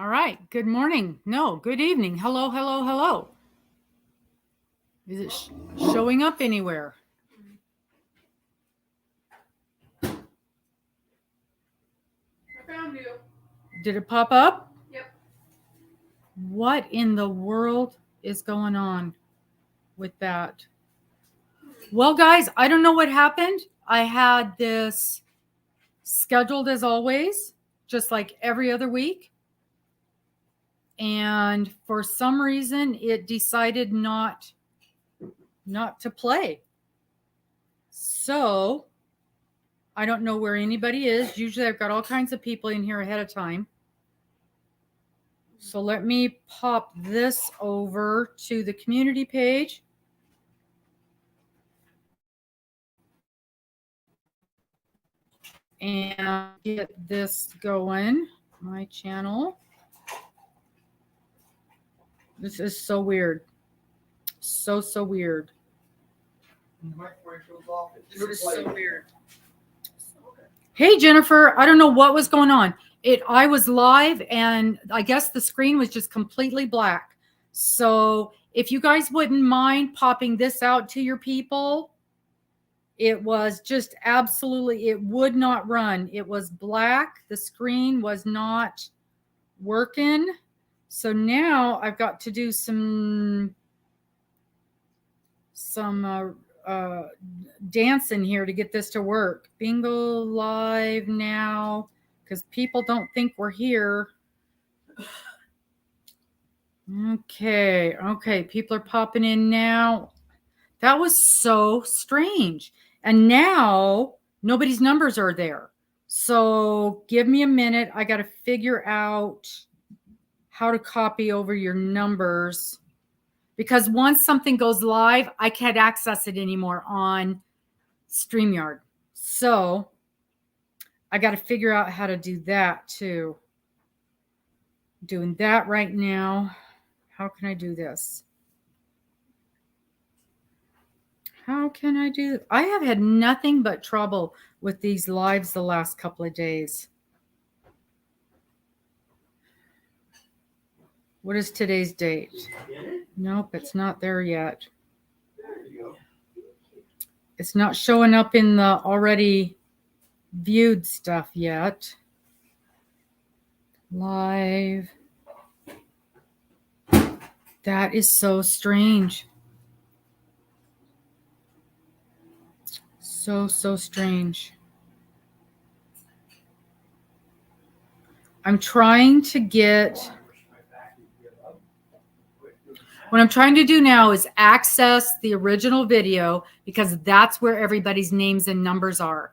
All right. Good morning. No, good evening. Hello, hello, hello. Is it showing up anywhere? I found you. Did it pop up? Yep. What in the world is going on with that? Well, guys, I don't know what happened. I had this scheduled as always, just like every other week. And for some reason, it decided not to play. So I don't know where anybody is. Usually I've got all kinds of people in here ahead of time. So let me pop this over to the community page. And get this going. My channel. This is so weird. So weird. This is so weird. Hey, Jennifer, I don't know what was going on. I was live and I guess the screen was just completely black. So if you guys wouldn't mind popping this out to your people, it was just absolutely, it would not run. It was black. The screen was not working. So now I've got to do some dancing here to get this to work. Bingo live now because people don't think we're here. Okay, people are popping in now. That was so strange. And now nobody's numbers are there. So give me a minute. I got to figure out how to copy over your numbers. Because once something goes live, I can't access it anymore on StreamYard. So I got to figure out how to do that too. Doing that right now. How can I do this? How can I do? I have had nothing but trouble with these lives the last couple of days. What is today's date? Nope, it's not there yet. There you go. It's not showing up in the already viewed stuff yet. Live. That is so strange. So strange. I'm trying to get... What I'm trying to do now is access the original video because that's where everybody's names and numbers are.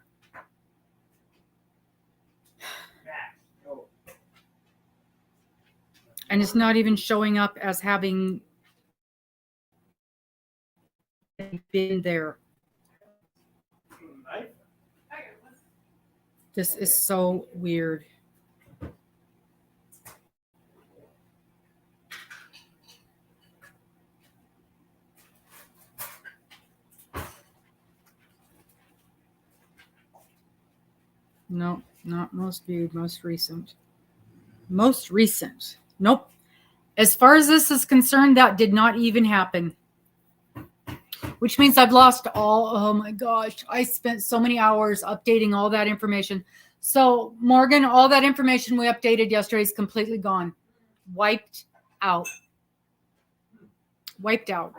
And it's not even showing up as having been there. This is so weird. No, not most viewed, most recent. Most recent. Nope. As far as this is concerned, that did not even happen. Which means I've lost all, oh my gosh, I spent so many hours updating all that information. So Morgan, all that information we updated yesterday is completely gone. Wiped out. Wiped out.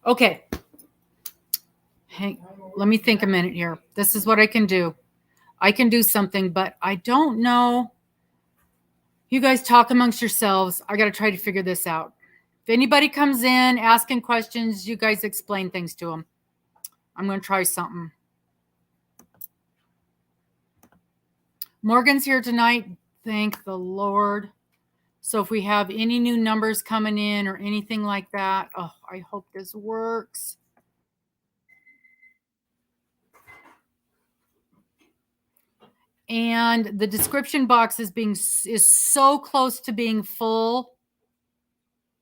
Okay. Hey, let me think a minute here. This is what I can do. I can do something, but I don't know. You guys talk amongst yourselves. I got to try to figure this out. If anybody comes in asking questions, you guys explain things to them. I'm going to try something. Morgan's here tonight. Thank the Lord. So if we have any new numbers coming in or anything like that, oh, I hope this works. And the description box is so close to being full.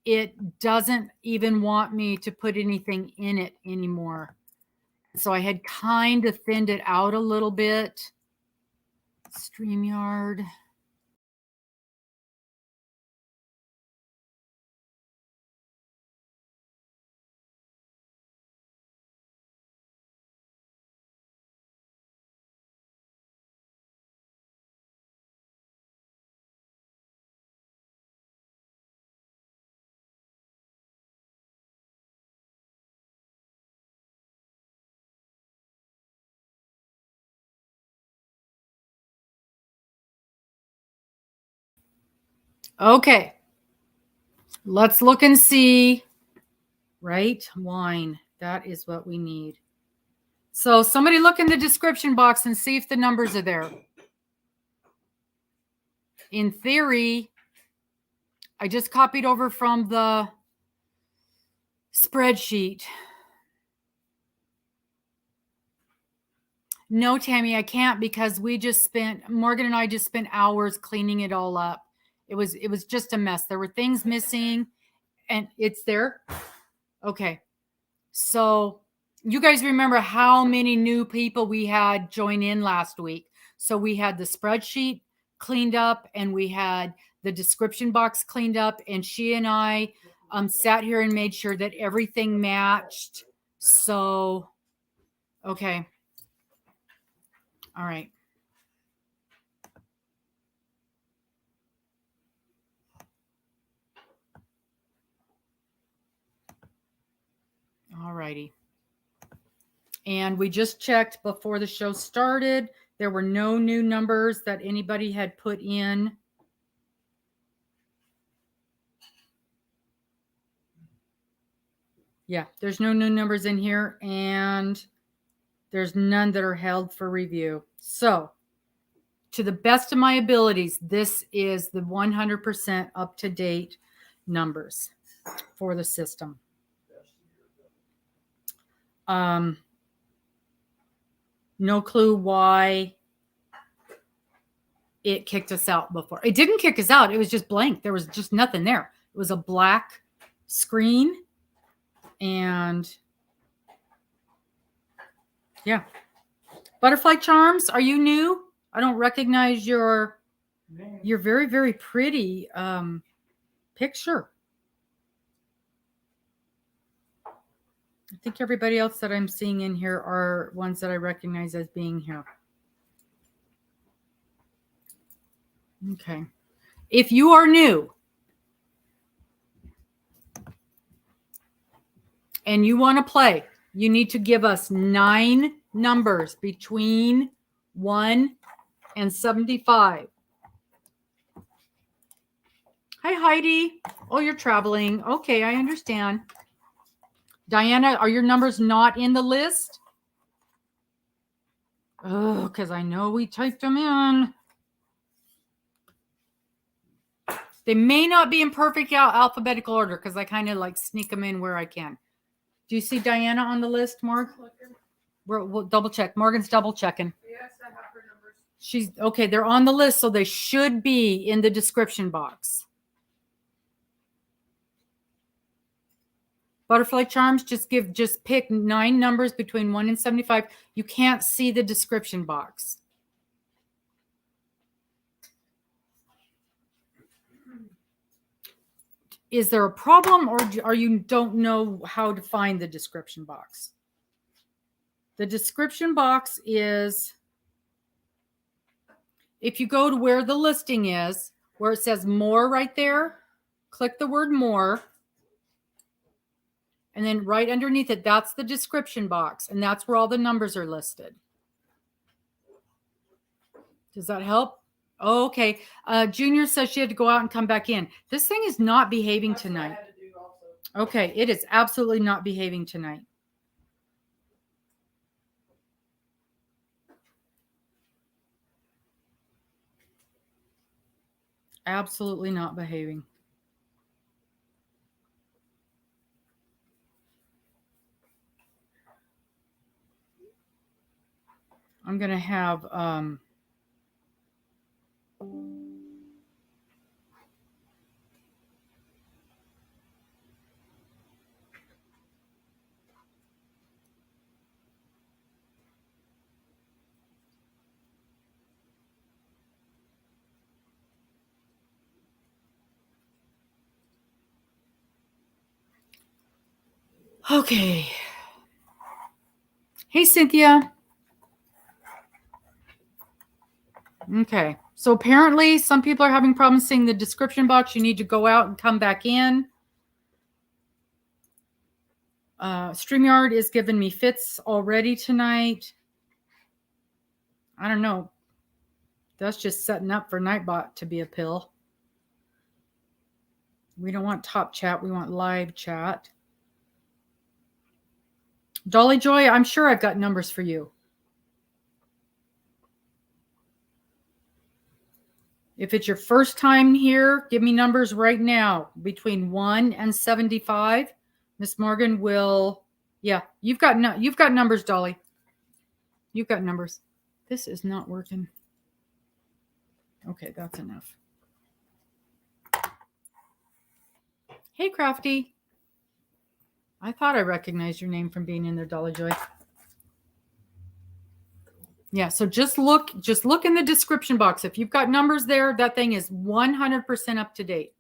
it doesn't even want me to put anything in it anymore. So I had kind of thinned it out a little bit. StreamYard. Okay. Let's look and see. Right? Wine. That is what we need. So somebody look in the description box and see if the numbers are there. In theory, I just copied over from the spreadsheet. No, Tammy, I can't because Morgan and I just spent hours cleaning it all up. It was just a mess. There were things missing and it's there. Okay. So you guys remember how many new people we had join in last week. So we had the spreadsheet cleaned up and we had the description box cleaned up, and she and I sat here and made sure that everything matched. So, okay. All right. All righty. And we just checked before the show started. There were no new numbers that anybody had put in. Yeah, there's no new numbers in here, and there's none that are held for review. So, to the best of my abilities, this is the 100% up-to-date numbers for the system. No clue why it kicked us out before. It didn't kick us out. It was just blank. There was just nothing there. It was a black screen. And yeah. Butterfly Charms, are you new? I don't recognize your very, very pretty picture. I think everybody else that I'm seeing in here are ones that I recognize as being here. Okay. If you are new and you want to play, you need to give us 9 numbers between 1 and 75. Hi, Heidi. Oh, you're traveling. Okay, I understand. Diana, are your numbers not in the list? Oh, because I know we typed them in. They may not be in perfect alphabetical order because I kind of like sneak them in where I can. Do you see Diana on the list, Morg? We'll double check. Morgan's double checking. Yes, I have her numbers. She's okay. They're on the list, so they should be in the description box. Butterfly Charms, just pick 9 numbers between 1 and 75. You can't see the description box. Is there a problem, or you don't know how to find the description box? The description box is, if you go to where the listing is, where it says more right there, click the word more. And then right underneath it, that's the description box. And that's where all the numbers are listed. Does that help? Oh, okay. Junior says she had to go out and come back in. This thing is not behaving tonight. Okay, it is absolutely not behaving tonight. Absolutely not behaving. I'm going to have Okay. Hey, Cynthia. Okay. So apparently some people are having problems seeing the description box. You need to go out and come back in. StreamYard is giving me fits already tonight. I don't know. That's just setting up for Nightbot to be a pill. We don't want top chat. We want live chat. Dolly Joy, I'm sure I've got numbers for you. If it's your first time here, give me numbers right now between 1 and 75. Miss Morgan will, yeah, you've got numbers, Dolly. You've got numbers. This is not working. Okay, that's enough. Hey, Crafty. I thought I recognized your name from being in there, Dolly Joy. Yeah, so just look in the description box. If you've got numbers there, that thing is 100% up to date.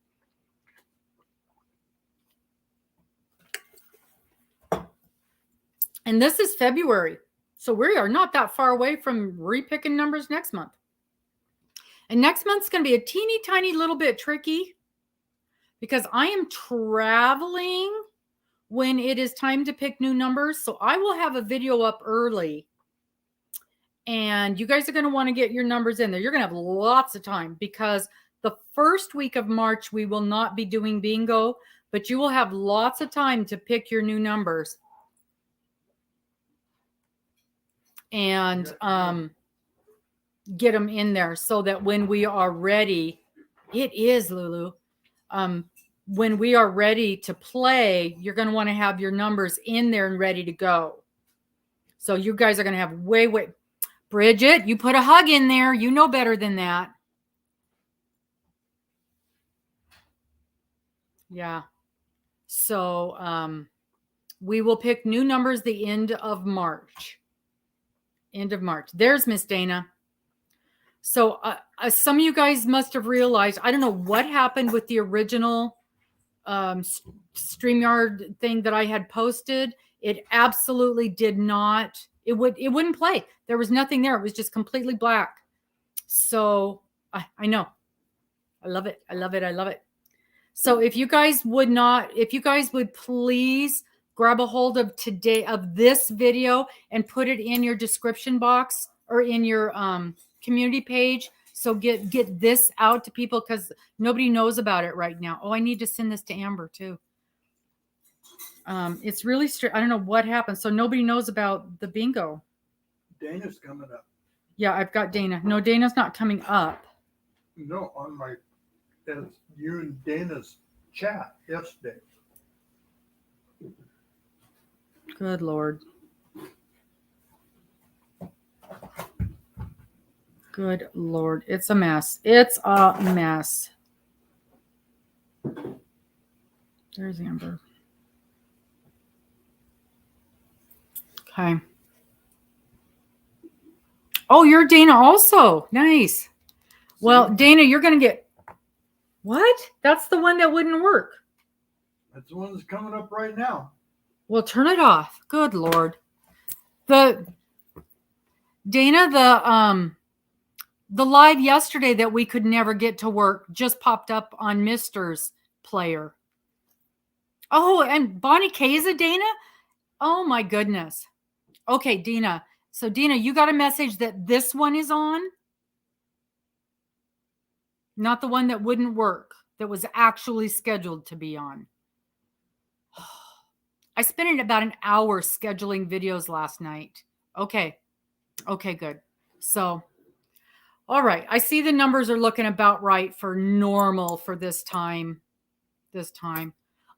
And this is February. So we are not that far away from repicking numbers next month. And next month's going to be a teeny tiny little bit tricky because I am traveling when it is time to pick new numbers. So I will have a video up early. And you guys are going to want to get your numbers in there. You're going to have lots of time because the first week of March, we will not be doing bingo, but you will have lots of time to pick your new numbers. And get them in there so that when we are ready, it is Lulu. When we are ready to play, you're going to want to have your numbers in there and ready to go. So you guys are going to have way. Bridget, you put a hug in there. You know better than that. Yeah. So we will pick new numbers the end of March. End of March. There's Miss Dana. So some of you guys must have realized, I don't know what happened with the original StreamYard thing that I had posted. It absolutely did not. It wouldn't play. There was nothing there. It was just completely black. So I know. I love it. I love it. I love it. So if you guys would please grab a hold of this video and put it in your description box or in your community page. So get this out to people because nobody knows about it right now. Oh, I need to send this to Amber too. It's really I don't know what happened. So nobody knows about the bingo. Dana's coming up. Yeah, I've got Dana. No, Dana's not coming up. No, on my you and Dana's chat yesterday. Good Lord. Good Lord. It's a mess. It's a mess. There's Amber. Okay. Oh, you're Dana also. Nice. Well, Dana, you're going to get... What? That's the one that wouldn't work. That's the one that's coming up right now. Well, turn it off. Good Lord. Dana, the live yesterday that we could never get to work just popped up on Mister's player. Oh, and Bonnie K is a Dana? Oh my goodness. Okay, Dina. So Dina, you got a message that this one is on? Not the one that wouldn't work, that was actually scheduled to be on. I spent about an hour scheduling videos last night. Okay. Okay, good. So, all right. I see the numbers are looking about right for normal for this time.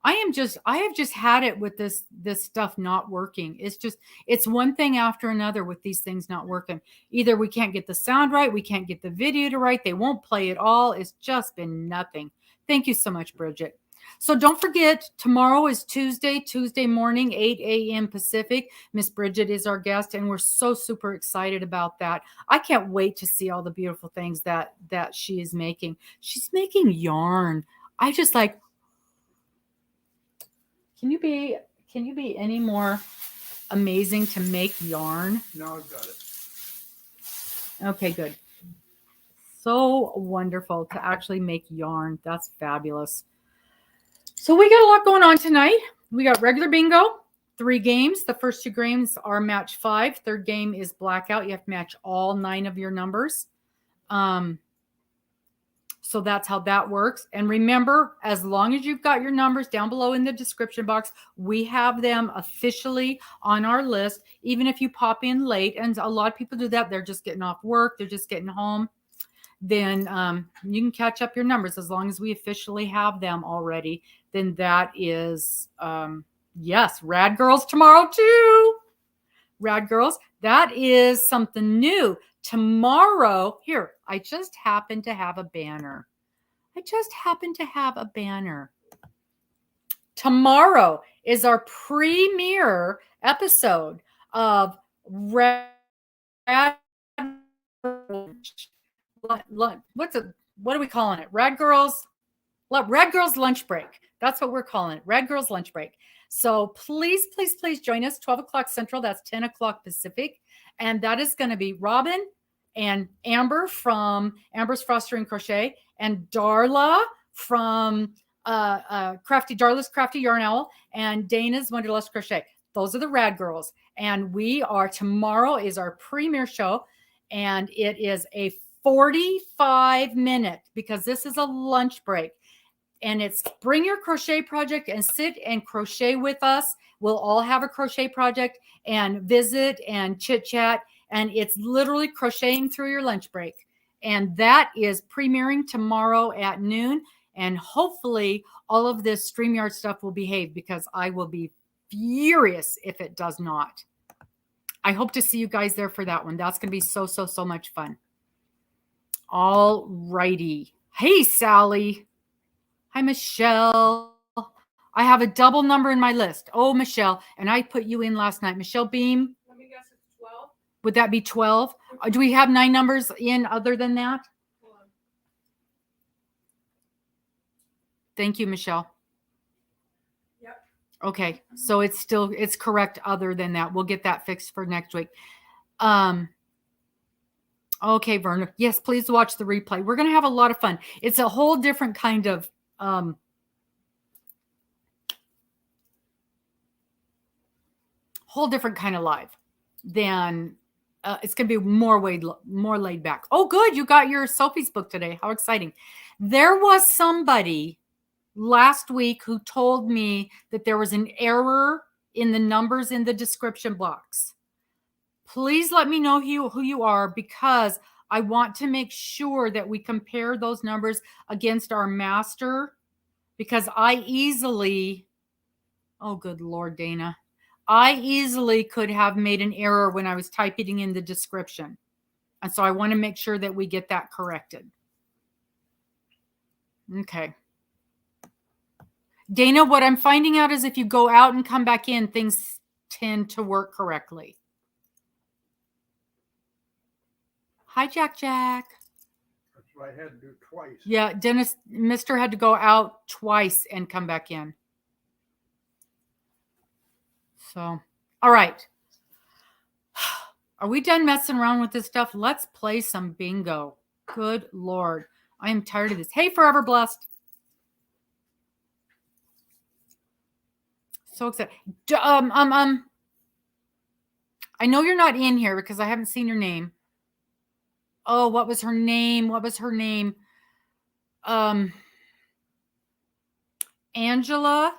I have just had it with this stuff not working. It's one thing after another with these things not working. Either we can't get the sound right, we can't get the video to right, they won't play at all. It's just been nothing. Thank you so much, Bridget. So don't forget, tomorrow is Tuesday morning, 8 a.m. Pacific. Miss Bridget is our guest, and we're so super excited about that. I can't wait to see all the beautiful things that she is making. She's making yarn. I just like, can can you be any more amazing to make yarn? Now I've got it. Okay, good. So wonderful to actually make yarn. That's fabulous. So we got a lot going on tonight. We got regular bingo, 3 games. The first 2 games are match 5. Third game is blackout. You have to match all 9 of your numbers. So that's how that works. And remember, as long as you've got your numbers down below in the description box, we have them officially on our list, even if you pop in late. And a lot of people do that. They're just getting off work. They're just getting home. Then you can catch up your numbers as long as we officially have them already. Then that is, yes, Rad Girls tomorrow too. Rad Girls, that is something new. Tomorrow, here, I just happen to have a banner. Tomorrow is our premiere episode of Rad. What are we calling it? Rad Girls Lunch Break. That's what we're calling it. Rad Girls Lunch Break. So please, please, please join us 12 o'clock Central. That's 10 o'clock Pacific. And that is going to be Robin and Amber from Amber's Froster and Crochet and Darla from Darla's Crafty Yarn Owl and Dana's Wonderlust Crochet. Those are the Rad Girls. And tomorrow is our premiere show. And it is a 45-minute, because this is a lunch break. And it's bring your crochet project and sit and crochet with us. We'll all have a crochet project and visit and chit chat. And it's literally crocheting through your lunch break. And that is premiering tomorrow at noon. And hopefully all of this StreamYard stuff will behave, because I will be furious if it does not. I hope to see you guys there for that one. That's going to be so, so, so much fun. All righty. Hey, Sally. Hi, Michelle. I have a double number in my list. Oh, Michelle. And I put you in last night. Michelle Beam. Let me guess, it's 12. Would that be 12? Do we have 9 numbers in other than that? Hold on. Thank you, Michelle. Yep. Okay. So it's correct other than that. We'll get that fixed for next week. Okay, Verna. Yes, please watch the replay. We're going to have a lot of fun. It's a whole different kind of live than it's going to be more laid back. Oh, good. You got your Sophie's book today. How exciting. There was somebody last week who told me that there was an error in the numbers in the description box. Please let me know who you are, because I want to make sure that we compare those numbers against our master, because oh, good Lord, Dana. I easily could have made an error when I was typing in the description. And so I want to make sure that we get that corrected. Okay. Dana, what I'm finding out is if you go out and come back in, things tend to work correctly. Hi, Jack. That's what I had to do twice. Yeah, Mister had to go out twice and come back in. So, all right. Are we done messing around with this stuff? Let's play some bingo. Good Lord. I am tired of this. Hey, Forever Blessed. So excited. I know you're not in here because I haven't seen your name. Oh, what was her name? Angela,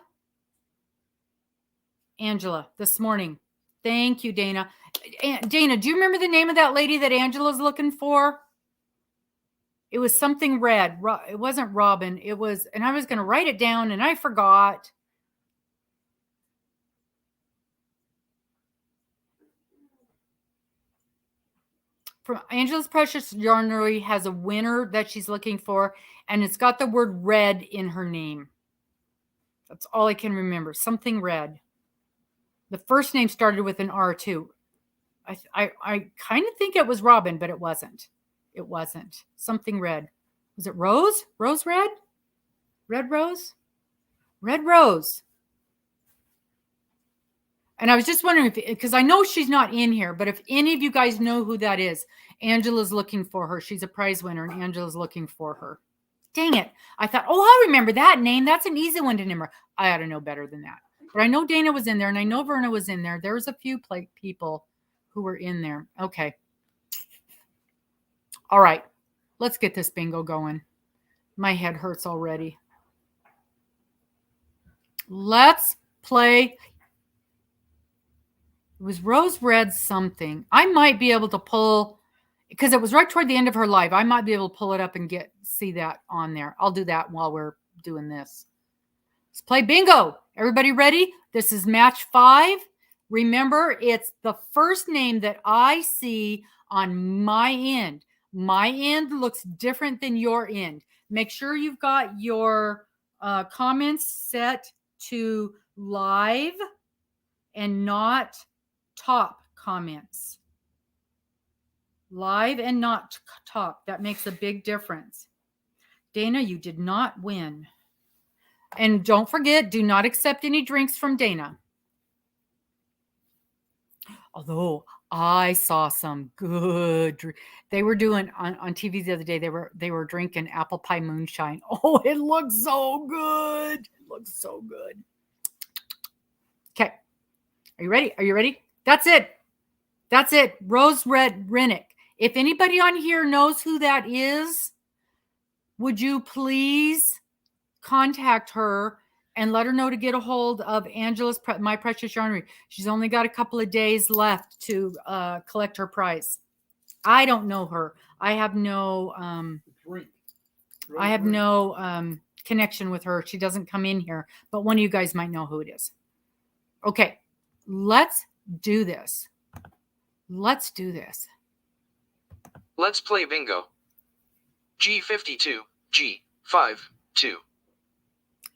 this morning. Thank you, Dana. Dana, do you remember the name of that lady that Angela's looking for? It was something red. It wasn't Robin. It was, and I was going to write it down and I forgot. From Angela's Precious Yarnery has a winner that she's looking for, and it's got the word red in her name. That's all I can remember. Something red. The first name started with an R too. I kind of think it was Robin, but it wasn't. It wasn't. Something red. Was it Rose? Rose Red? Red Rose? Red Rose. And I was just wondering if, because I know she's not in here, but if any of you guys know who that is, Angela's looking for her. She's a prize winner, and Angela's looking for her. Dang it. I thought, oh, I remember that name. That's an easy one to remember. I ought to know better than that. But I know Dana was in there, and I know Verna was in there. There was a few people who were in there. Okay. All right. Let's get this bingo going. My head hurts already. Let's play. It was Rose Red something. I might be able to pull, because it was right toward the end of her live. I might be able to pull it up and see that on there. I'll do that while we're doing this. Let's play bingo. Everybody ready? This is match 5. Remember, it's the first name that I see on my end. My end looks different than your end. Make sure you've got your comments set to live and not top comments. Live and not top. That makes a big difference. Dana, you did not win. And don't forget, do not accept any drinks from Dana. Although I saw some good drink. They were doing on TV the other day. They were drinking apple pie moonshine. Oh, it looks so good. It looks so good. Okay. Are you ready? Are you ready? That's it. That's it. Rose Red Rennick. If anybody on here knows who that is, would you please contact her and let her know to get a hold of Angela's My Precious Yarnery. She's only got a couple of days left to collect her prize. I don't know her. I have no connection with her. She doesn't come in here, but one of you guys might know who it is. Okay, let's do this. Let's do this. Let's play bingo. G52, G52.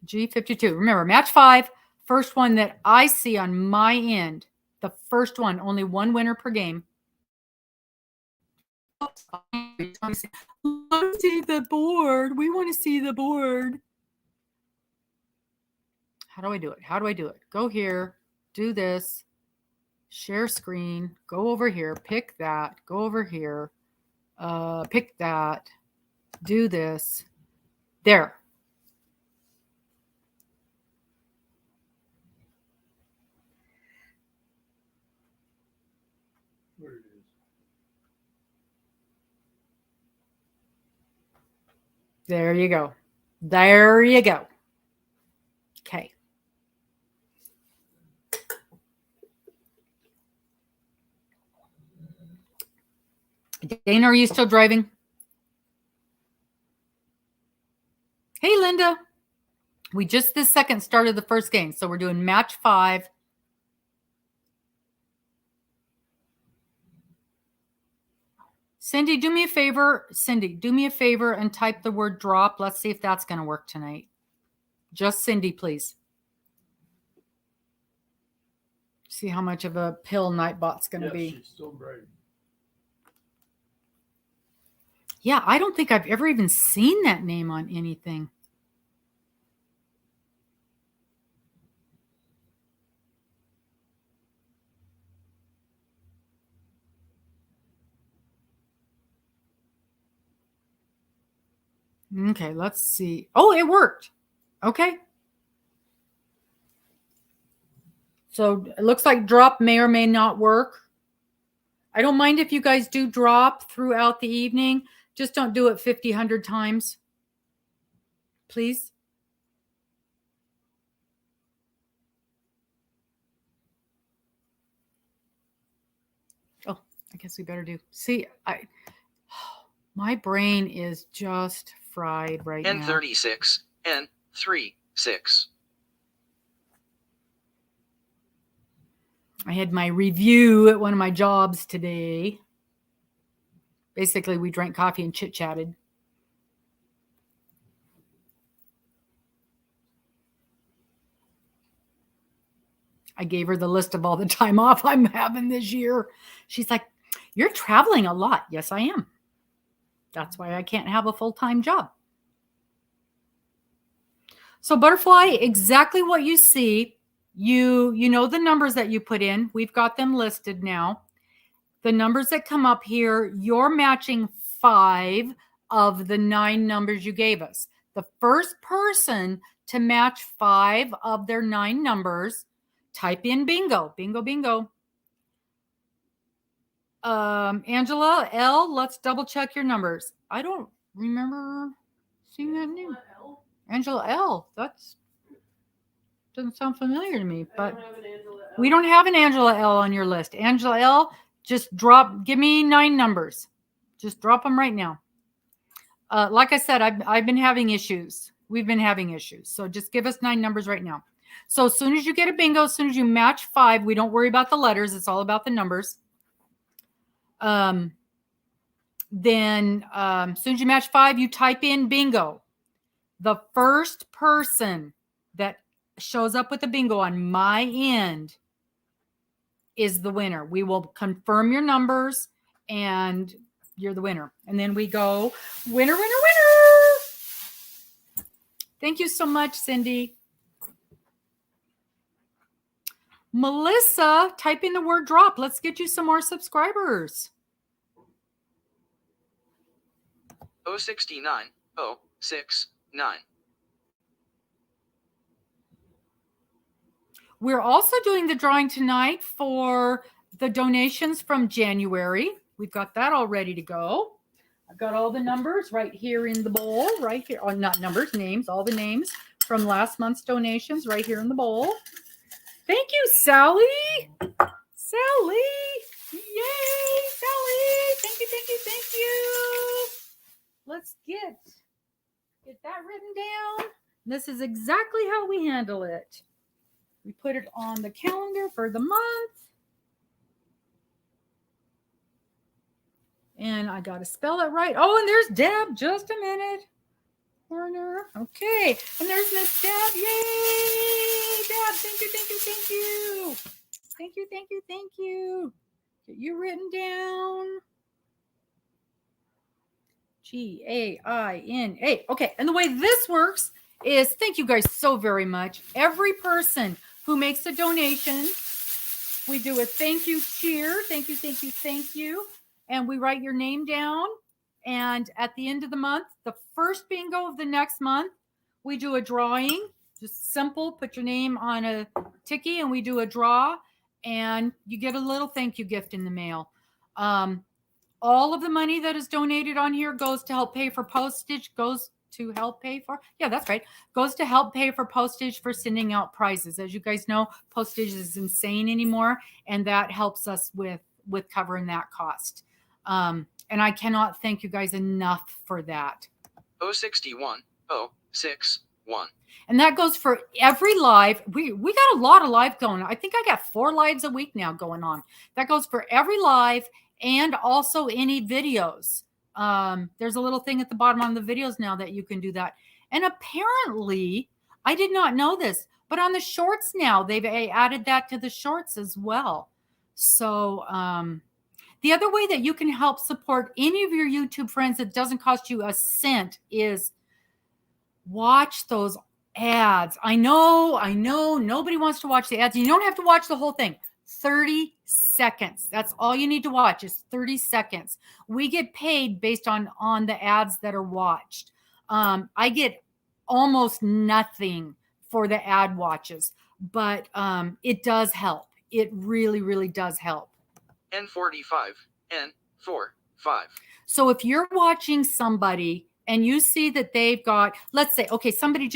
G52. Remember, match 5. First one that I see on my end. The first one. Only one winner per game. Let's see the board. We want to see the board. How do I do it? How do I do it? Go here. Do this. Share screen. Go over here. Pick that. Go over here. Pick that. Do this. There. Where it is. There you go. There you go. Okay. Dana, are you still driving? Hey, Linda. We just this second started the first game, so we're doing match 5. Cindy, do me a favor. Cindy, do me a favor and type the word drop. Let's see if that's going to work tonight. Just Cindy, please. See how much of a pill Nightbot's going to be. She's still great. Yeah, I don't think I've ever even seen that name on anything. Okay, let's see. Oh, it worked. Okay. So it looks like drop may or may not work. I don't mind if you guys do drop throughout the evening. Just don't do it 50, 100 times. Please. Oh, I guess we better do. See, my brain is just fried right now. N36, N36. I had my review at one of my jobs today. Basically, we drank coffee and chit-chatted. I gave her the list of all the time off I'm having this year. She's like, "You're traveling a lot." Yes, I am. That's why I can't have a full-time job. So butterfly, exactly what you see. You know the numbers that you put in. We've got them listed now. The numbers that come up here, you're matching 5 of the 9 numbers you gave us. The first person to match 5 of their 9 numbers, type in bingo, bingo, bingo. Angela L, let's double check your numbers. I don't remember seeing that name. L. Angela L. That's doesn't sound familiar to me, I but don't have an Angela L. we don't have an Angela L on your list. Angela L, just give me 9 numbers. Just drop them right now. Like I said, I've been having issues. We've been having issues. So just give us 9 numbers right now. So as soon as you get a bingo, as soon as you match 5, we don't worry about the letters. It's all about the numbers. Then as soon as you match 5, you type in bingo. The first person that shows up with a bingo on my end is the winner. We will confirm your numbers and you're the winner. And then we go winner, winner, winner. Thank you so much, Cindy. Melissa, type in the word drop. Let's get you some more subscribers. 069 069. We're also doing the drawing tonight for the donations from January. We've got that all ready to go. I've got all the numbers right here in the bowl, right here. Oh, not numbers, names, all the names from last month's donations right here in the bowl. Thank you, Sally. Sally. Yay, Sally. Thank you, thank you, thank you. Let's get that written down. This is exactly how we handle it. We put it on the calendar for the month. And I got to spell it right. Oh, and there's Deb. Just a minute. Corner. Okay. And there's Miss Deb. Yay, Deb. Thank you, thank you, thank you. Thank you, thank you, thank you. Get you written down. Gaina. Okay. And the way this works is, thank you guys so very much. Every person who makes a donation, we do a thank you cheer. Thank you, thank you, thank you. And we write your name down. And at the end of the month, the first bingo of the next month, we do a drawing. Just simple, put your name on a ticky and we do a draw. And you get a little thank you gift in the mail. All of the money that is donated on here goes to help pay for postage, goes to help pay for postage for sending out prizes. As you guys know, postage is insane anymore, and that helps us with covering that cost. And I cannot thank you guys enough for that. 061 061. And that goes for every live. We got a lot of live going. I think I got 4 lives a week now going on. That goes for every live and also any videos. There's a little thing at the bottom on the videos now that you can do that. And apparently, I did not know this, but on the shorts now, they've added that to the shorts as well. So the other way that you can help support any of your YouTube friends that doesn't cost you a cent is watch those ads. I know, nobody wants to watch the ads. You don't have to watch the whole thing. 30 seconds. That's all you need to watch is 30 seconds. We get paid based on the ads that are watched. I get almost nothing for the ad watches, but it does help. It really, really does help. N45, N45. So if you're watching somebody and you see that they've got, let's say, okay, somebody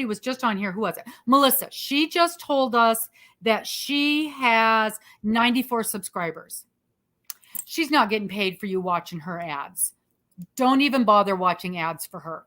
was just on here. Who was it? Melissa. She just told us that she has 94 subscribers. She's not getting paid for you watching her ads. Don't even bother watching ads for her.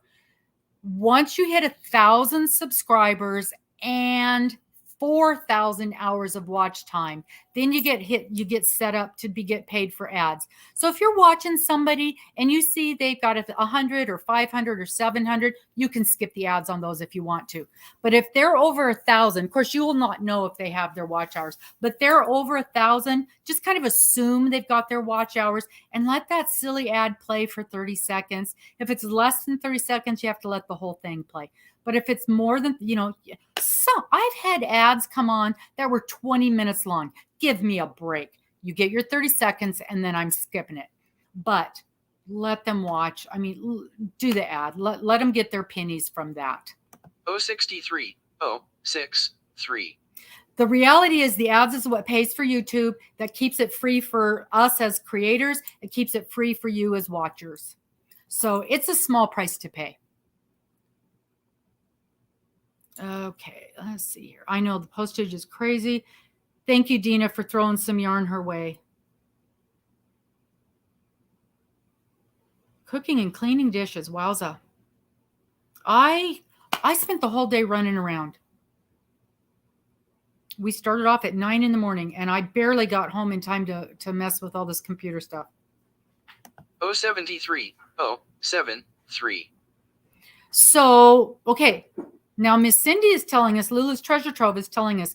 Once you hit 1,000 subscribers and 4,000 hours of watch time, then you get set up to get paid for ads. So if you're watching somebody and you see they've got 100 or 500 or 700, you can skip the ads on those if you want to. But if they're over 1,000, of course, you will not know if they have their watch hours, but they're over 1,000, just kind of assume they've got their watch hours and let that silly ad play for 30 seconds. If it's less than 30 seconds, you have to let the whole thing play. But if it's more than, so I've had ads come on that were 20 minutes long. Give me a break. You get your 30 seconds and then I'm skipping it. But let them watch. I mean, do the ad. Let them get their pennies from that. 063 063. The reality is the ads is what pays for YouTube. That keeps it free for us as creators. It keeps it free for you as watchers. So it's a small price to pay. Okay, let's see here. I know the postage is crazy. Thank you, Dina, for throwing some yarn her way. Cooking and cleaning dishes. Wowza. I spent the whole day running around. We started off at 9 in the morning, and I barely got home in time to mess with all this computer stuff. 073 073. So, okay. Now, Miss Cindy is telling us, Lulu's Treasure Trove is telling us,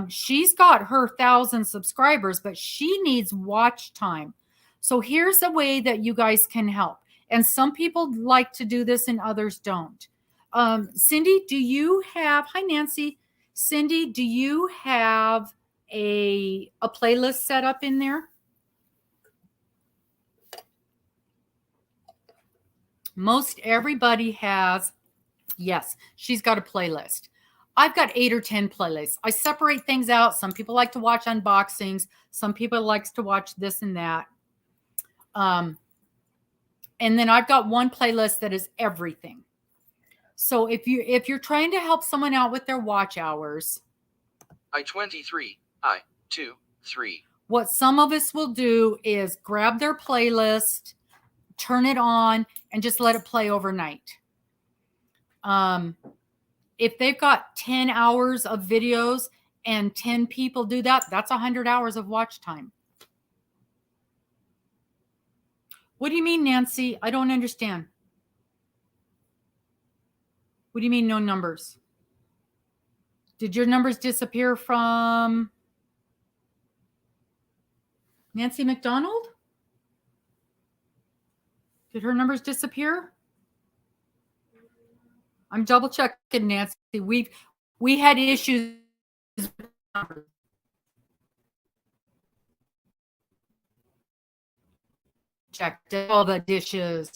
she's got her 1,000 subscribers, but she needs watch time. So here's a way that you guys can help. And some people like to do this and others don't. Cindy, do you have, hi, Nancy. Cindy, do you have a playlist set up in there? Most everybody has. Yes, she's got a playlist. I've got 8 or 10 playlists. I separate things out. Some people like to watch unboxings. Some people likes to watch this and that. And then I've got one playlist that is everything. So if you're trying to help someone out with their watch hours, I23 I23. What some of us will do is grab their playlist, turn it on, and just let it play overnight. If they've got 10 hours of videos and 10 people do that, that's 100 hours of watch time. What do you mean, Nancy? I don't understand. What do you mean no numbers? Did your numbers disappear from Nancy McDonald? Did her numbers disappear? I'm double checking, Nancy. We had issues with numbers. Checked all the dishes.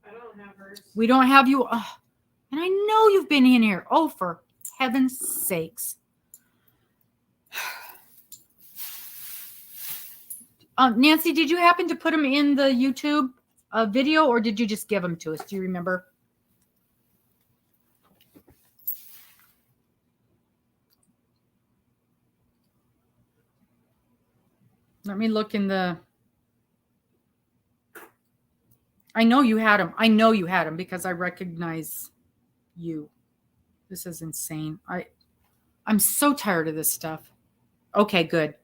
I don't have hers. We don't have you. And I know you've been in here. Oh, for heaven's sakes. Nancy, did you happen to put them in the YouTube video, or did you just give them to us? Do you remember? Let me look in the... I know you had them. I know you had them because I recognize you. This is insane. I'm so tired of this stuff. Okay, good.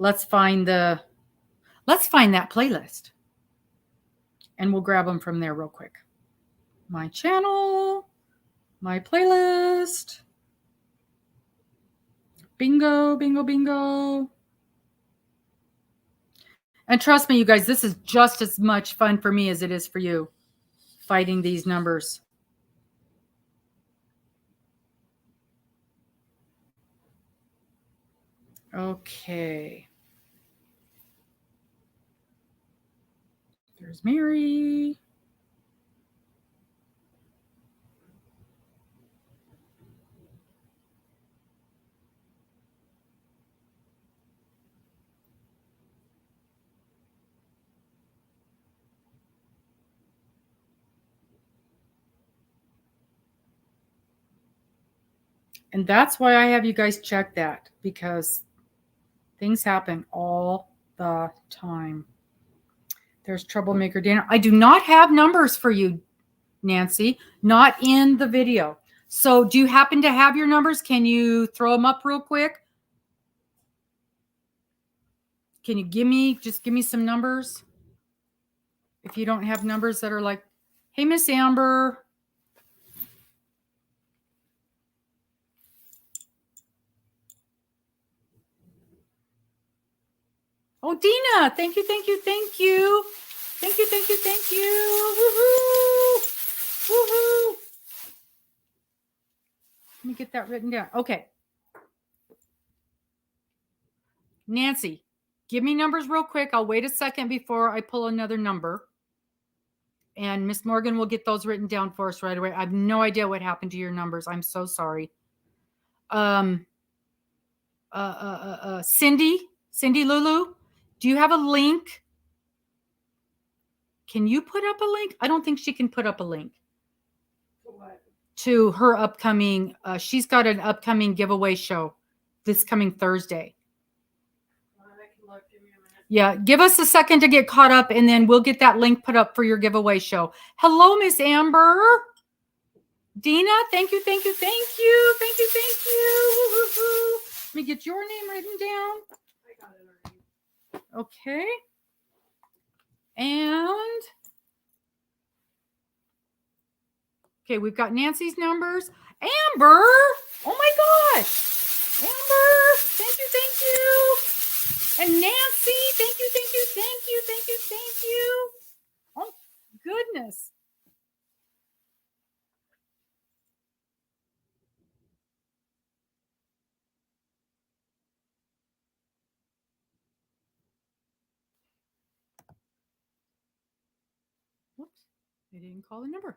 Let's find that playlist. And we'll grab them from there real quick. My channel, my playlist. Bingo, bingo, bingo. And trust me, you guys, this is just as much fun for me as it is for you, fighting these numbers. Okay. There's Mary. And that's why I have you guys check that, because things happen all the time. There's Troublemaker Dana. I do not have numbers for you, Nancy, not in the video. So do you happen to have your numbers? Can you throw them up real quick? Can you give me some numbers? If you don't have numbers that are like, hey, Miss Amber. Oh, Dina, thank you, thank you, thank you. Thank you, thank you, thank you. Woohoo! Woohoo! Let me get that written down. Okay. Nancy, give me numbers real quick. I'll wait a second before I pull another number. And Miss Morgan will get those written down for us right away. I have no idea what happened to your numbers. I'm so sorry. Cindy Lulu, do you have a link? Can you put up a link? I don't think she can put up a link. What? To her upcoming, she's got an upcoming giveaway show this coming Thursday. I can look. Give me a minute. Yeah, give us a second to get caught up, and then we'll get that link put up for your giveaway show. Hello, Miss Amber. Dina, thank you, thank you, thank you, thank you, thank you. Woo-hoo-hoo. Let me get your name written down. I got it already. Okay. And okay, we've got Nancy's numbers. Amber, oh my gosh. Amber, thank you, thank you. And Nancy, thank you, thank you, thank you, thank you, thank you. Oh, goodness. Whoops, they didn't call the number.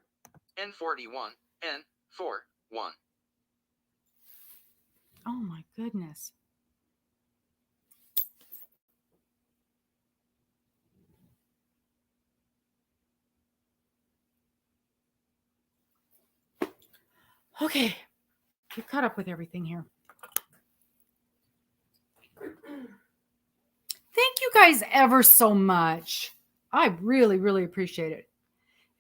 N41, N41. Oh my goodness. Okay, get caught up with everything here. Thank you guys ever so much. I really, really appreciate it.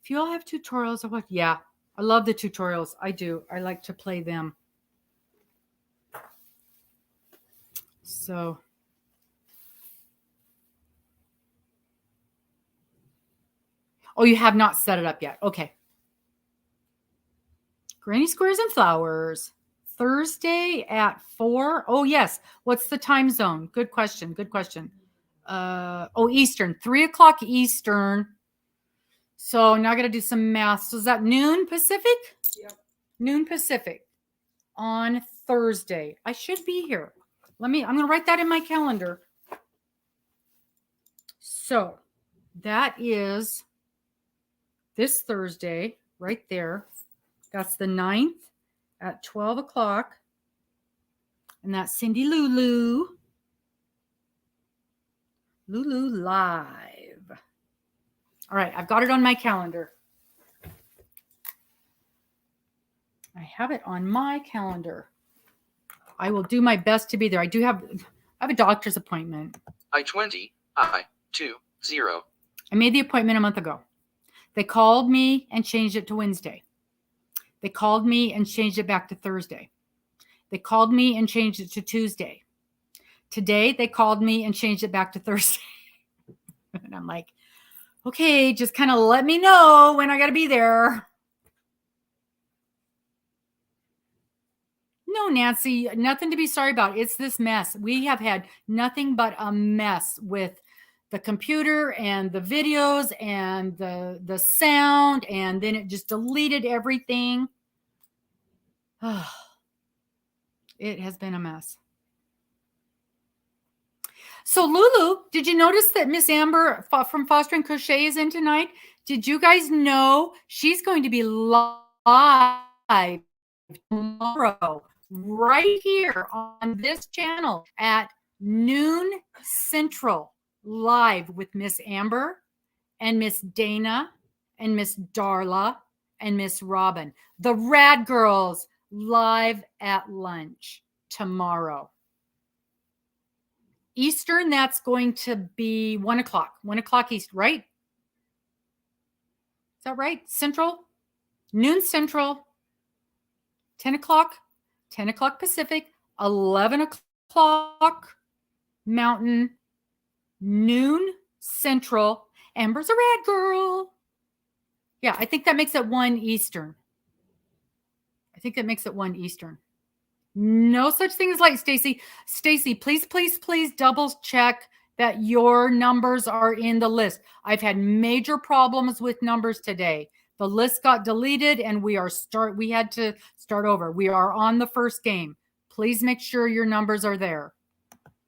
If you all have tutorials or what, yeah, I love the tutorials. I do. I like to play them. So, oh, you have not set it up yet. Okay. Granny Squares and Flowers. Thursday at 4. Oh, yes. What's the time zone? Good question. Good question. Eastern. 3 o'clock Eastern. So now I got to do some math. So is that noon Pacific? Yep. Noon Pacific on Thursday. I should be here. I'm going to write that in my calendar. So that is this Thursday right there. That's the 9th at 12 o'clock. And that's Cindy Lulu. Lulu Live. All right, I've got it on my calendar. I have it on my calendar. I will do my best to be there. I have a doctor's appointment. I-20, I-20. I made the appointment a month ago. They called me and changed it to Wednesday. They called me and changed it back to Thursday. They called me and changed it to Tuesday. Today, they called me and changed it back to Thursday. And I'm like, okay, just kind of let me know when I got to be there. No, Nancy, nothing to be sorry about. It's this mess. We have had nothing but a mess with the computer and the videos and the sound, and then it just deleted everything. It has been a mess. So Lulu, did you notice that Miss Amber from Foster and Crochet is in tonight? Did you guys know she's going to be live tomorrow right here on this channel at noon Central, live with Miss Amber and Miss Dana and Miss Darla and Miss Robin. The Rad Girls live at lunch tomorrow. Eastern, that's going to be 1 o'clock. 1 o'clock East, right? Is that right? Central? noon Central, 10 o'clock Pacific, 11 o'clock Mountain, noon Central. Amber's a rad girl. Yeah, I think that makes it 1 Eastern. No such thing as late, Stacy. Stacy, please double check that your numbers are in the list. I've had major problems with numbers today. The list got deleted and we had to start over. We are on the first game. Please make sure your numbers are there.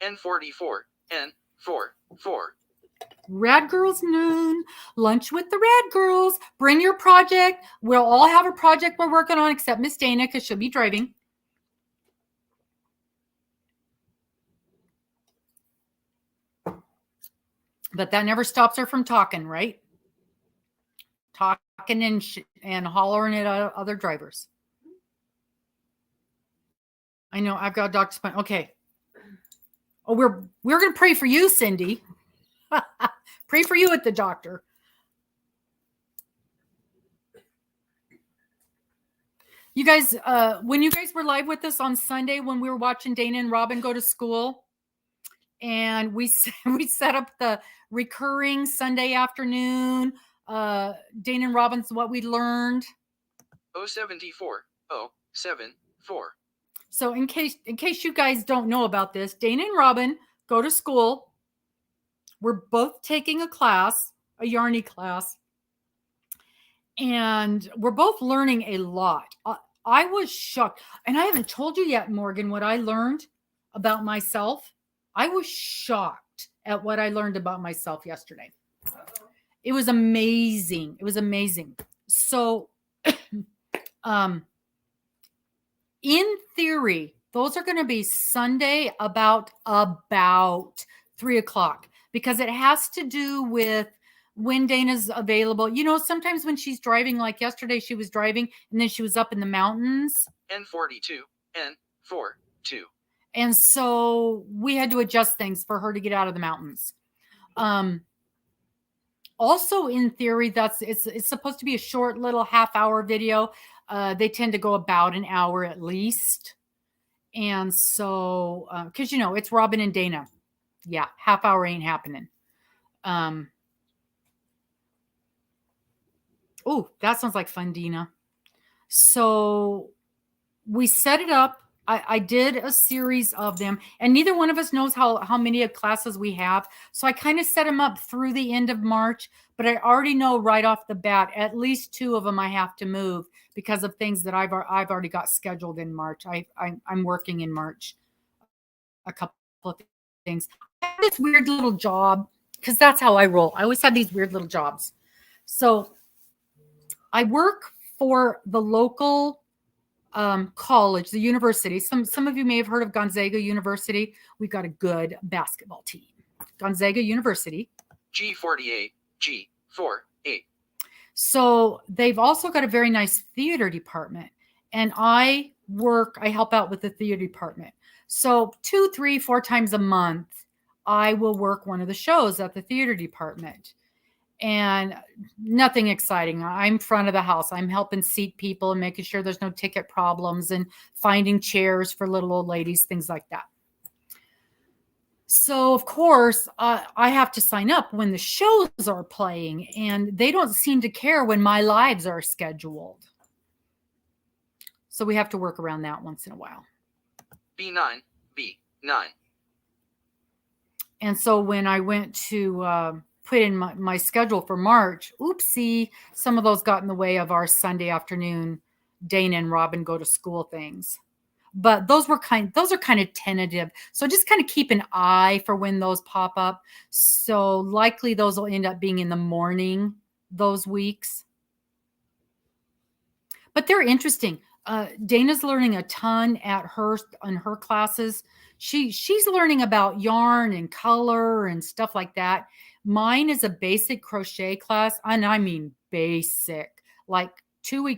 N44, N44. Rad Girls Noon, lunch with the Rad Girls. Bring your project. We'll all have a project we're working on except Miss Dana because she'll be driving. But that never stops her from talking, right? Talking and hollering at other drivers. I know I've got a doctor's appointment. Okay. Oh, we're going to pray for you, Cindy. Pray for you at the doctor. You guys, when you guys were live with us on Sunday, when we were watching Dana and Robin go to school, and we set up the recurring Sunday afternoon, Dana and Robin's what we learned. 074, 074. So in case you guys don't know about this, Dana and Robin go to school. We're both taking a class, a Yarny class, and we're both learning a lot. I was shocked, and I haven't told you yet, Morgan, what I learned about myself. I was shocked at what I learned about myself yesterday. It was amazing. So, in theory, those are going to be Sunday about 3 o'clock because it has to do with when Dana's available. You know, sometimes when she's driving, like yesterday, she was driving and then she was up in the mountains. N42, N42. And so we had to adjust things for her to get out of the mountains. Also, in theory, it's supposed to be a short little half-hour video. They tend to go about an hour at least. And so, because, you know, it's Robin and Dana. Yeah, half hour ain't happening. Oh, that sounds like fun, Dina. So we set it up. I did a series of them, and neither one of us knows how many classes we have. So I kind of set them up through the end of March, but I already know right off the bat, at least 2 of them I have to move because of things that I've already got scheduled in March. I'm working in March, a couple of things. I have this weird little job because that's how I roll. I always have these weird little jobs. So I work for the local college, the university. Some of you may have heard of Gonzaga University. We've got a good basketball team. Gonzaga University. G48, G48. So they've also got a very nice theater department. And I help out with the theater department. So 2, 3, 4 times a month, I will work one of the shows at the theater department. And nothing exciting. I'm front of the house. I'm helping seat people and making sure there's no ticket problems and finding chairs for little old ladies, things like that. So, of course, I have to sign up when the shows are playing, and they don't seem to care when my lives are scheduled. So we have to work around that once in a while. B9, B9. And so when I went to put in my schedule for March, oopsie, some of those got in the way of our Sunday afternoon Dana and Robin go to school things. But those are kind of tentative. So just kind of keep an eye for when those pop up. So likely those will end up being in the morning those weeks. But they're interesting. Dana's learning a ton on her classes. She's learning about yarn and color and stuff like that. Mine is a basic crochet class, and I mean basic. Like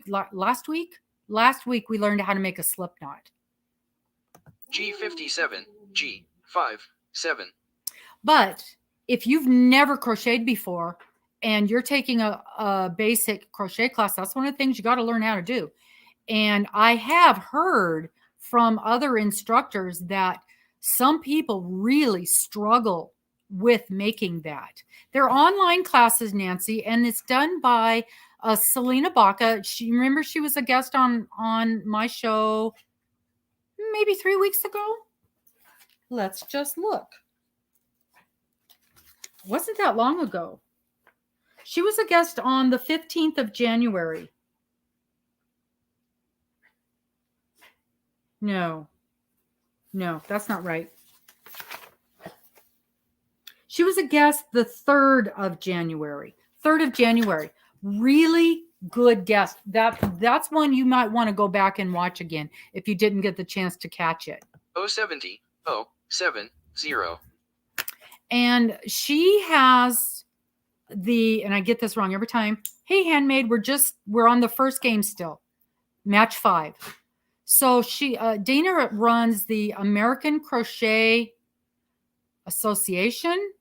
last week we learned how to make a slip knot. G57, G57. But if you've never crocheted before and you're taking a basic crochet class, that's one of the things you got to learn how to do. And I have heard from other instructors that some people really struggle with making that. They're online classes, Nancy, and it's done by Selena Baca. Remember she was a guest on my show maybe 3 weeks ago. Let's just look. Wasn't that long ago. She was a guest on the 15th of January. No, that's not right. She was a guest the 3rd of January. 3rd of January. Really good guest. That's one you might want to go back and watch again if you didn't get the chance to catch it. 070 070. And she has and I get this wrong every time. Hey, handmaid, we're on the first game still. Match 5. So Dana runs the American Crochet Association.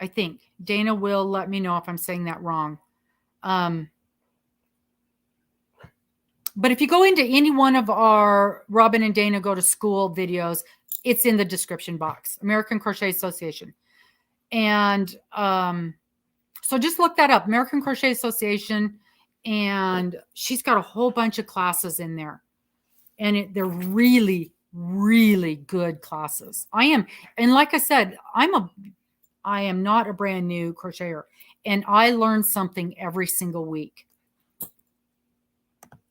I think Dana will let me know if I'm saying that wrong. But if you go into any one of our Robin and Dana Go to School videos, it's in the description box, American Crochet Association. And so just look that up, American Crochet Association. And she's got a whole bunch of classes in there. And they're really, really good classes. And like I said, I am not a brand new crocheter. And I learn something every single week.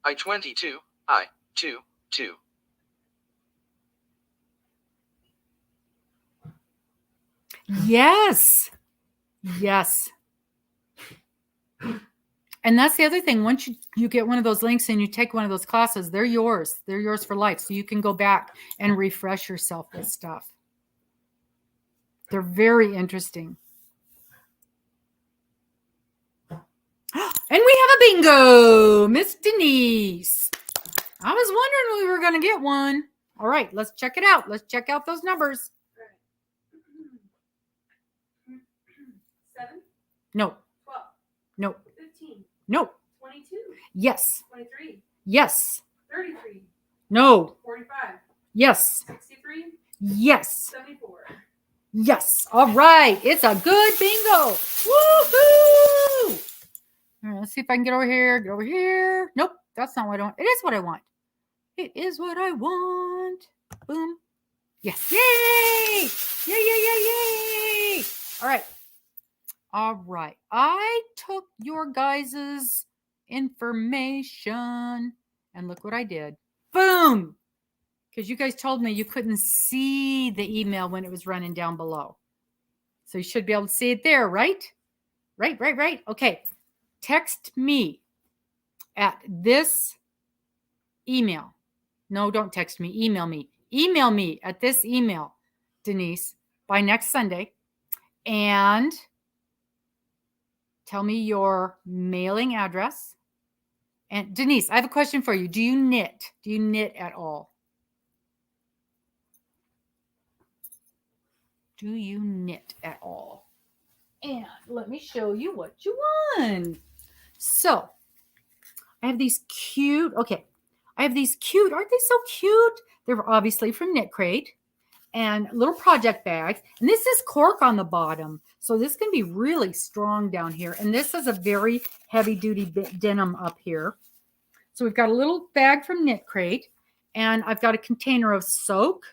I-22, I-2-2. Yes. And that's the other thing. Once you get one of those links and you take one of those classes, they're yours. They're yours for life. So you can go back and refresh yourself with stuff. They're very interesting. And we have a bingo, Miss Denise. I was wondering we were going to get one. All right, let's check it out. Let's check out those numbers. 7. No. 12. No. 15. No. 22. Yes. 23. Yes. 33. No. 45. Yes. 63. Yes. 74. Yes. All right. It's a good bingo. Woohoo! All right, let's see if I can get over here. Get over here. Nope. That's not what I want. It is what I want. It is what I want. Boom. Yes. Yay! Yay. All right. I took your guys's information and look what I did. Boom. Because you guys told me you couldn't see the email when it was running down below. So you should be able to see it there, right? Right. Okay. Text me at this email. No, don't text me. Email me. Email me at this email, Denise, by next Sunday. And tell me your mailing address. And Denise, I have a question for you. Do you knit? Do you knit at all? Do you knit at all? And let me show you what you won. So I have these cute, aren't they so cute? They're obviously from Knit Crate and little project bags. And this is cork on the bottom. So this can be really strong down here. And this is a very heavy duty denim up here. So we've got a little bag from Knit Crate and I've got a container of soak.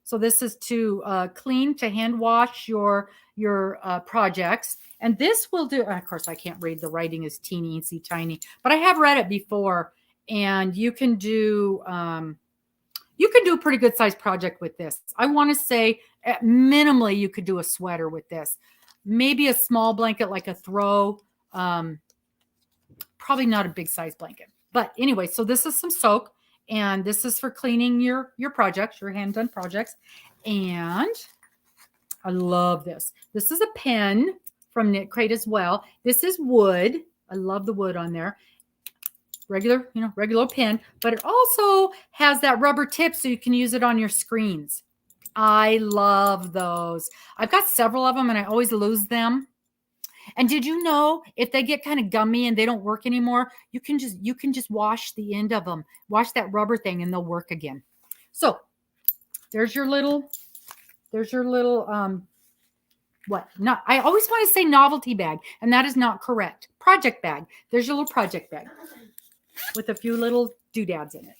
So this is to clean, to hand wash your projects. And this will do, of course, I can't read. The writing is teeny tiny, but I have read it before. And you can do a pretty good sized project with this. I want to say at minimally you could do a sweater with this. Maybe a small blanket like a throw. Probably not a big size blanket. But anyway, so this is some soak. And this is for cleaning your projects, your hand-done projects. And I love this. This is a pen from Knit Crate as well. This is wood. I love the wood on there. Regular pen. But it also has that rubber tip so you can use it on your screens. I love those. I've got several of them and I always lose them. And did you know if they get kind of gummy and they don't work anymore, you can just wash the end of them, wash that rubber thing, and they'll work again. So there's your little I always want to say novelty bag, and that is not correct. Project bag. There's your little project bag with a few little doodads in it.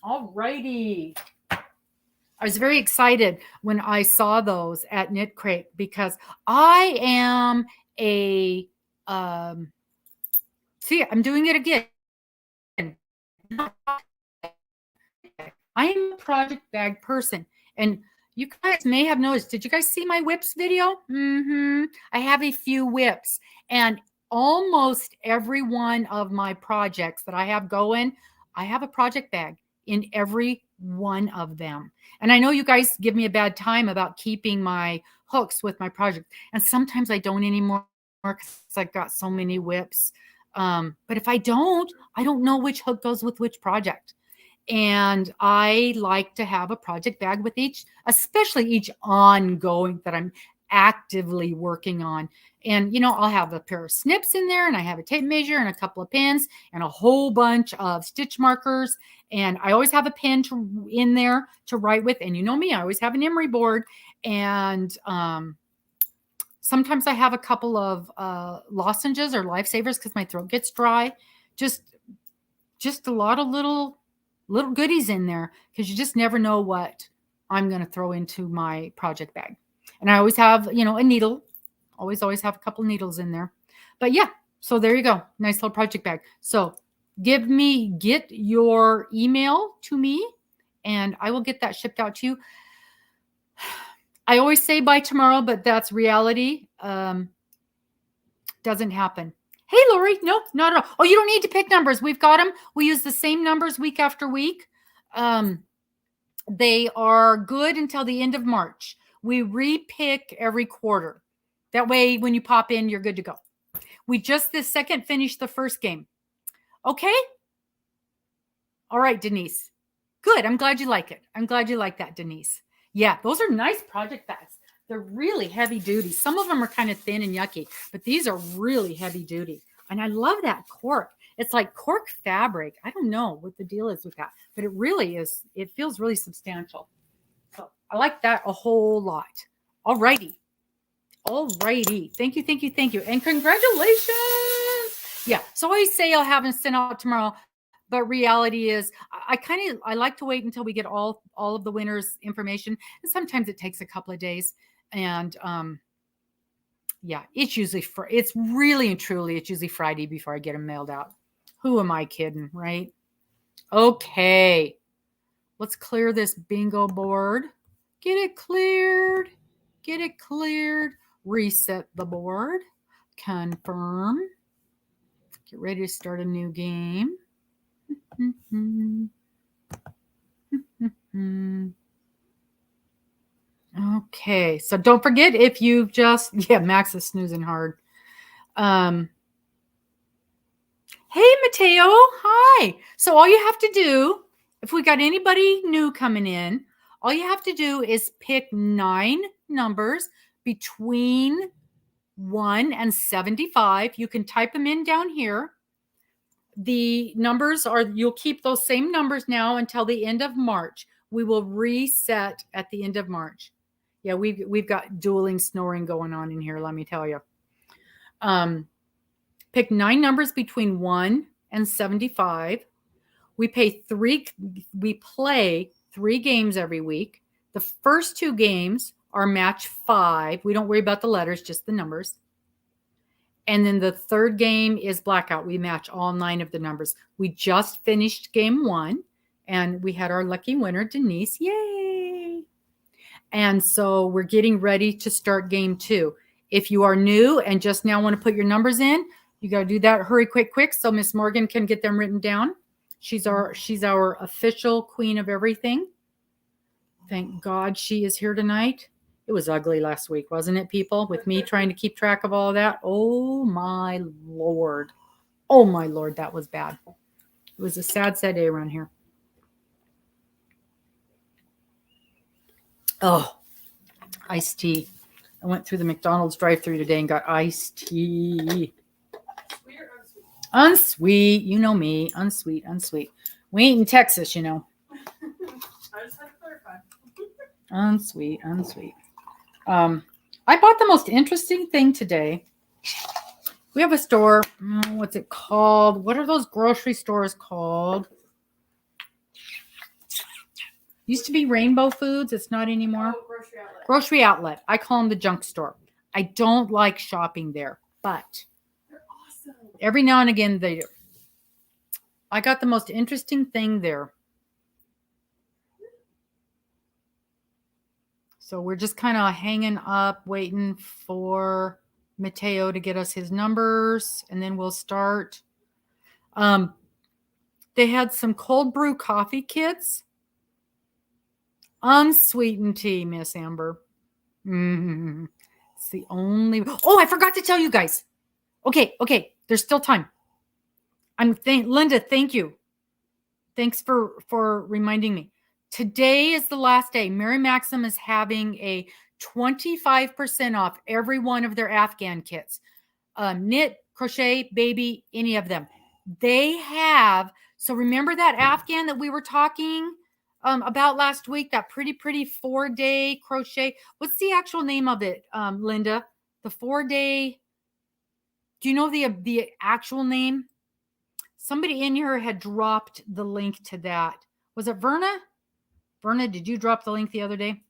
All righty. I was very excited when I saw those at Knit Crate because I am a see, I'm doing it again. I am a project bag person, and you guys may have noticed. Did you guys see my whips video? I have a few whips, and almost every one of my projects that I have going, I have a project bag in every one of them. And I know you guys give me a bad time about keeping my hooks with my project, and sometimes I don't anymore because I've got so many whips. But if I don't know which hook goes with which project. And I like to have a project bag with each, especially each ongoing that I'm actively working on. And, I'll have a pair of snips in there, and I have a tape measure and a couple of pins and a whole bunch of stitch markers. And I always have a pen in there to write with. And you know me, I always have an emery board. And sometimes I have a couple of lozenges or lifesavers because my throat gets dry. Just a lot of little goodies in there because you just never know what I'm going to throw into my project bag. And I always have, a needle. Always have a couple needles in there. But yeah, so there you go. Nice little project bag. So get your email to me and I will get that shipped out to you. I always say by tomorrow, but that's reality. Doesn't happen. Hey, Lori. No, not at all. Oh, you don't need to pick numbers. We've got them. We use the same numbers week after week. They are good until the end of March. We repick every quarter. That way, when you pop in, you're good to go. We just this second finished the first game. Okay? All right, Denise. Good. I'm glad you like it. I'm glad you like that, Denise. Yeah, those are nice project bags. They're really heavy duty. Some of them are kind of thin and yucky, but these are really heavy duty. And I love that cork. It's like cork fabric. I don't know what the deal is with that, but it really is. It feels really substantial. So I like that a whole lot. All righty. All righty. Thank you. And congratulations. Yeah. So I say I'll have it sent out tomorrow. But reality is I like to wait until we get all of the winners' information. And sometimes it takes a couple of days. And yeah, it's really and truly, it's usually Friday before I get them mailed out. Who am I kidding, right? Okay. Let's clear this bingo board. Get it cleared. Reset the board. Confirm. Get ready to start a new game. Okay, so don't forget if you've Max is snoozing hard. Hey, Mateo, hi. So all you have to do, if we got anybody new coming in, all you have to do is pick 9 numbers between 1 and 75. You can type them in down here. The numbers you'll keep those same numbers now until the end of March. We will reset at the end of March. Yeah, we've got dueling snoring going on in here, let me tell you. Pick 9 numbers between 1 and 75. We play 3 games every week. The first 2 games are match 5. We don't worry about the letters, just the numbers. And then the third game is blackout. We match all 9 of the numbers. We just finished game 1 and we had our lucky winner, Denise. Yay! And so we're getting ready to start game 2. If you are new and just now want to put your numbers in, you got to do that. Hurry, quick, so Miss Morgan can get them written down. She's our official queen of everything. Thank God she is here tonight. It was ugly last week, wasn't it, people? With me trying to keep track of all of that. Oh, my Lord. That was bad. It was a sad day around here. Oh, iced tea. I went through the McDonald's drive-thru today and got iced tea. Sweet or unsweet? Unsweet. You know me. Unsweet, unsweet. We ain't in Texas, you know. I just had to clarify. Unsweet, unsweet. I bought the most interesting thing today. We have a store. What's it called? What are those grocery stores called? Used to be Rainbow Foods. It's not anymore. Oh, grocery outlet. Grocery outlet. I call them the junk store. I don't like shopping there, but They're awesome. every now and again they do. I got the most interesting thing there. So we're just kind of hanging up, waiting for Mateo to get us his numbers, and then we'll start. They had some cold brew coffee kits. Unsweetened tea, Miss Amber. It's the only. Oh, I forgot to tell you guys. Okay. There's still time. Linda, thank you. Thanks for reminding me. Today is the last day. Mary Maxim is having a 25% off every one of their Afghan kits. Knit, crochet, baby, any of them. They have, so remember that Afghan that we were talking about last week, that pretty 4-day crochet. What's the actual name of it, Linda? The 4-day, do you know the actual name? Somebody in here had dropped the link to that. Was it Verna? Verna, did you drop the link the other day?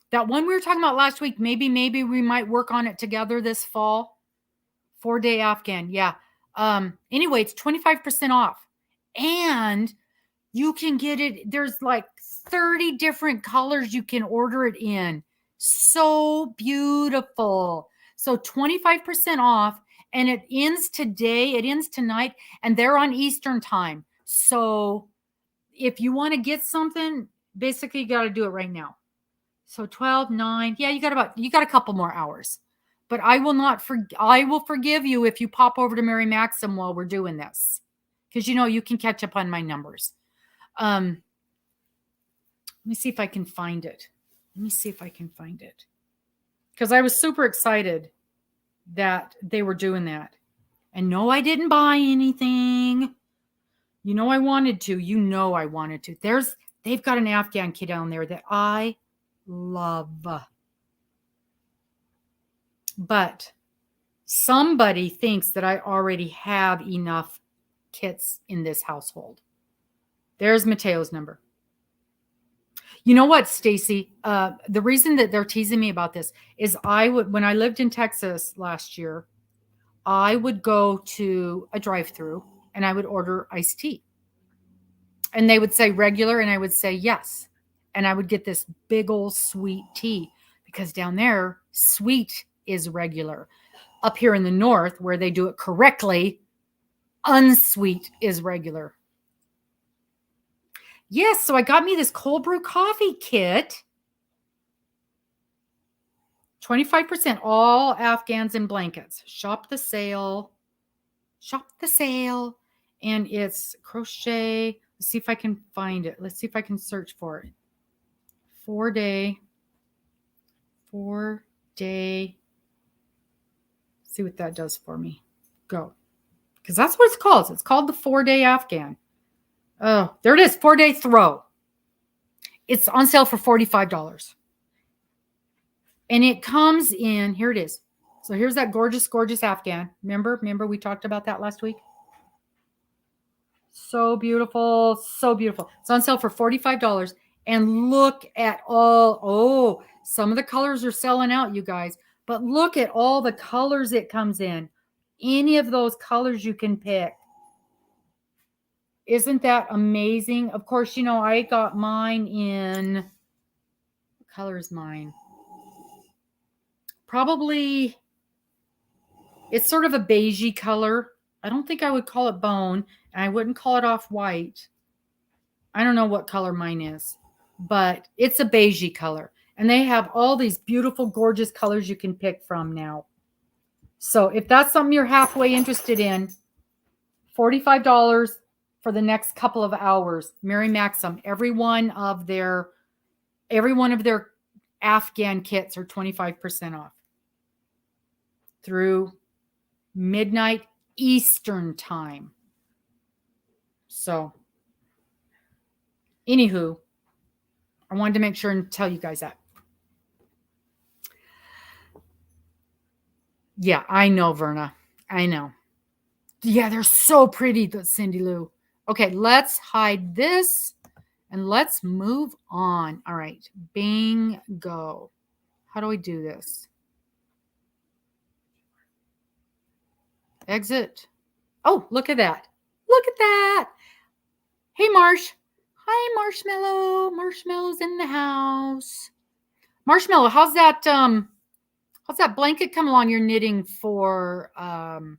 That one we were talking about last week, maybe we might work on it together this fall. 4-day Afghan, yeah. Anyway, it's 25% off. And you can get it, there's like 30 different colors you can order it in. So beautiful. So 25% off, and it ends today, it ends tonight, and they're on Eastern time. So if you want to get something, basically you got to do it right now. So 12, 9, yeah, you got a couple more hours. But I will forgive you if you pop over to Mary Maxim while we're doing this. Because you can catch up on my numbers. Let me see if I can find it. Because I was super excited that they were doing that. And no, I didn't buy anything. I wanted to. They've got an Afghan kit down there that I love. But somebody thinks that I already have enough kits in this household. There's Mateo's number. You know what, Stacy? The reason that they're teasing me about this is when I lived in Texas last year, I would go to a drive-thru and I would order iced tea. And they would say regular, and I would say yes. And I would get this big old sweet tea, because down there, sweet is regular. Up here in the north, where they do it correctly, unsweet is regular. Yes, so I got me this cold brew coffee kit. 25% all Afghans and blankets. Shop the sale. And it's crochet. Let's see if I can find it. Let's see if I can search for it. 4-day. See what that does for me. Go. Because that's what it's called. It's called the 4-day Afghan. Oh, there it is. 4-day throw. It's on sale for $45. And it comes in, here it is. So here's that gorgeous Afghan. Remember we talked about that last week? So beautiful. It's on sale for $45. And look at some of the colors are selling out, you guys. But look at all the colors it comes in. Any of those colors you can pick. Isn't that amazing? Of course, I got mine in, what color is mine? Probably, it's sort of a beigey color. I don't think I would call it bone, and I wouldn't call it off-white. I don't know what color mine is, but it's a beigey color. And they have all these beautiful, gorgeous colors you can pick from now. So if that's something you're halfway interested in, $45 for the next couple of hours. Mary Maxim, every one of their Afghan kits are 25% off through midnight Eastern time. So, anywho, I wanted to make sure and tell you guys that. Yeah, I know, Verna. I know. Yeah, they're so pretty, Cindy Lou. Okay, let's hide this and let's move on. All right, bingo. How do we do this? Exit. Oh, look at that. Look at that. Hey, Marsh. Hi, Marshmallow. Marshmallow's in the house. Marshmallow, how's that blanket come along you're knitting for oh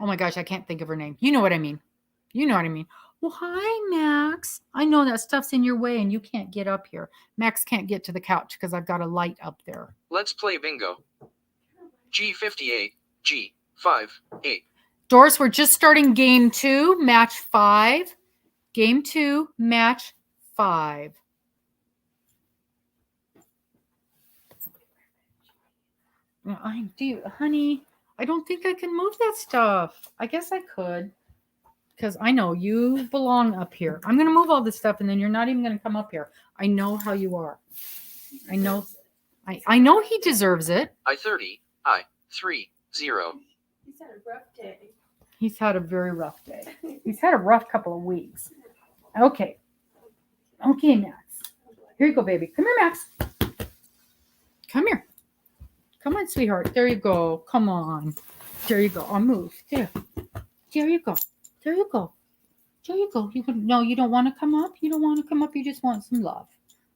my gosh, I can't think of her name. You know what I mean. You know what I mean. Well, hi, Max. I know that stuff's in your way and you can't get up here. Max can't get to the couch because I've got a light up there. Let's play bingo. G58, G58. Doris, we're just starting game 2, match 5. Game 2, match 5. I do, honey. I don't think I can move that stuff. I guess I could. Because I know you belong up here. I'm going to move all this stuff and then you're not even going to come up here. I know how you are. I know. I know he deserves it. I30, I30. He's had a rough day. He's had a very rough day. He's had a rough couple of weeks. Okay. Okay, Max. Here you go, baby. Come here, Max. Come here. Come on, sweetheart. There you go. Come on. There you go. I'll move. There. There you go. There you go. There you go. No, you don't want to come up? You don't want to come up? You just want some love.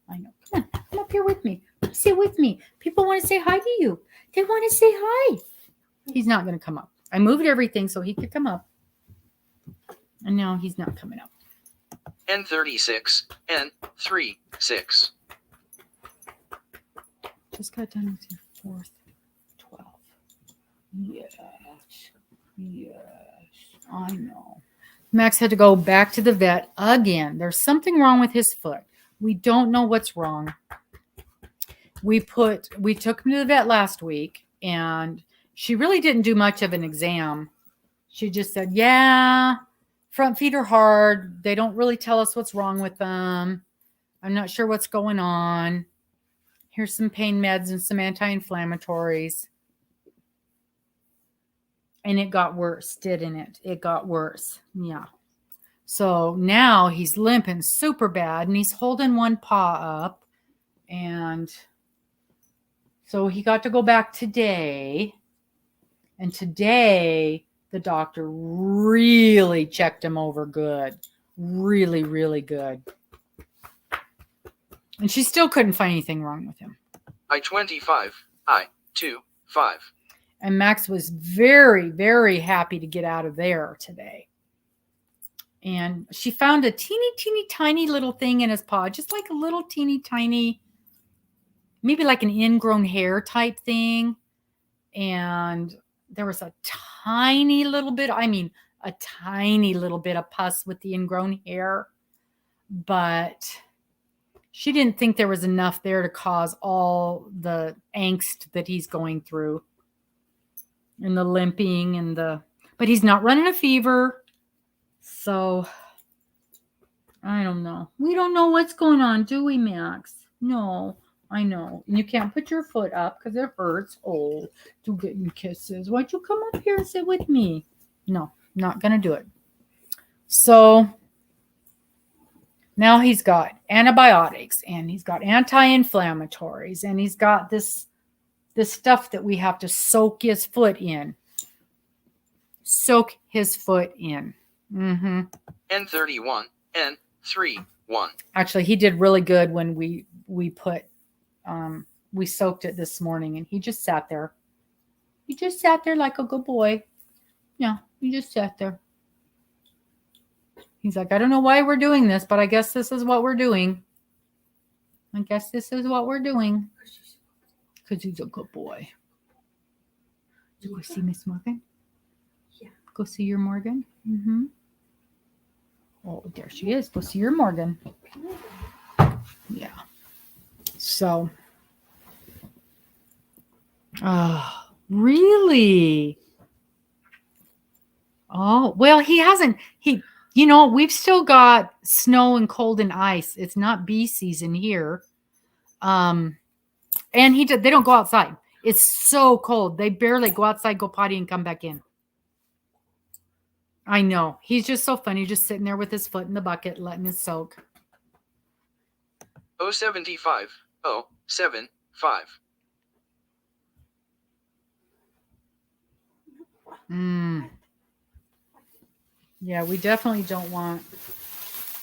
I know. Come on. Come up here with me. Sit with me. People want to say hi to you. They want to say hi. He's not going to come up. I moved everything so he could come up. And now he's not coming up. N36, N36. Just got done with your 4th 12. Yes. Yes. I know. Max had to go back to the vet again. There's something wrong with his foot. We don't know what's wrong. We took him to the vet last week and she really didn't do much of an exam. She just said, yeah, front feet are hard. They don't really tell us what's wrong with them. I'm not sure what's going on. Here's some pain meds and some anti-inflammatories. And it got worse, didn't it? It got worse. Yeah. So now he's limping super bad and he's holding one paw up. And so he got to go back today. And today the doctor really checked him over good. Really, really good. And she still couldn't find anything wrong with him. I25, I25. And Max was very, very happy to get out of there today. And she found a teeny, teeny, tiny little thing in his paw, just like a little teeny, tiny, maybe like an ingrown hair type thing. And there was a tiny little bit, a tiny little bit of pus with the ingrown hair. But she didn't think there was enough there to cause all the angst that he's going through. And the limping but he's not running a fever. So I don't know. We don't know what's going on, do we, Max? No, I know. And you can't put your foot up because it hurts. Oh, to getting kisses. Why'd you come up here and sit with me? No, not going to do it. So now he's got antibiotics and he's got anti-inflammatories and he's got this stuff that we have to soak his foot in. Soak his foot in. Mm-hmm. N31, N31. Actually, he did really good when we soaked it this morning and he just sat there. He just sat there like a good boy. Yeah, he just sat there. He's like, I don't know why we're doing this, but I guess this is what we're doing. I guess this is what we're doing. Because he's a good boy. You go see Miss Morgan? Yeah. Go see your Morgan? Mm-hmm. Oh, there she is. Go see your Morgan. Yeah. So, really? Oh, well, he hasn't. We've still got snow and cold and ice. It's not bee season here. And they don't go outside. It's so cold. They barely go outside, go potty, and come back in. I know. He's just so funny, just sitting there with his foot in the bucket, letting it soak. 075 075. Yeah, we definitely don't want.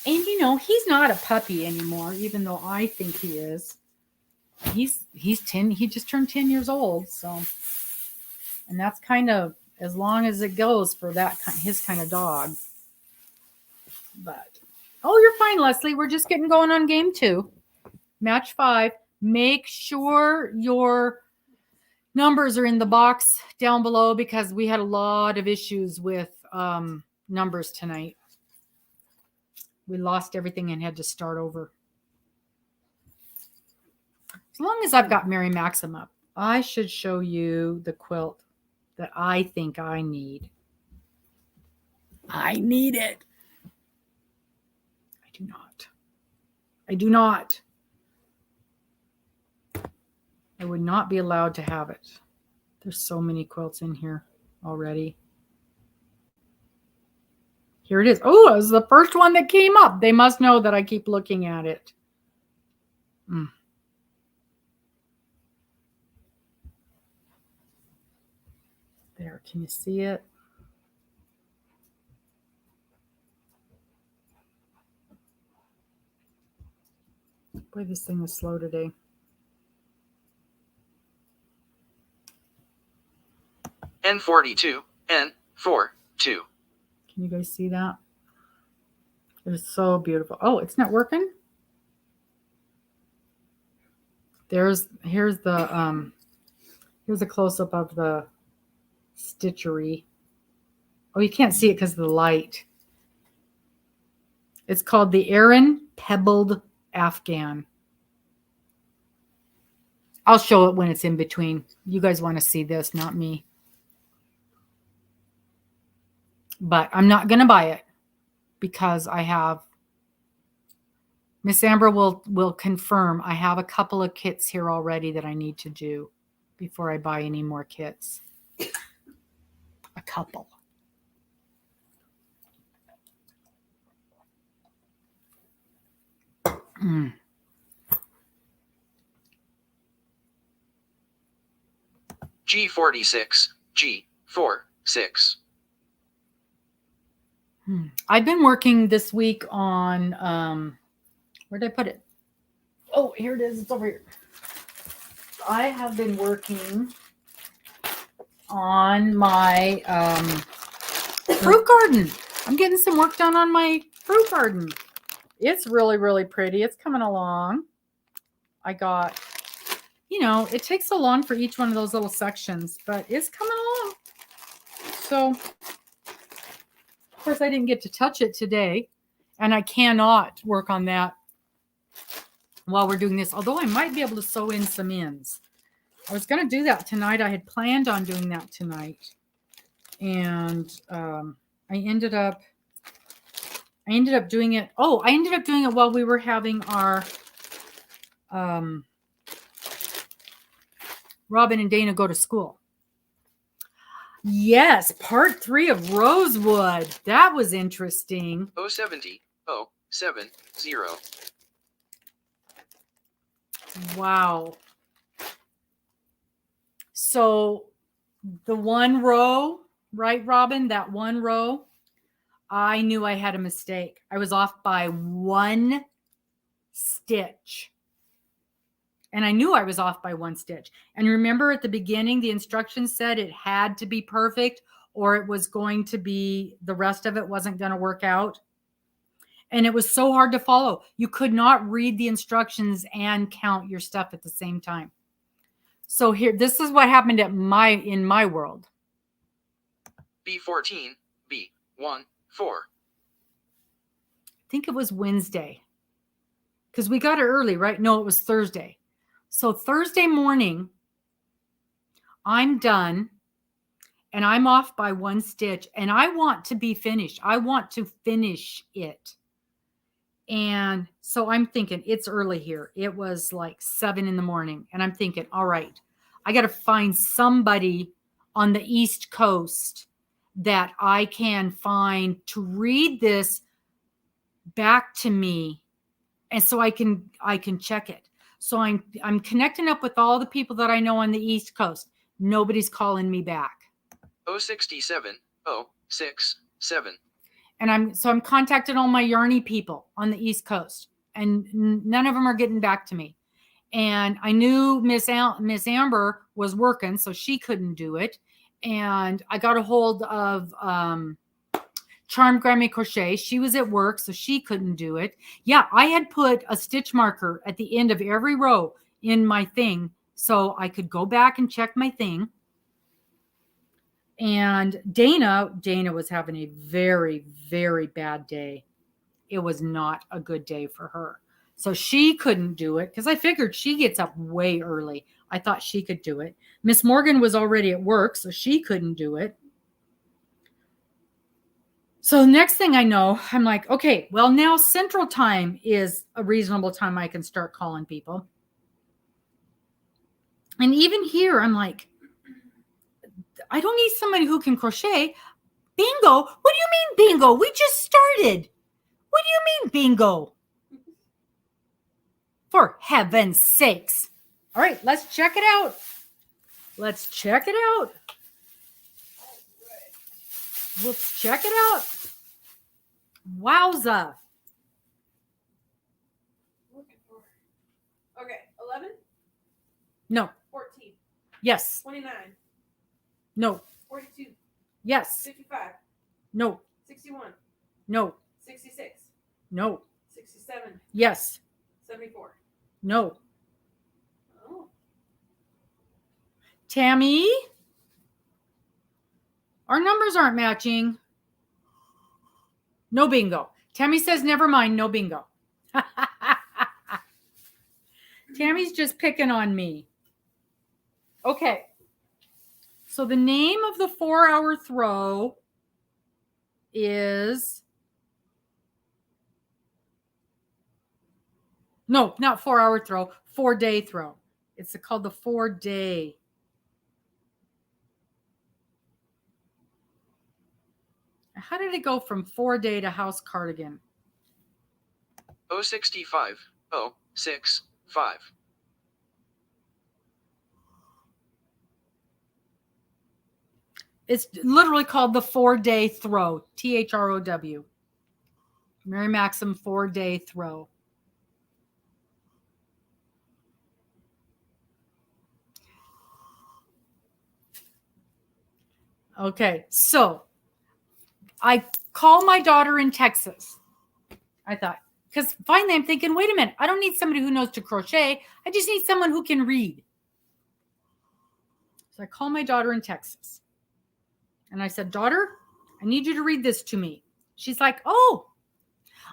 And he's not a puppy anymore, even though I think he is. He's 10. He just turned 10 years old. So, and that's kind of as long as it goes for his kind of dog. But you're fine, Leslie. We're just getting going on game 2, match 5. Make sure your numbers are in the box down below because we had a lot of issues with numbers tonight. We lost everything and had to start over. As long as I've got Mary Maxim up, I should show you the quilt that I think I need. I need it. I do not. I would not be allowed to have it. There's so many quilts in here already. Here it is. Oh, it was the first one that came up. They must know that I keep looking at it. There, can you see it? Boy, this thing is slow today. N42, N42. Can you guys see that? It's so beautiful. Oh, it's not working? Here's the close-up of the stitchery. Oh, you can't see it because of the light. It's called the Aran Pebbled Afghan. I'll show it when it's in between. You guys want to see this, not me. But I'm not going to buy it because I have, Miss Amber will confirm, I have a couple of kits here already that I need to do before I buy any more kits. A couple. G46, G46. I've been working this week on, where did I put it? Oh, here it is. It's over here. I have been working on my fruit garden. I'm getting some work done on my fruit garden. It's really, really pretty. It's coming along. I got, it takes so long for each one of those little sections, but it's coming along. So, of course, I didn't get to touch it today, and I cannot work on that while we're doing this, although I might be able to sew in some ends. I was going to do that tonight. I had planned on doing that tonight, and I ended up doing it. Oh, I ended up doing it while we were having our Robin and Dana go to school. Yes, part 3 of Rosewood. That was interesting. 070, 070. Wow. So the one row, right, Robin? That one row, I knew I had a mistake. I was off by 1 stitch. And I knew I was off by 1 stitch. And remember at the beginning, the instructions said it had to be perfect or it was going to be, the rest of it wasn't going to work out. And it was so hard to follow. You could not read the instructions and count your stuff at the same time. So here, this is what happened in my world. B14, B14. I think it was Wednesday. Because we got it early, right? No, it was Thursday. So Thursday morning, I'm done and I'm off by one stitch and I want to be finished. I want to finish it. And so I'm thinking it's early here. It was like 7 in the morning. And I'm thinking, all right, I got to find somebody on the East Coast that I can find to read this back to me. And so I can check it. So I'm connecting up with all the people that I know on the East Coast. Nobody's calling me back. 067 067. And I'm contacting all my Yarny people on the East Coast, and none of them are getting back to me. And I knew Miss Amber was working, so she couldn't do it. And I got a hold of Charmed Grammy Crochet. She was at work, so she couldn't do it. Yeah, I had put a stitch marker at the end of every row in my thing so I could go back and check my thing. And Dana was having a very, very bad day. It was not a good day for her. So she couldn't do it because I figured she gets up way early. I thought she could do it. Miss Morgan was already at work, so she couldn't do it. So next thing I know, I'm like, okay, well, now Central Time is a reasonable time I can start calling people. And even here, I'm like, I don't need somebody who can crochet. Bingo? What do you mean bingo? We just started. What do you mean bingo? For heaven's sakes. All right, let's check it out. Let's check it out. Let's check it out. Wowza. Okay, 11, No. 14, Yes. 29, No. 42, Yes. 55, No. 61, No. 66, No. 67, Yes. 74. No. Oh, Tammy? Our numbers aren't matching. No bingo. Tammy says, never mind, no bingo. Tammy's just picking on me. Okay. So the name of the 4-hour throw is... No, not 4-hour throw, 4-day throw. It's called the 4-day. How did it go from 4-day to house cardigan? 065 065. It's literally called the 4-day throw. THROW. Mary Maxim 4-day throw. Okay, so I call my daughter in Texas. I thought, because finally I'm thinking, wait a minute, I don't need somebody who knows to crochet. I just need someone who can read. So I call my daughter in Texas. And I said, daughter, I need you to read this to me. She's like, oh,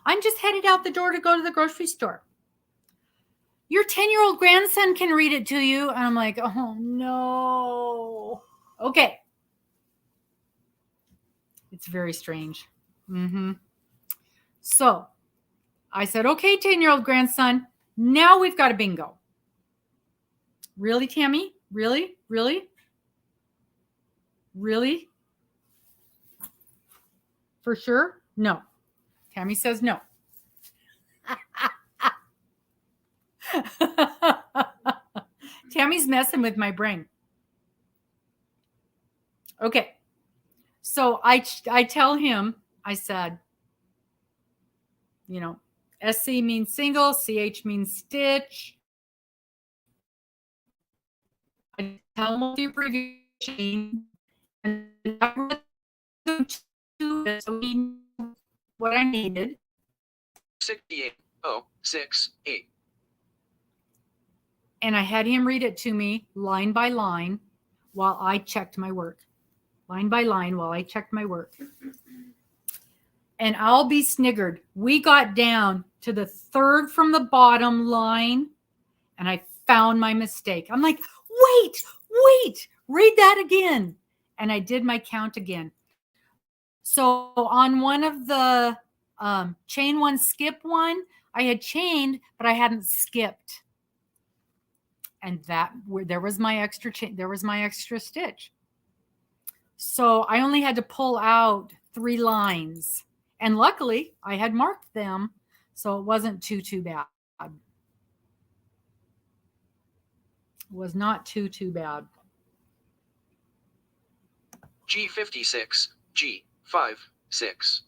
I'm just headed out the door to go to the grocery store. Your 10-year-old grandson can read it to you. And I'm like, oh, no. Okay. It's very strange. So I said, okay, 10-year-old grandson, now we've got a bingo. Really, Tammy? Really? Really? Really? For sure? No. Tammy says no. Tammy's messing with my brain. Okay. So I tell him, I said, you know, SC means single, CH means stitch. I tell him what the abbreviation and so he knew what I needed. 68 068. And I had him read it to me line by line while I checked my work. Line by line while I checked my work. And I'll be sniggered. We got down to the third from the bottom line, and I found my mistake. I'm like, wait, read that again. And I did my count again. So on one of the chain one, skip one, I had chained, but I hadn't skipped. And there was my extra chain. There was my extra stitch. So I only had to pull out 3 lines. And luckily I had marked them. So it wasn't too bad. It was not too bad. G56, G56.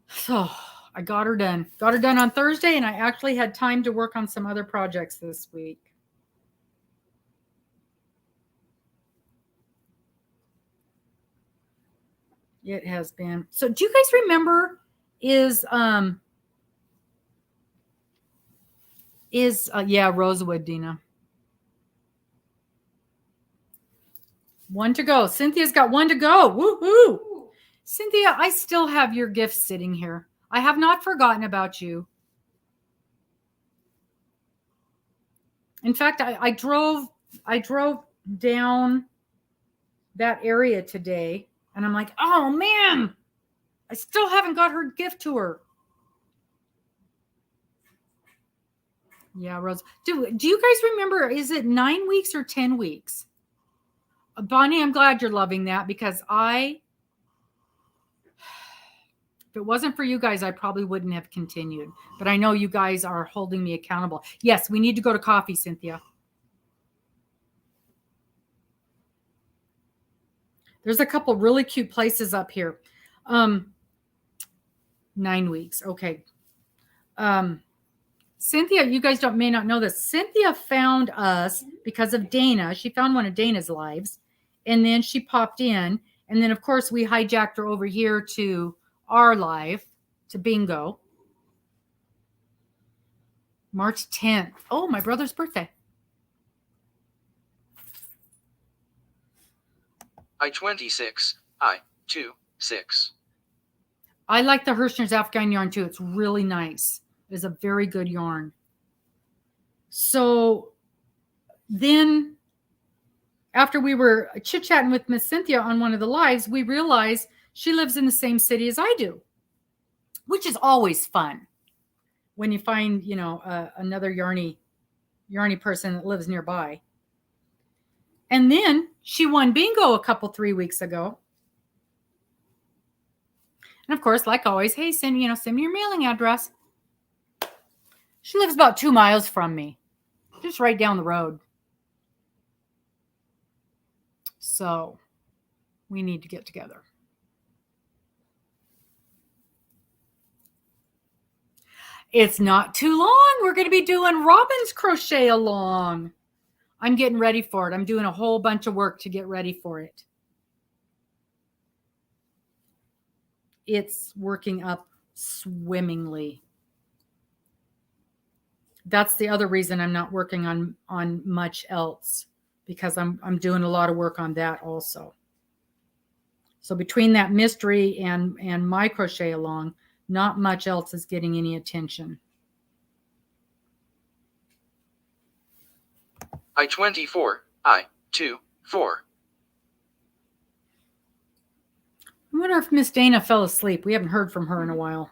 So I got her done. Got her done on Thursday, and I actually had time to work on some other projects this week. It has been. So do you guys remember yeah, Rosewood, Dina. 1 to go. Cynthia's got 1 to go. Woohoo! Cynthia, I still have your gifts sitting here. I have not forgotten about you. In fact, I drove down that area today, and I'm like, oh man, I still haven't got her gift to her. Yeah, Rose. Do you guys remember, is it 9 weeks or 10 weeks? Bonnie, I'm glad you're loving that, because if it wasn't for you guys, I probably wouldn't have continued. But I know you guys are holding me accountable. Yes, we need to go to coffee, Cynthia. There's a couple really cute places up here. 9 weeks. Okay. Cynthia, you guys may not know this. Cynthia found us because of Dana. She found one of Dana's lives, and then she popped in. And then, of course, we hijacked her over here to our live, to Bingo. March 10th. Oh, my brother's birthday. I-26, I-26. I like the Hirschner's Afghan yarn too. It's really nice. It's a very good yarn. So then after we were chit-chatting with Miss Cynthia on one of the lives, we realized she lives in the same city as I do, which is always fun when you find, another yarny person that lives nearby. And then she won bingo a couple 3 weeks ago. And of course, like always, hey, send me your mailing address. She lives about 2 miles from me, just right down the road. So we need to get together. It's not too long. We're going to be doing Robin's Crochet along. I'm getting ready for it. I'm doing a whole bunch of work to get ready for it. It's working up swimmingly. That's the other reason I'm not working on much else, because I'm doing a lot of work on that also. So between that mystery and my crochet along, not much else is getting any attention. I-24, I-24. I wonder if Miss Dana fell asleep. We haven't heard from her in a while.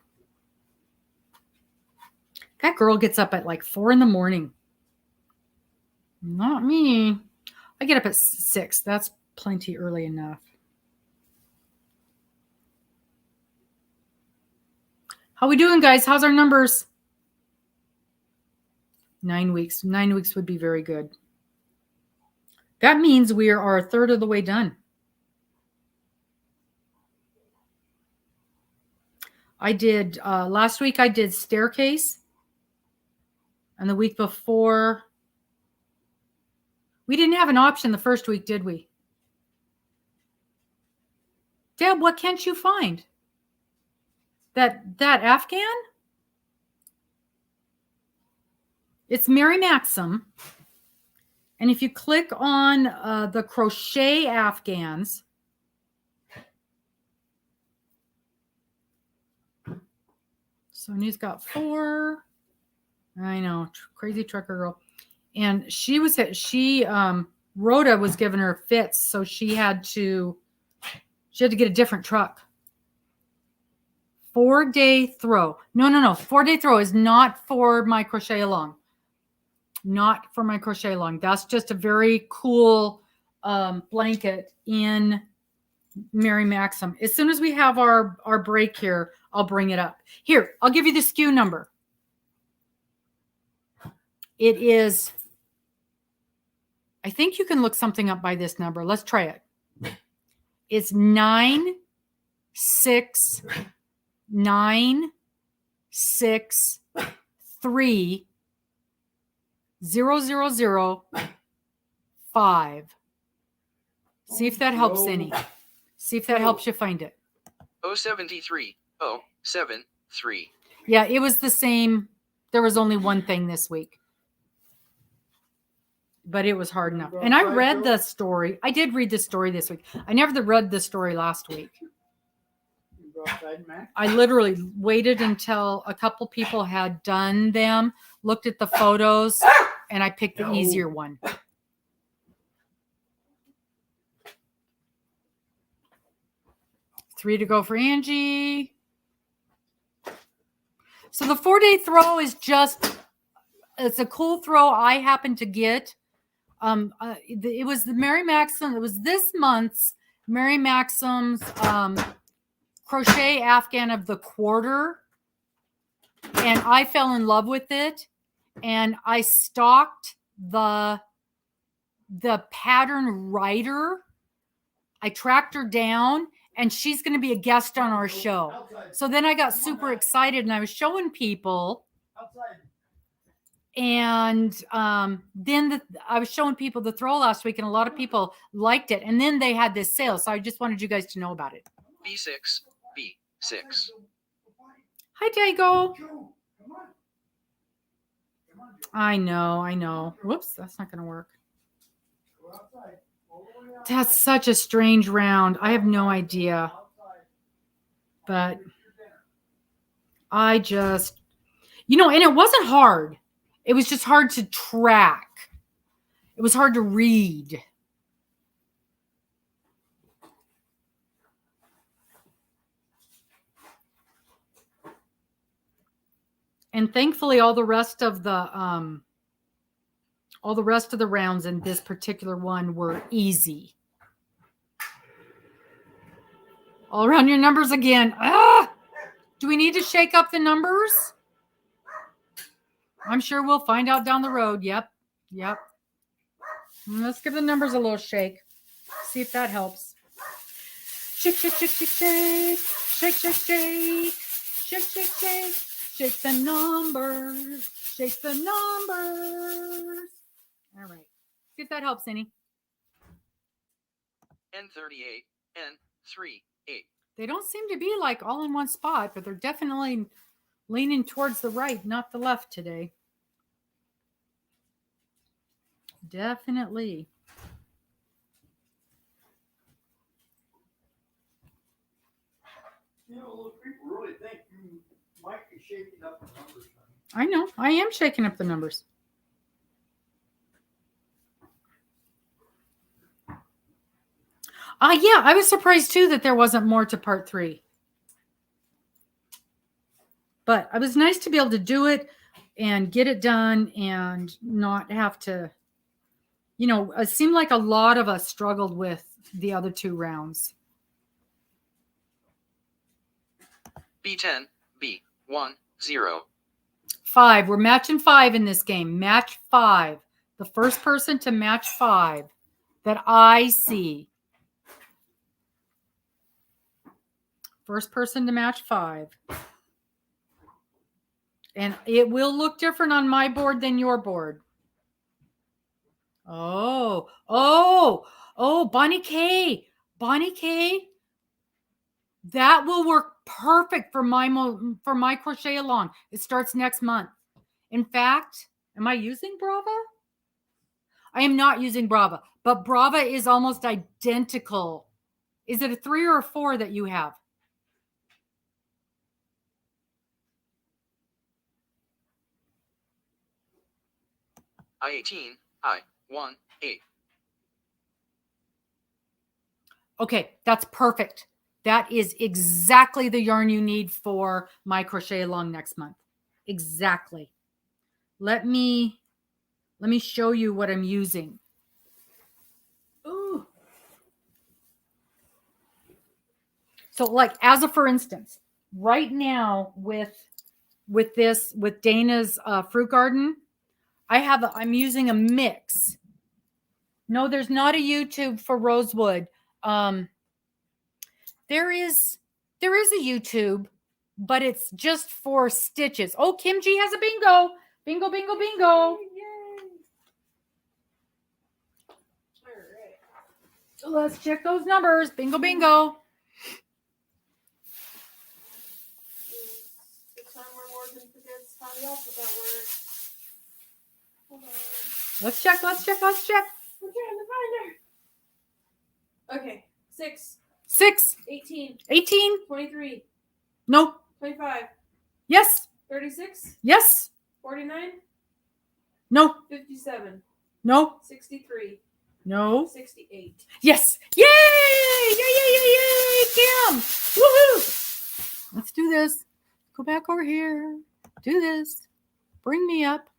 That girl gets up at like 4 a.m. Not me. I get up at 6. That's plenty early enough. How we doing, guys? How's our numbers? 9 weeks. 9 weeks would be very good. That means we are a third of the way done. I did, last week I did staircase. And the week before, we didn't have an option the first week, did we? Deb, what can't you find? That Afghan? It's Mary Maxim. And if you click on the crochet Afghans, Sonia's got 4. I know, crazy trucker girl. and Rhoda was giving her fits, so she had to get a different truck. 4-day throw. No. 4-day throw is not for my crochet along. Not for my crochet along. That's just a very cool blanket in Mary Maxim. As soon as we have our break here, I'll bring it up. Here, I'll give you the SKU number. It is, I think you can look something up by this number. Let's try it. It's 969630005. See if that helps any. See if that helps you find it. 073 073. Yeah, it was the same. There was only one thing this week. But it was hard enough. And I read the story. I did read the story this week. I never read the story last week. I literally waited until a couple people had done them, looked at the photos, and I picked the easier one. Three to go for Angie. So the 4-day throw is just, it's a cool throw I happened to get. It was the Mary Maxim. It was this month's Mary Maxim's crochet Afghan of the quarter, and I fell in love with it. And I stalked the pattern writer. I tracked her down, and she's going to be a guest on our show. So then I got super excited, and I was showing people. And then I was showing people the throw last week, and a lot of people liked it. And then they had this sale, so I just wanted you guys to know about it. B6, B6. Hi, Dago. I know. Whoops, that's not going to work. That's such a strange round. I have no idea. But I just, and it wasn't hard. It was just hard to track. It was hard to read. And thankfully, all the rest of the rounds in this particular one were easy. All around your numbers again. Do we need to shake up the numbers? I'm sure we'll find out down the road. Yep. Let's give the numbers a little shake. See if that helps. Shake, shake, shake, shake, shake. Shake, shake, shake. Shake, shake, shake. Shake the numbers. Shake the numbers. All right. See if that helps any. N38, N38. They don't seem to be like all in one spot, but they're definitely leaning towards the right, not the left today. Definitely. People really think you might be shaking up the numbers. I know. I am shaking up the numbers. Yeah, I was surprised too that there wasn't more to part 3. But it was nice to be able to do it and get it done and not have to, it seemed like a lot of us struggled with the other 2 rounds. B10, B1, 0. 5. We're matching 5 in this game. Match 5. The first person to match 5 that I see. First person to match 5. And it will look different on my board than your board. Oh, Bonnie K. That will work perfect for my crochet along. It starts next month. In fact, am I using Brava? I am not using Brava, but Brava is almost identical. Is it a 3 or a 4 that you have? I-18, I-1, 8. Okay, that's perfect. That is exactly the yarn you need for my crochet along next month. Exactly. Let me show you what I'm using. Ooh. So like as a for instance, right now with Dana's fruit garden, I'm using a mix. No, there's not a YouTube for Rosewood. There is a YouTube, but it's just for stitches. Oh, Kim G has a bingo. Bingo, bingo, bingo. All right. Let's check those numbers. Bingo, bingo. This time we're more than forgets how the alphabet works. Hold on. Let's check. I'm trying to find her. Okay. 6, 6, 18, 18. 23, No. 25, Yes. 36, Yes. 49, No. 57, No. 63, No. 68. Yes. Yay! Yay, yay, yay, yay, Kim. Woohoo! Let's do this. Go back over here. Do this. Bring me up.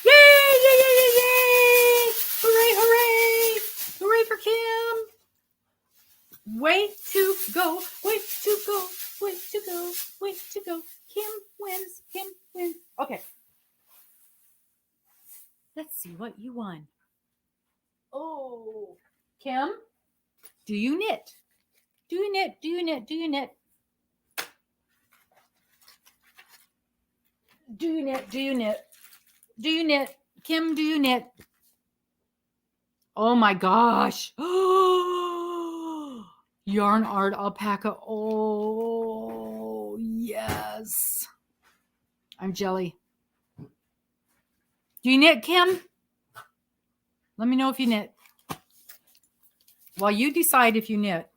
Yay! Yay, yay, yay, yay! Hooray, hooray! Hooray for Kim. Way to go. Way to go. Way to go. Way to go. Kim wins. Kim wins. Okay. Let's see what you won. Oh, Kim, do you knit? Do you knit? Do you knit? Do you knit? Do you knit? Do you knit? Do you knit? Kim, do you knit? Oh my gosh. Yarn art alpaca. Oh, yes. I'm jelly. Do you knit, Kim? Let me know if you knit. While you decide if you knit.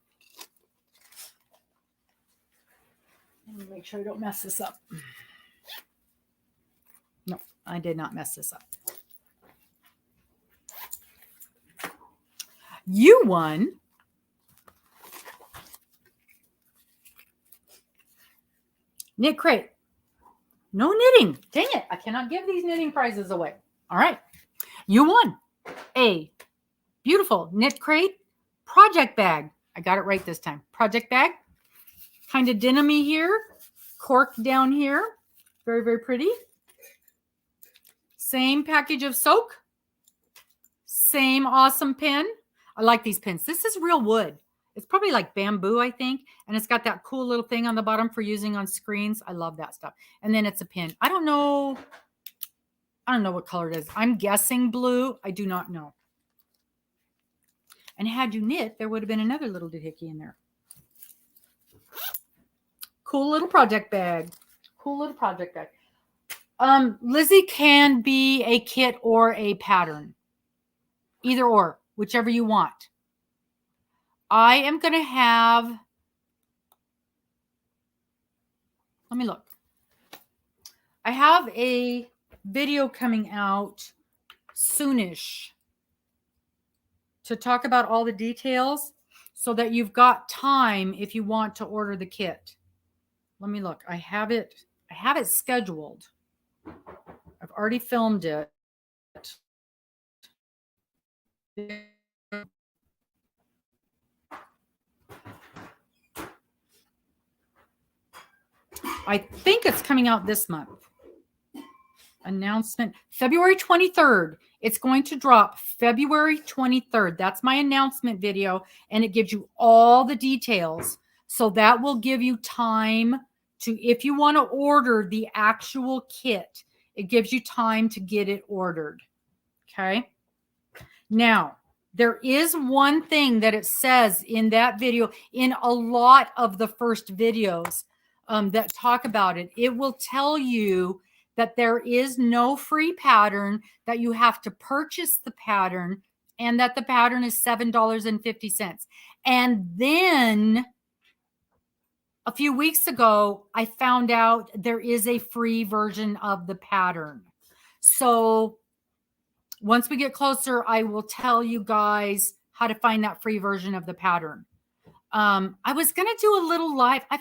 Let me make sure I don't mess this up. No, I did not mess this up. You won knit crate. No knitting. Dang it. I cannot give these knitting prizes away. All right. You won a beautiful knit crate project bag. I got it right this time. Project bag. Kind of denim-y here. Cork down here. Very, very pretty. Same package of soak. Same awesome pin. I like these pins. This is real wood. It's probably like bamboo, I think. And it's got that cool little thing on the bottom for using on screens. I love that stuff. And then it's a pin. I don't know what color it is. I'm guessing blue. I do not know. And had you knit, there would have been another little doohickey in there. Cool little project bag. Cool little project bag. Lizzie can be a kit or a pattern. Either or, whichever you want. I am going to have, let me look. I have a video coming out soonish to talk about all the details so that you've got time if you want to order the kit. Let me look. I have it scheduled. I've already filmed it. I think it's coming out this month. Announcement February 23rd. It's going to drop February 23rd. That's my announcement video, and it gives you all the details. So that will give you time to, if you want to order the actual kit, it gives you time to get it ordered. Okay. Now, there is one thing that it says in that video, in a lot of the first videos that talk about it. It will tell you that there is no free pattern, that you have to purchase the pattern, and that the pattern is $7.50. And then a few weeks ago, I found out there is a free version of the pattern. So once we get closer, I will tell you guys how to find that free version of the pattern. I was going to do a little live. I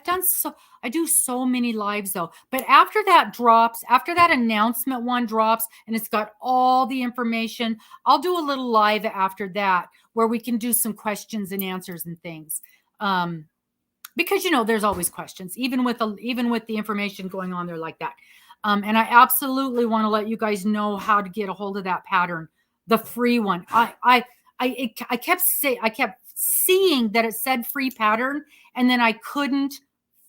do so many lives though, but after that drops, after that announcement one drops and it's got all the information, I'll do a little live after that where we can do some questions and answers and things. Because, you know, there's always questions, even with the information going on there like that. And I absolutely want to let you guys know how to get a hold of that pattern, the free one. I kept seeing that it said free pattern, and then I couldn't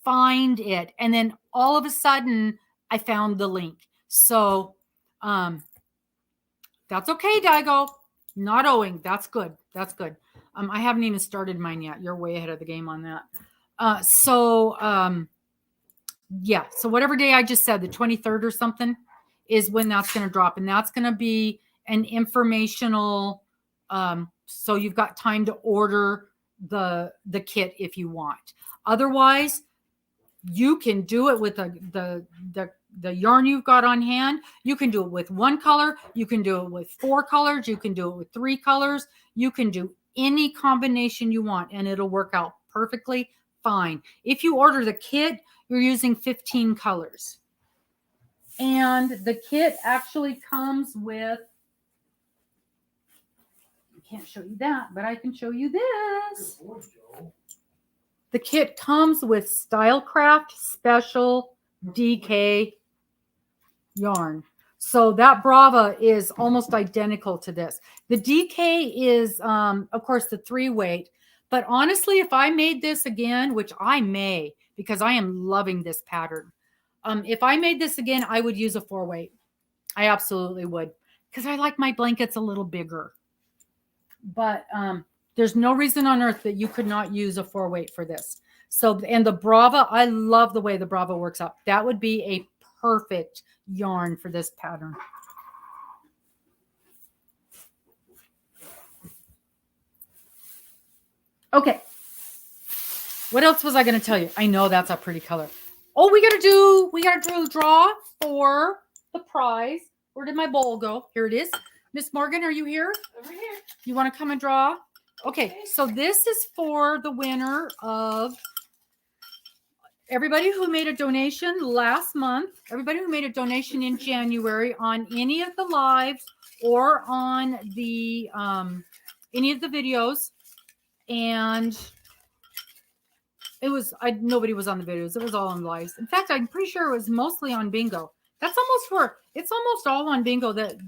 find it. And then all of a sudden I found the link. So that's okay, Daigo. Not owing. That's good. That's good. I haven't even started mine yet. You're way ahead of the game on that. Yeah. So whatever day I just said, the 23rd or something, is when that's going to drop. And that's going to be an informational, so you've got time to order the kit if you want. Otherwise, you can do it with the yarn you've got on hand. You can do it with one color. You can do it with 4 colors. You can do it with 3 colors. You can do any combination you want, and it'll work out perfectly fine. If you order the kit, you're using 15 colors. And the kit actually comes with, I can't show you that, but I can show you this. The kit comes with Stylecraft Special DK yarn. So that Brava is almost identical to this. The DK is, of course, the 3-weight. But honestly, if I made this again, which I may, because I am loving this pattern. If I made this again, I would use a 4-weight. I absolutely would, because I like my blankets a little bigger. But there's no reason on earth that you could not use a 4-weight for this. So, and the Brava, I love the way the Brava works out. That would be a perfect yarn for this pattern. Okay. What else was I going to tell you? I know that's a pretty color. Oh, we got to do a draw for the prize. Where did my bowl go? Here it is. Miss Morgan, are you here? Over here. You want to come and draw? Okay. So this is for the winner of everybody who made a donation last month, everybody who made a donation in January on any of the lives or on the any of the videos. And it was, nobody was on the videos. It was all on lives. In fact, I'm pretty sure it was mostly on bingo. That's it's almost all on bingo that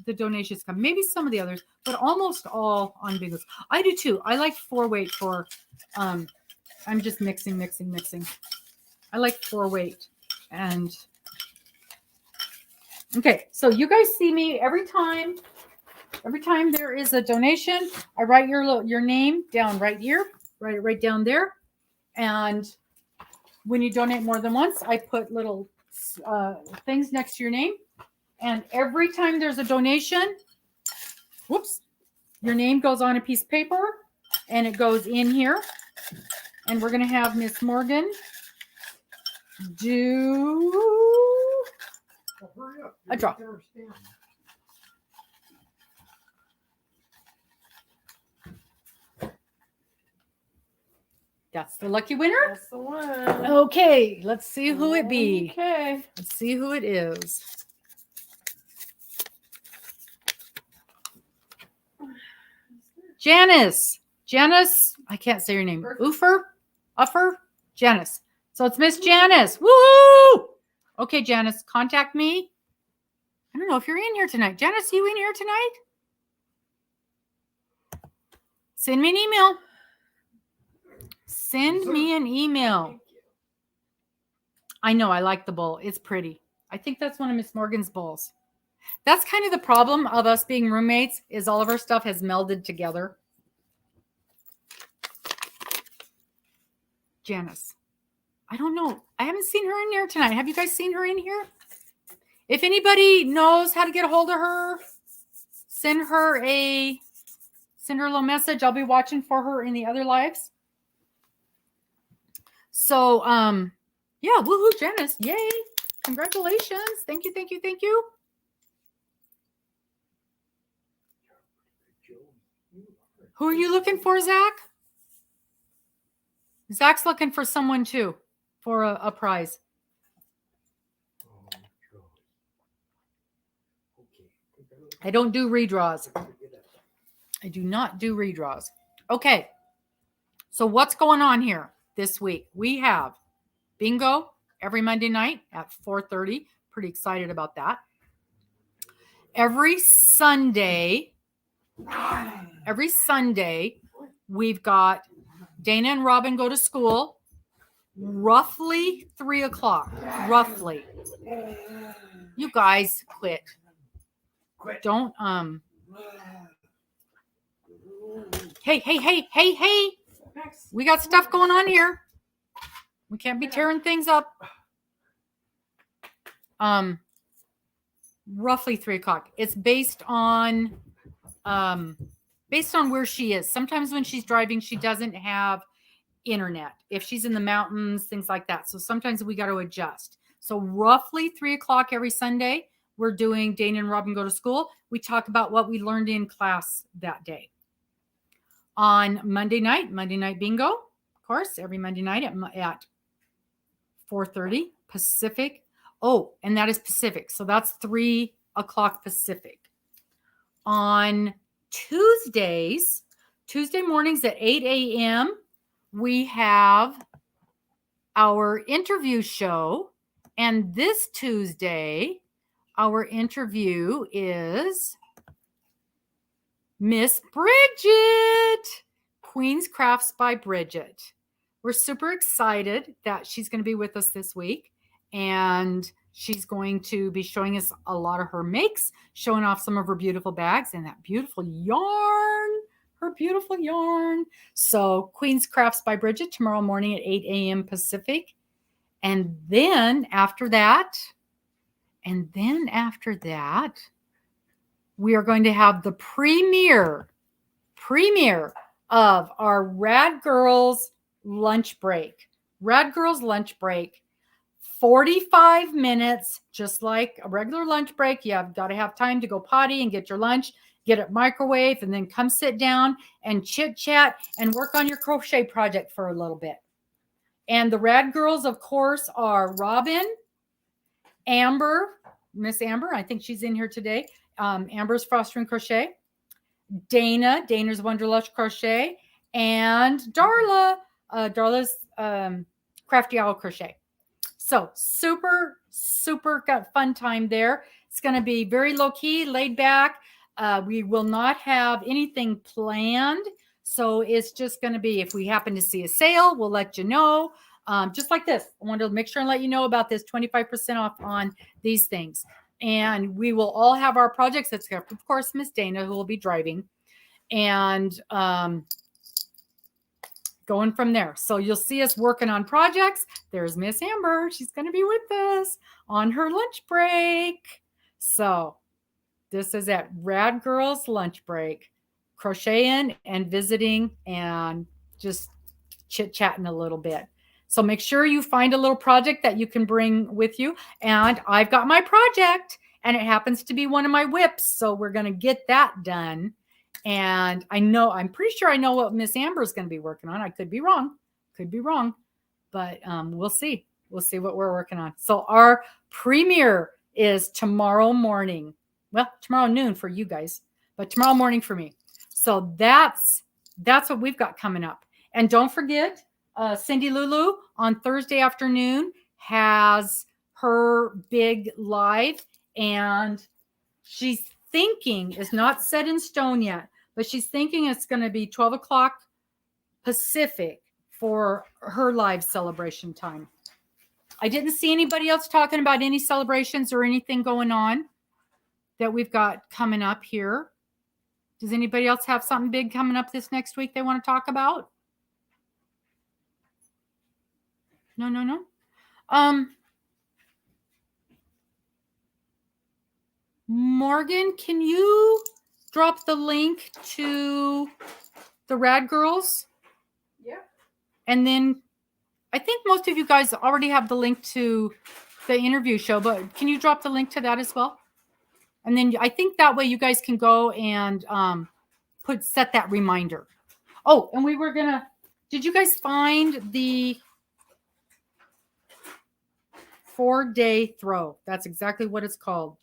the donations come. Maybe some of the others, but almost all on bingos. I do too. I like 4-weight for, I'm just mixing. I like 4-weight. And okay, so you guys see me every time there is a donation, I write your name down right here, write it right down there. And when you donate more than once, I put little things next to your name. And every time there's a donation, whoops, your name goes on a piece of paper and it goes in here. And we're going to have Miss Morgan do a draw. That's the lucky winner. That's the one. Okay, let's see who it be. Okay. Let's see who it is. Janice, I can't say your name. Uffer, Janice. So it's Miss Janice. Woo! Okay, Janice, contact me. I don't know if you're in here tonight. Janice, you in here tonight? Send me an email. Send me an email. I know, I like the bowl. It's pretty. I think that's one of Miss Morgan's bowls. That's kind of the problem of us being roommates, is all of our stuff has melded together. Janice. I don't know. I haven't seen her in here tonight. Have you guys seen her in here? If anybody knows how to get a hold of her, send her a little message. I'll be watching for her in the other lives. So, yeah, woohoo, Janice. Yay. Congratulations. Thank you. Who are you looking for, Zach? Zach's looking for someone too for a prize. I don't do redraws. I do not do redraws. Okay. So what's going on here this week? We have bingo every Monday night at 4:30. Pretty excited about that. Every Sunday, we've got Dana and Robin go to school roughly 3 o'clock. Roughly. You guys quit. Don't, Hey. We got stuff going on here. We can't be tearing things up. Roughly 3 o'clock. It's based on where she is. Sometimes when she's driving, she doesn't have internet. If she's in the mountains, things like that. So sometimes we got to adjust. So roughly 3 o'clock every Sunday, we're doing Dana and Robin go to school. We talk about what we learned in class that day. On Monday night bingo, of course, every Monday night at 4:30 Pacific. Oh, and that is Pacific. So that's 3 o'clock Pacific. On Tuesday mornings at 8 a.m., we have our interview show. And this Tuesday, our interview is Miss Bridget, Queen's Crafts by Bridget. We're super excited that she's going to be with us this week. And she's going to be showing us a lot of her makes, showing off some of her beautiful bags and that beautiful yarn, her beautiful yarn. So Queen's Crafts by Bridget tomorrow morning at 8 a.m. Pacific. And then after that, we are going to have the premiere of our Rad Girls lunch break. Rad Girls lunch break. 45 minutes, just like a regular lunch break. You have got to have time to go potty and get your lunch, get it microwave, and then come sit down and chit chat and work on your crochet project for a little bit. And the Rad Girls, of course, are Robin, Amber, Miss Amber. I think she's in here today. Amber's Fostering Crochet, Dana's Wonderlush Crochet, and Darla's Crafty Owl Crochet. So super got fun time there. It's going to be very low key, laid back. We will not have anything planned. So it's just going to be, if we happen to see a sale, we'll let you know. Just like this. I wanted to make sure and let you know about this 25% off on these things. And we will all have our projects, except of course, Miss Dana, who will be driving. And going from there. So you'll see us working on projects. There's Miss Amber. She's going to be with us on her lunch break. So this is at Rad Girls lunch break, crocheting and visiting and just chit-chatting a little bit. So make sure you find a little project that you can bring with you. And I've got my project, and it happens to be one of my whips. So we're going to get that done. And I'm pretty sure I know what Miss Amber is going to be working on. I could be wrong, but we'll see. We'll see what we're working on. So our premiere is tomorrow morning. Well, tomorrow noon for you guys, but tomorrow morning for me. So that's what we've got coming up. And don't forget, Cindy Lulu on Thursday afternoon has her big live, and she's thinking, is not set in stone yet, but she's thinking it's going to be 12 o'clock Pacific for her live celebration time. I didn't see anybody else talking about any celebrations or anything going on that we've got coming up here. Does anybody else have something big coming up this next week they want to talk about? No. Morgan, can you drop the link to the Rad Girls? Yeah. And then I think most of you guys already have the link to the interview show, but can you drop the link to that as well? And then I think that way you guys can go and set that reminder. Oh, and we were gonna, did you guys find the 4-day throw? That's exactly what it's called.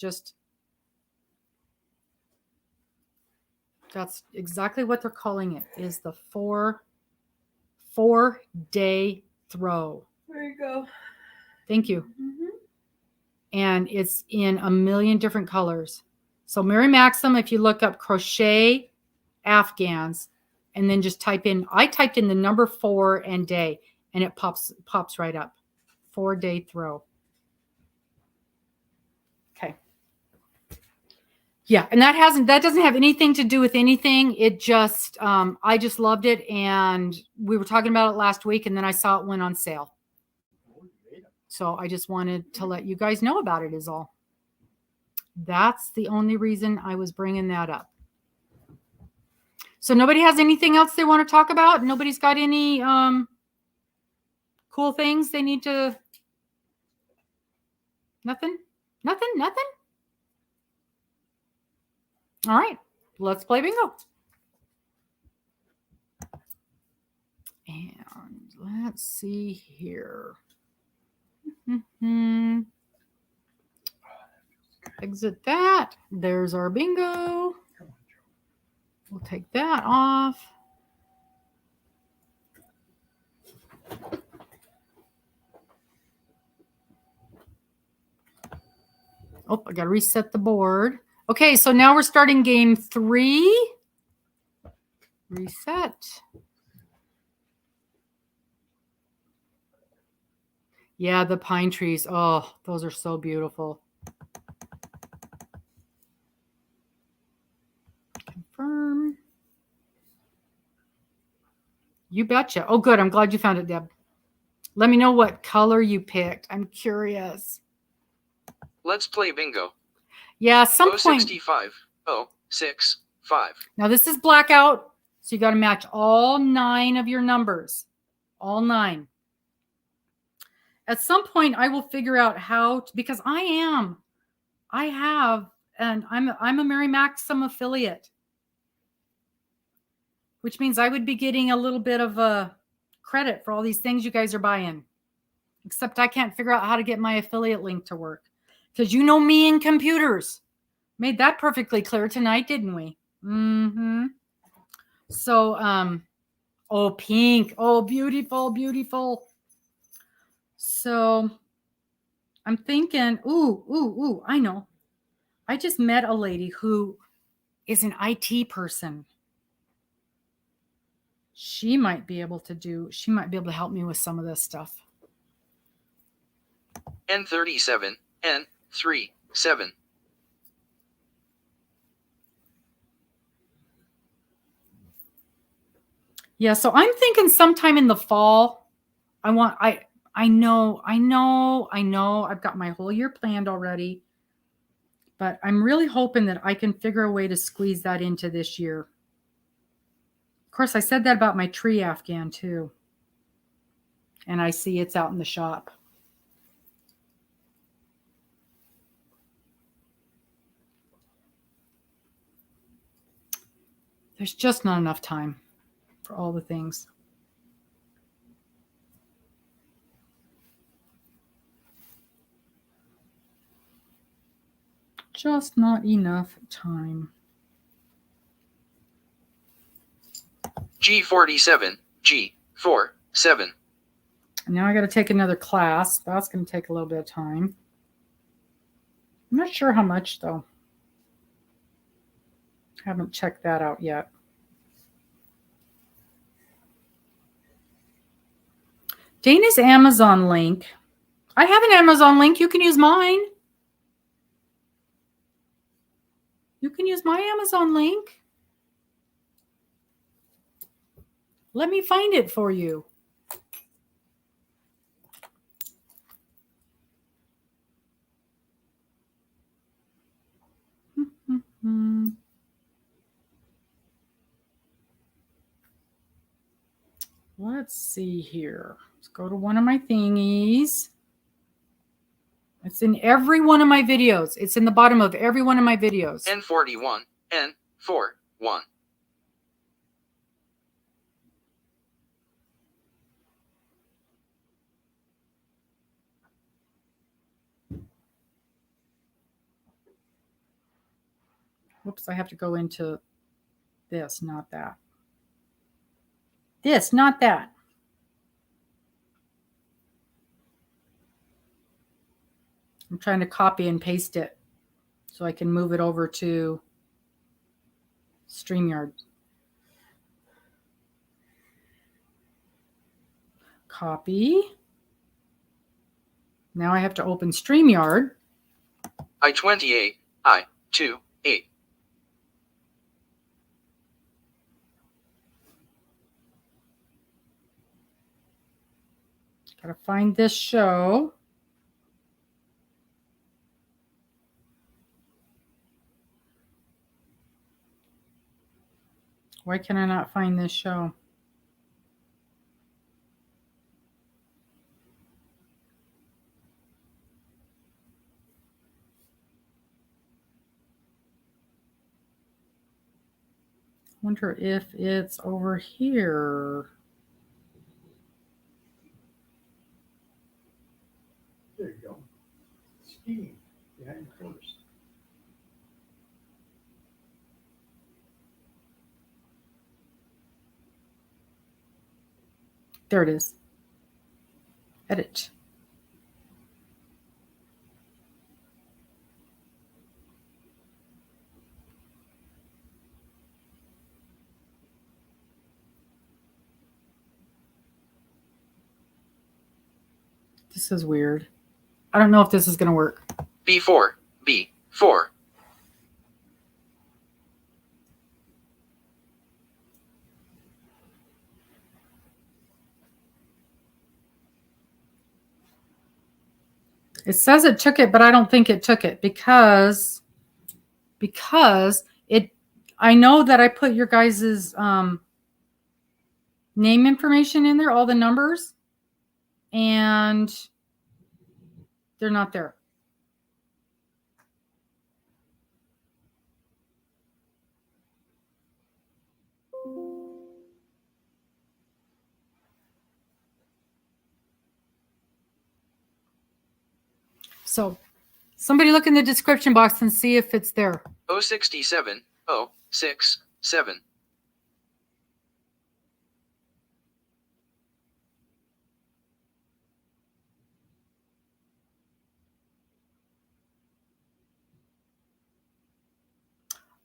That's exactly what they're calling it, is the 4-day throw. There you go. Thank you. Mm-hmm. And it's in a million different colors. So Mary Maxim, if you look up crochet Afghans and then just type in, I typed in the number 4 and day, and it pops right up. 4-day throw. Okay. Yeah, and that doesn't have anything to do with anything. It just I just loved it, and we were talking about it last week, and then I saw it went on sale. So I just wanted to let you guys know about it is all. That's the only reason I was bringing that up. So nobody has anything else they want to talk about? Nobody's got any cool things they need to... Nothing? All right, let's play bingo. And let's see here. Exit that. There's our bingo. We'll take that off. Oh, I got to reset the board. Okay, so now we're starting game 3. Reset. Yeah, the pine trees. Oh, those are so beautiful. Confirm. You betcha. Oh, good. I'm glad you found it, Deb. Let me know what color you picked. I'm curious. Let's play bingo. Yeah, some point. 065 065. Now this is blackout, so you got to match all 9 of your numbers. All 9. At some point, I will figure out how to, because I'm a Mary Maxim affiliate, which means I would be getting a little bit of a credit for all these things you guys are buying. Except I can't figure out how to get my affiliate link to work. Because you know me and computers. Made that perfectly clear tonight, didn't we? Mm-hmm. So, oh, pink. Oh, beautiful, beautiful. So, I'm thinking, ooh, I know. I just met a lady who is an IT person. She might be able to help me with some of this stuff. N37, N37. Yeah, so I'm thinking sometime in the fall. I know. I've got my whole year planned already. But I'm really hoping that I can figure a way to squeeze that into this year. Of course, I said that about my tree Afghan too. And I see it's out in the shop. There's just not enough time for all the things. Just not enough time. G47, G47. Now I got to take another class. That's going to take a little bit of time. I'm not sure how much though. Haven't checked that out yet. Dana's Amazon link. I have an Amazon link. You can use mine. You can use my Amazon link. Let me find it for you. Let's see here. Let's go to one of my thingies. It's in every one of my videos. It's in the bottom of every one of my videos. N41, N41. Whoops, I have to go into this, not that. This, not that. I'm trying to copy and paste it so I can move it over to StreamYard. Copy. Now I have to open StreamYard. I-28, I-2-8. Gotta find this show. Why can I not find this show? Wonder if it's over here. There you go. Skiing behind the horse. There it is. Edit. This is weird. I don't know if this is going to work. B4, B4. It says it took it, but I don't think it took it because it, I know that I put your guys's name information in there, all the numbers, and they're not there. So somebody look in the description box and see if it's there. 067, 067.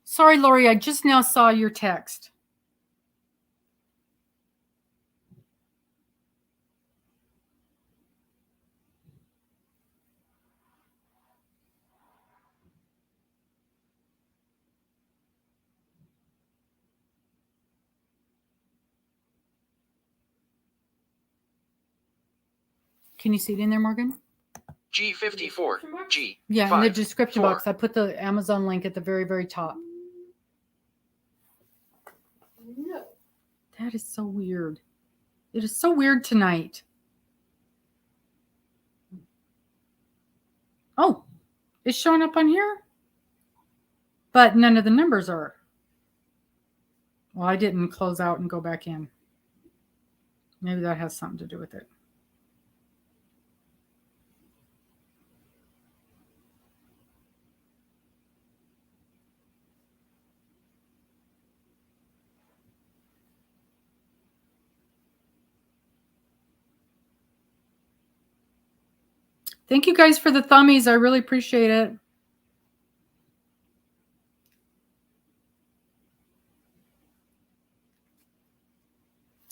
Sorry, Lori, I just now saw your text. Can you see it in there, Morgan? G54, G5. Yeah, in the description 4. box. I put the Amazon link at the very, very top. No. That is so weird. It is so weird tonight. Oh, it's showing up on here, but none of the numbers are. Well, I didn't close out and go back in. Maybe that has something to do with it. Thank you guys for the thummies. I really appreciate it.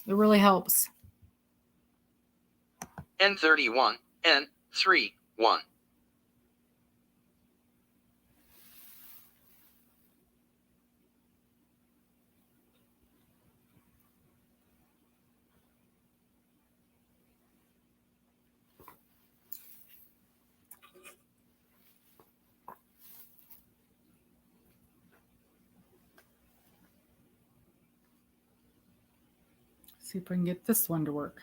It really helps. N31, N31. See if I can get this one to work.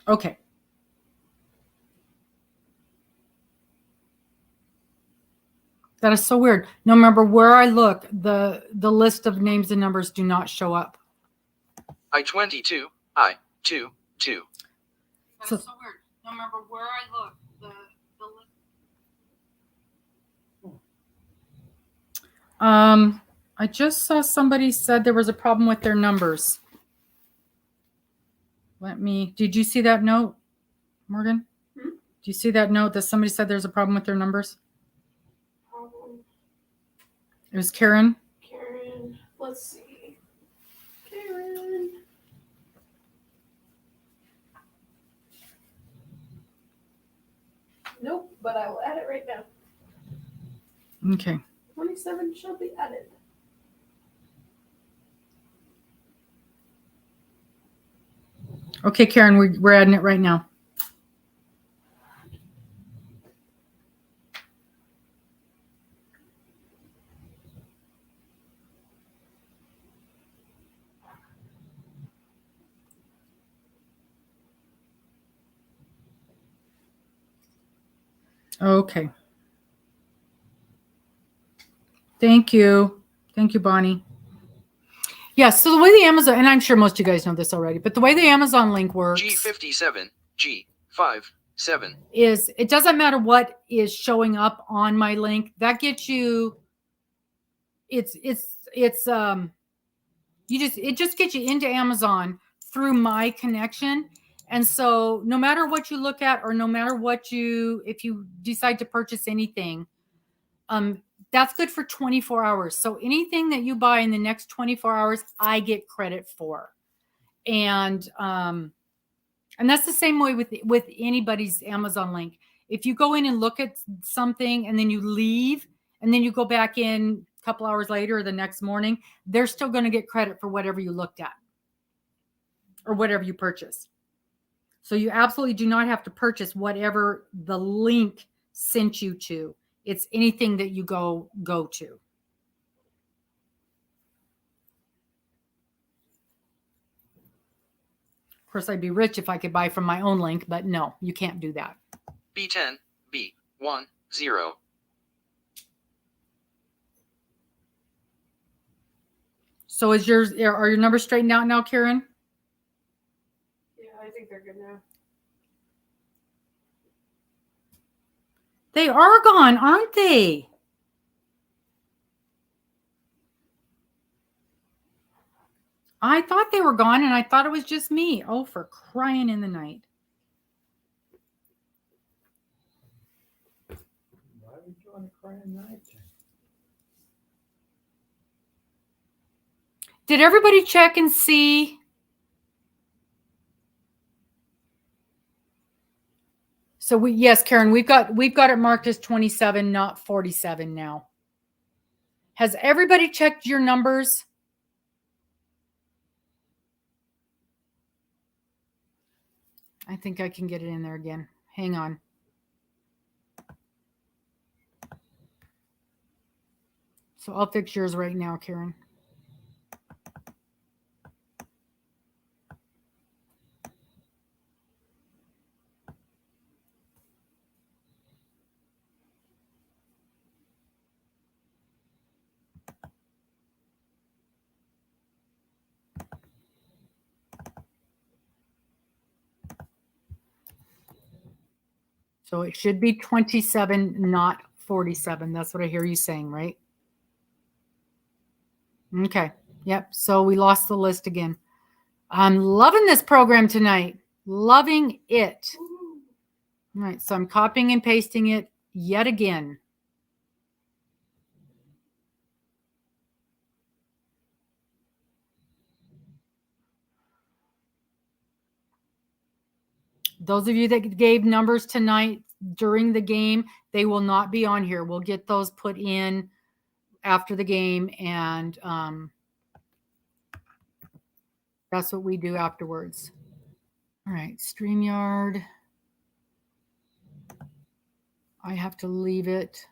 Okay. That is so weird. No, remember where I look, the list of names and numbers do not show up. I-22, I-2, 2. That is so weird. No, remember where I look, the list. I just saw somebody said there was a problem with their numbers. Did you see that note, Morgan? Hmm? Do you see that note that somebody said there's a problem with their numbers? It was Karen. Karen, let's see. Karen. Nope, but I will add it right now. Okay. 27 shall be added. Okay, Karen, we're adding it right now. Okay. Thank you. Thank you, Bonnie. Yes, so the way the Amazon, and I'm sure most of you guys know this already, but the way the Amazon link works G57, G57. is it doesn't matter what is showing up on my link. That gets you, it just gets you into Amazon through my connection. And so no matter what you look at, or no matter if you decide to purchase anything, that's good for 24 hours. So anything that you buy in the next 24 hours, I get credit for. And that's the same way with anybody's Amazon link. If you go in and look at something and then you leave and then you go back in a couple hours later or the next morning, they're still going to get credit for whatever you looked at or whatever you purchased. So you absolutely do not have to purchase whatever the link sent you to. It's anything that you go to. Of course, I'd be rich if I could buy from my own link, but no, you can't do that. B10, B10. So are your numbers straightened out now, Karen? Yeah, I think they're good now. They are gone, aren't they? I thought they were gone, and I thought it was just me. Oh, for crying in the night. Why would you want to cry at night? Did everybody check and see? So yes, Karen, we've got it marked as 27, not 47 now. Has everybody checked your numbers? I think I can get it in there again. Hang on. So I'll fix yours right now, Karen. So it should be 27, not 47. That's what I hear you saying, right? Okay. Yep. So we lost the list again. I'm loving this program tonight. Loving it. All right. So I'm copying and pasting it yet again. Those of you that gave numbers tonight during the game, they will not be on here. We'll get those put in after the game, and that's what we do afterwards. All right, StreamYard. I have to leave it.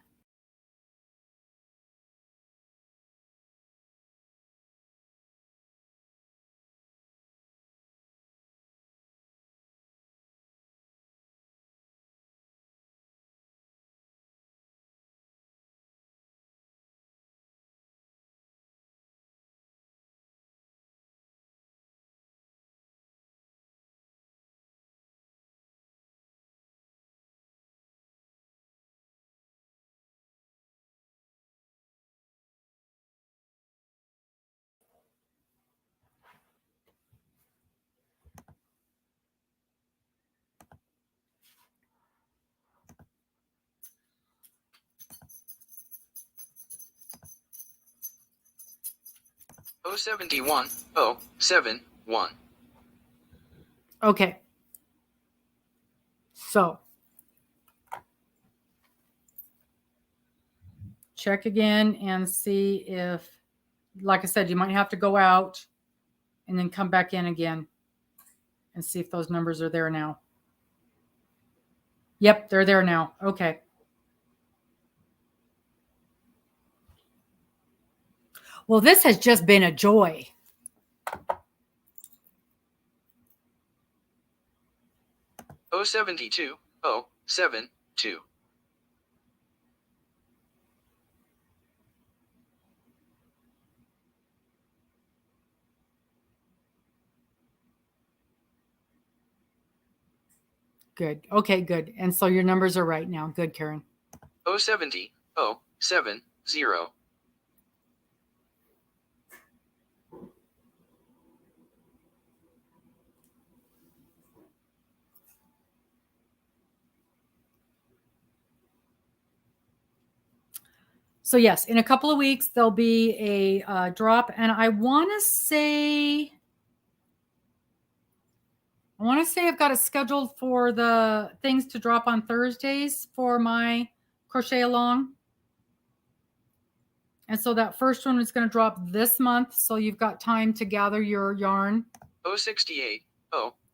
071 071. Okay. So check again and see if, like I said, you might have to go out and then come back in again and see if those numbers are there now. Yep, they're there now. Okay. Well, this has just been a joy. Oh 72 072. Good. Okay, good. And so your numbers are right now. Good, Karen. 070 070. So yes, in a couple of weeks, there'll be a drop. And I want to say I've got it scheduled for the things to drop on Thursdays for my crochet along. And so that first one is going to drop this month. So you've got time to gather your yarn. 068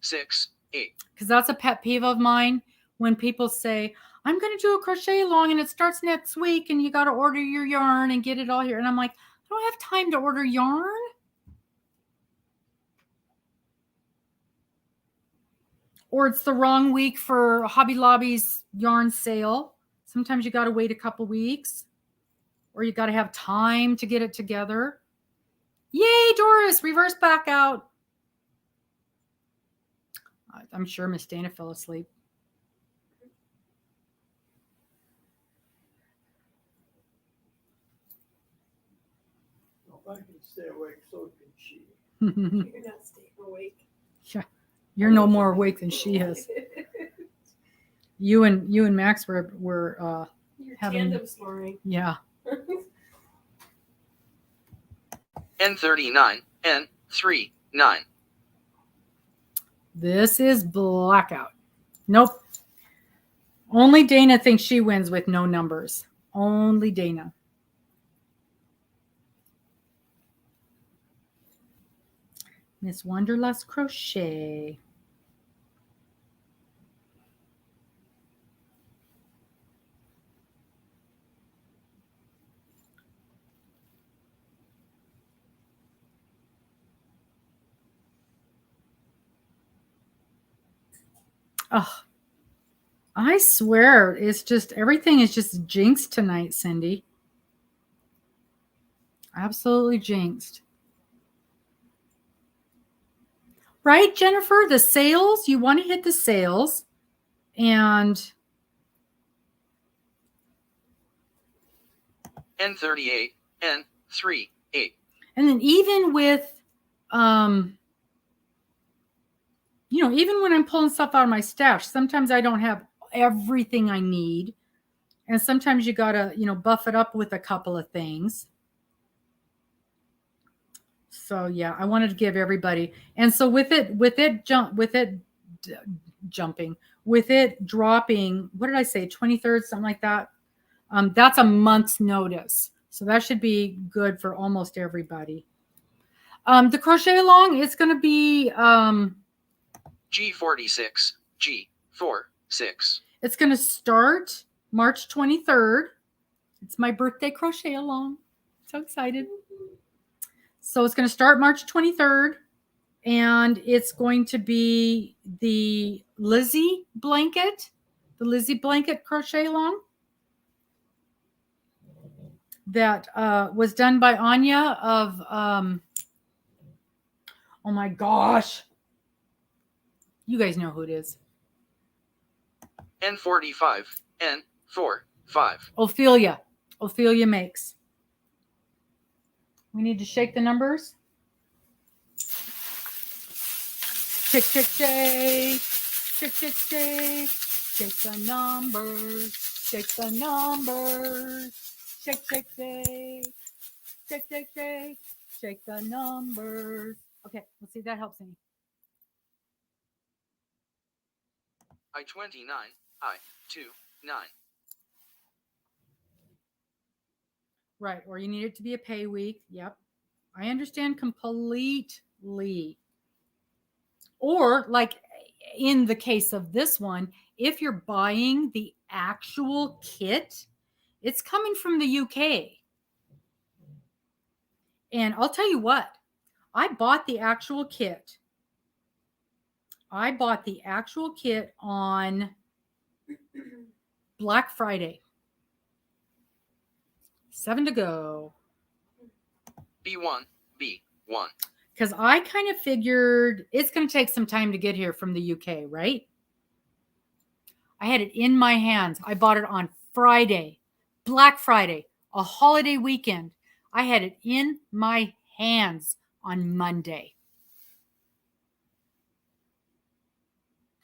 068. Because that's a pet peeve of mine when people say, I'm going to do a crochet along and it starts next week and you got to order your yarn and get it all here. And I'm like, I don't have time to order yarn. Or it's the wrong week for Hobby Lobby's yarn sale. Sometimes you got to wait a couple weeks. Or you got to have time to get it together. Yay, Doris, reverse back out. I'm sure Miss Dana fell asleep. If I can stay awake, so can she. You're not staying awake. Yeah, you're no more awake than she is. You and Max were You're having tandem snoring. yeah. N39 N39. This is blackout. Nope. Only Dana thinks she wins with no numbers. Only Dana. Miss Wanderlust Crochet. Oh, I swear it's just everything is just jinxed tonight, Cindy. Absolutely jinxed. Right, Jennifer? The sales, you want to hit the sales. And N38 N38. and then even with even when I'm pulling stuff out of my stash, sometimes I don't have everything I need. And sometimes you gotta, buff it up with a couple of things. So yeah, I wanted to give everybody. And so with it dropping, what did I say? 23rd, something like that. That's a month's notice. So that should be good for almost everybody. The crochet along, it's going to be G46 G46. It's going to start March 23rd. It's my birthday crochet along. So excited. So it's going to start March 23rd. And it's going to be the Lizzie blanket crochet along. That was done by Anya of, oh my gosh. You guys know who it is. N45 N45. Ophelia makes. We need to shake the numbers. Shake, shake, shake. Shake, shake, shake. Shake the numbers. Shake the numbers. Shake, shake, shake. Shake, shake, shake. Check the numbers. Okay, let's see if that helps any. I-29, I-2-9. Right, or you need it to be a pay week. Yep. I understand completely. Or like in the case of this one, if you're buying the actual kit, it's coming from the UK. And I'll tell you what, I bought the actual kit. I bought the actual kit on Black Friday. 7 to go. B1, B1. Because I kind of figured it's going to take some time to get here from the UK, right? I had it in my hands. I bought it on Friday, Black Friday, a holiday weekend. I had it in my hands on Monday.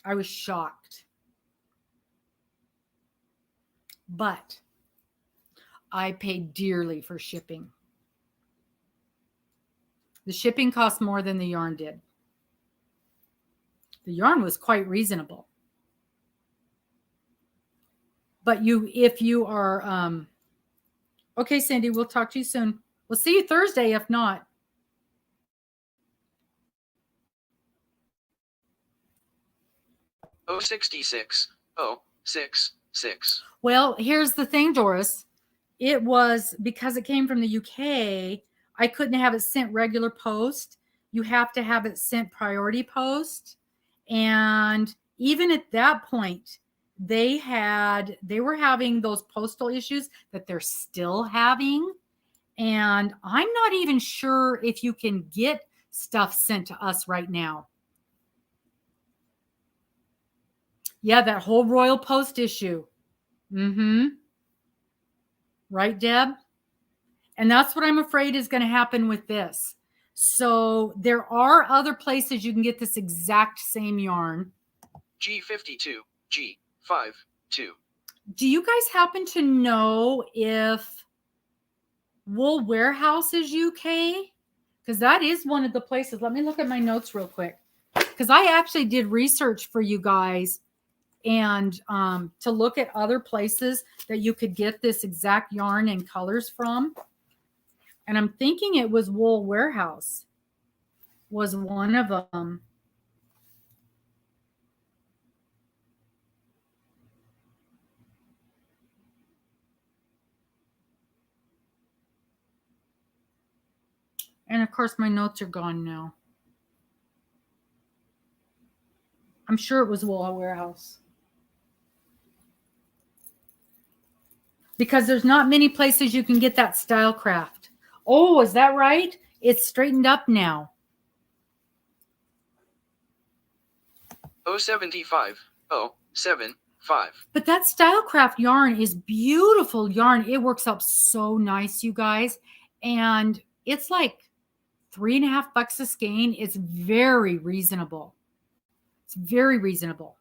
I was shocked. But I paid dearly for shipping. The shipping cost more than the yarn did. The yarn was quite reasonable. But if you are, okay, Cindy, we'll talk to you soon. We'll see you Thursday, if not. O66, O66. Well, here's the thing, Doris. It was because it came from the UK, I couldn't have it sent regular post. You have to have it sent priority post. And even at that point, they were having those postal issues that they're still having. And I'm not even sure if you can get stuff sent to us right now. Yeah, that whole Royal Post issue. Right, Deb? And that's what I'm afraid is going to happen with this. So there are other places you can get this exact same yarn. G52, G52. Do you guys happen to know if Wool Warehouse is UK? Because that is one of the places. Let me look at my notes real quick. Because I actually did research for you guys and to look at other places that you could get this exact yarn and colors from. And I'm thinking it was Wool Warehouse was one of them. And of course, my notes are gone now. I'm sure it was Wool Warehouse. Because there's not many places you can get that style craft. Oh, is that right? It's straightened up now. O75, O75. But that style craft yarn is beautiful yarn. It works out so nice, you guys. And it's like $3.50 a skein. It's very reasonable. It's very reasonable.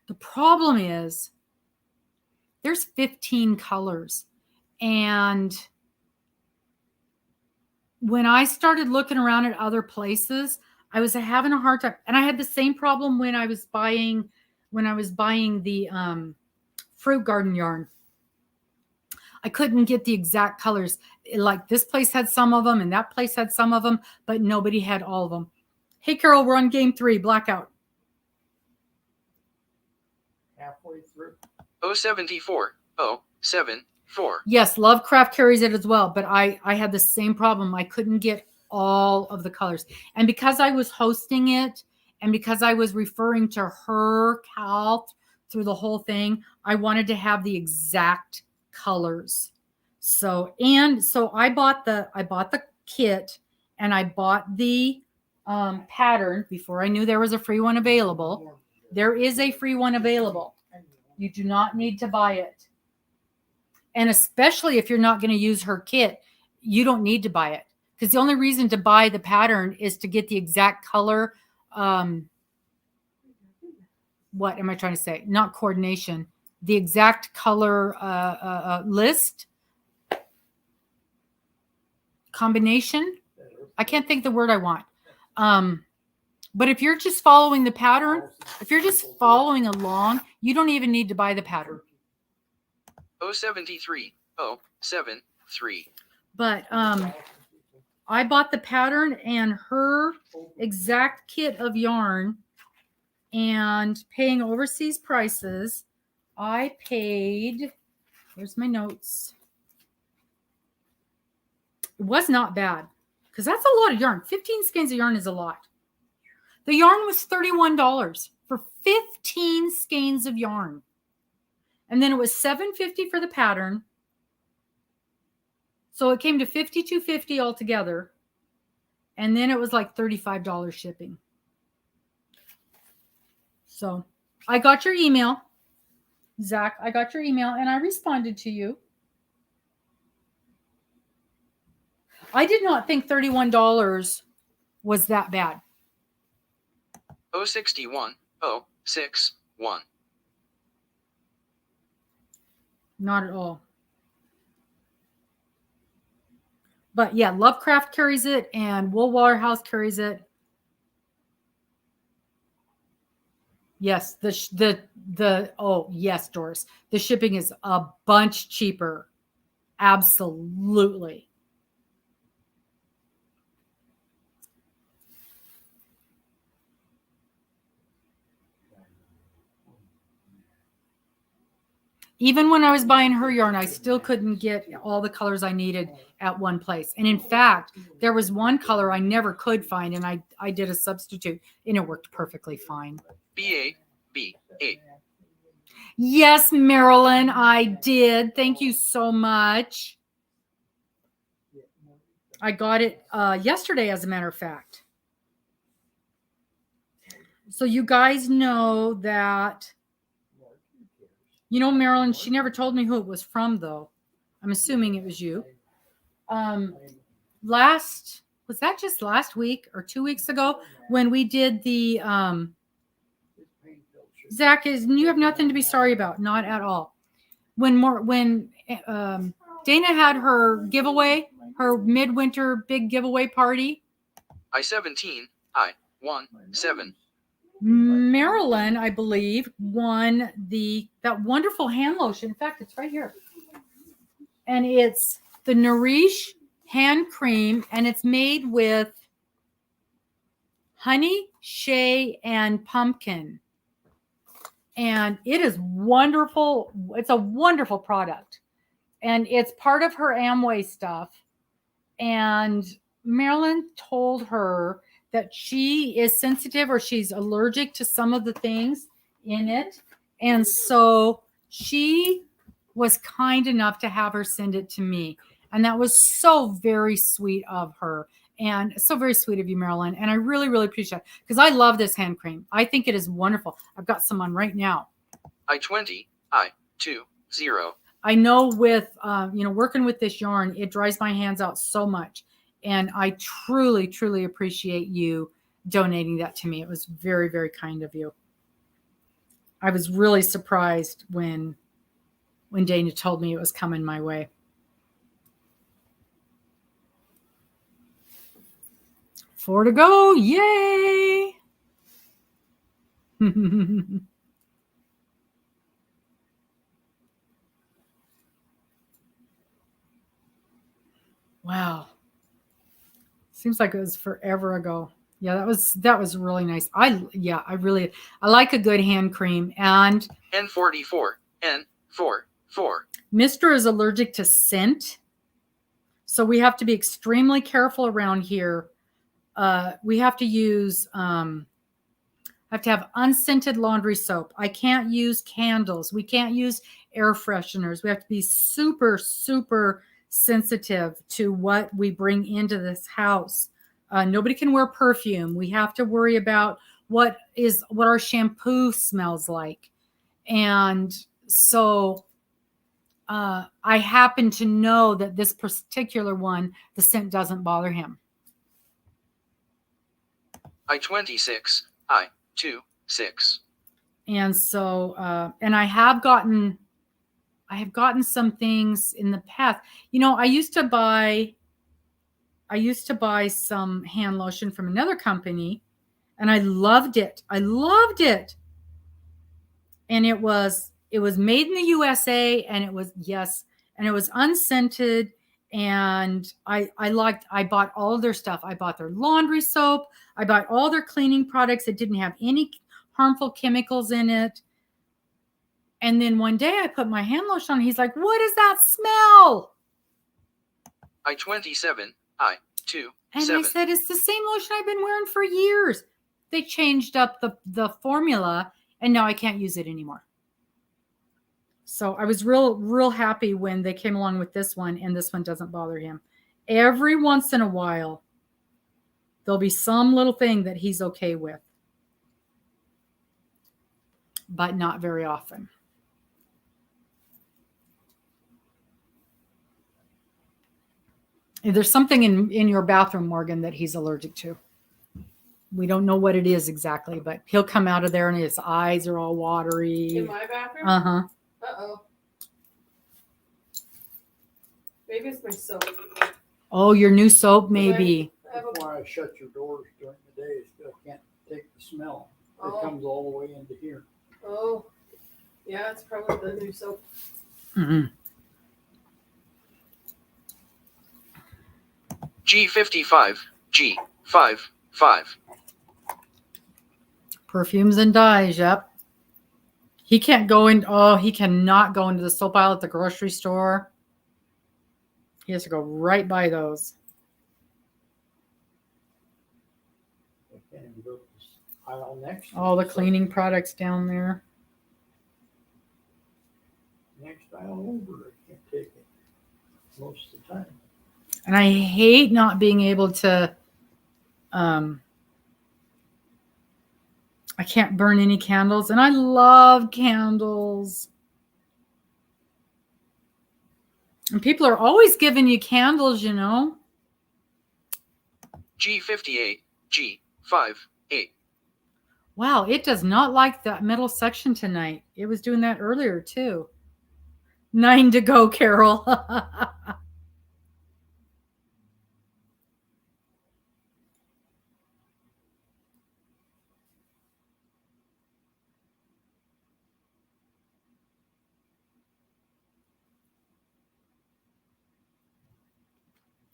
The problem is there's 15 colors. And when I started looking around at other places, I was having a hard time. And I had the same problem when I was buying the fruit garden yarn. I couldn't get the exact colors. Like this place had some of them and that place had some of them, but nobody had all of them. Hey, Carol, we're on game 3, blackout. Halfway through. O74, O74. Yes, Lovecraft carries it as well, but I had the same problem. I couldn't get all of the colors. And because I was hosting it and because I was referring to her Cal through the whole thing, I wanted to have the exact colors. So I bought the kit and I bought the pattern before I knew there was a free one available. There is a free one available. You do not need to buy it. And especially if you're not going to use her kit, you don't need to buy it. Because the only reason to buy the pattern is to get the exact color. What am I trying to say? Not coordination. The exact color list combination. I can't think the word I want. But if you're just following the pattern, if you're just following along, you don't even need to buy the pattern. 073 073. But I bought the pattern and her exact kit of yarn, and paying overseas prices, I paid, here's my notes. It was not bad, because that's a lot of yarn. 15 skeins of yarn is a lot. The yarn was $31 for 15 skeins of yarn. And then it was $7.50 for the pattern. So it came to $52.50 altogether. And then it was like $35 shipping. So I got your email, Zach. I got your email and I responded to you. I did not think $31 was that bad. 061 061. Not at all. But yeah, Lovecraft carries it and Wool Waterhouse carries it. Yes, oh yes, Doris. The shipping is a bunch cheaper. Absolutely. Even when I was buying her yarn, I still couldn't get all the colors I needed at one place. And in fact, there was one color I never could find, and I did a substitute, and it worked perfectly fine. BA. Yes, Marilyn, I did. Thank you so much. I got it yesterday, as a matter of fact. So you guys know that, you know, Marilyn, she never told me who it was from, though. I'm assuming it was you. Was that just last week or 2 weeks ago when we did the, Zach, you have nothing to be sorry about. Not at all. When Dana had her giveaway, her midwinter big giveaway party. I-17, I-17. Marilyn, I believe, won that wonderful hand lotion. In fact, it's right here. And it's the Nourish hand cream, and it's made with honey, shea, and pumpkin. And it is wonderful. It's a wonderful product. And it's part of her Amway stuff. And Marilyn told her that she is sensitive or she's allergic to some of the things in it. And so she was kind enough to have her send it to me. And that was so very sweet of her. And so very sweet of you, Marilyn. And I really, really appreciate it because I love this hand cream. I think it is wonderful. I've got some on right now. I-20, I-20. I know with, working with this yarn, it dries my hands out so much. And I truly, truly appreciate you donating that to me. It was very, very kind of you. I was really surprised when Dana told me it was coming my way. Four to go. Yay. Wow. Seems like it was forever ago. Yeah, that was really nice. I like a good hand cream. And N44, N44. Mr. is allergic to scent. So we have to be extremely careful around here. We have to use, have to have unscented laundry soap. I can't use candles. We can't use air fresheners. We have to be super, super sensitive to what we bring into this house. Nobody can wear perfume. We have to worry about what our shampoo smells like. And so I happen to know that this particular one, the scent doesn't bother him. I-26, I-26. And so, and I have gotten some things in the past. You know, I used to buy I used to buy some hand lotion from another company, and I loved it. I loved it. And it was made in the USA, and it was unscented, and I bought all their stuff. I bought their laundry soap. I bought all their cleaning products that didn't have any harmful chemicals in it. And then one day I put my hand lotion on. He's like, "What is that smell?" I-27, I-2, And 7. I said, "It's the same lotion I've been wearing for years." They changed up the formula, and now I can't use it anymore. So I was real happy when they came along with this one, and this one doesn't bother him. Every once in a while, there'll be some little thing that he's okay with, but not very often. There's something in your bathroom, Morgan, that he's allergic to. We don't know what it is exactly, but he'll come out of there and his eyes are all watery. In my bathroom? Uh-huh. Uh-oh. Maybe it's my soap. Oh, your new soap, maybe. That's why I shut your doors during the day, so I can't take the smell. It Oh. comes all the way into here. Oh. Yeah, it's probably the new soap. Mm-hmm. G55, G55. Perfumes and dyes, yep. He can't go in. Oh, he cannot go into the soap aisle at the grocery store. He has to go right by those. I can't even go to this aisle next to All the it, so cleaning products down there. next aisle over, I can't take it most of the time. And I hate not being able to, I can't burn any candles, and I love candles. And people are always giving you candles, you know. G58, G58. Wow, it does not like that middle section tonight. It was doing that earlier too. 9 to go, Carol.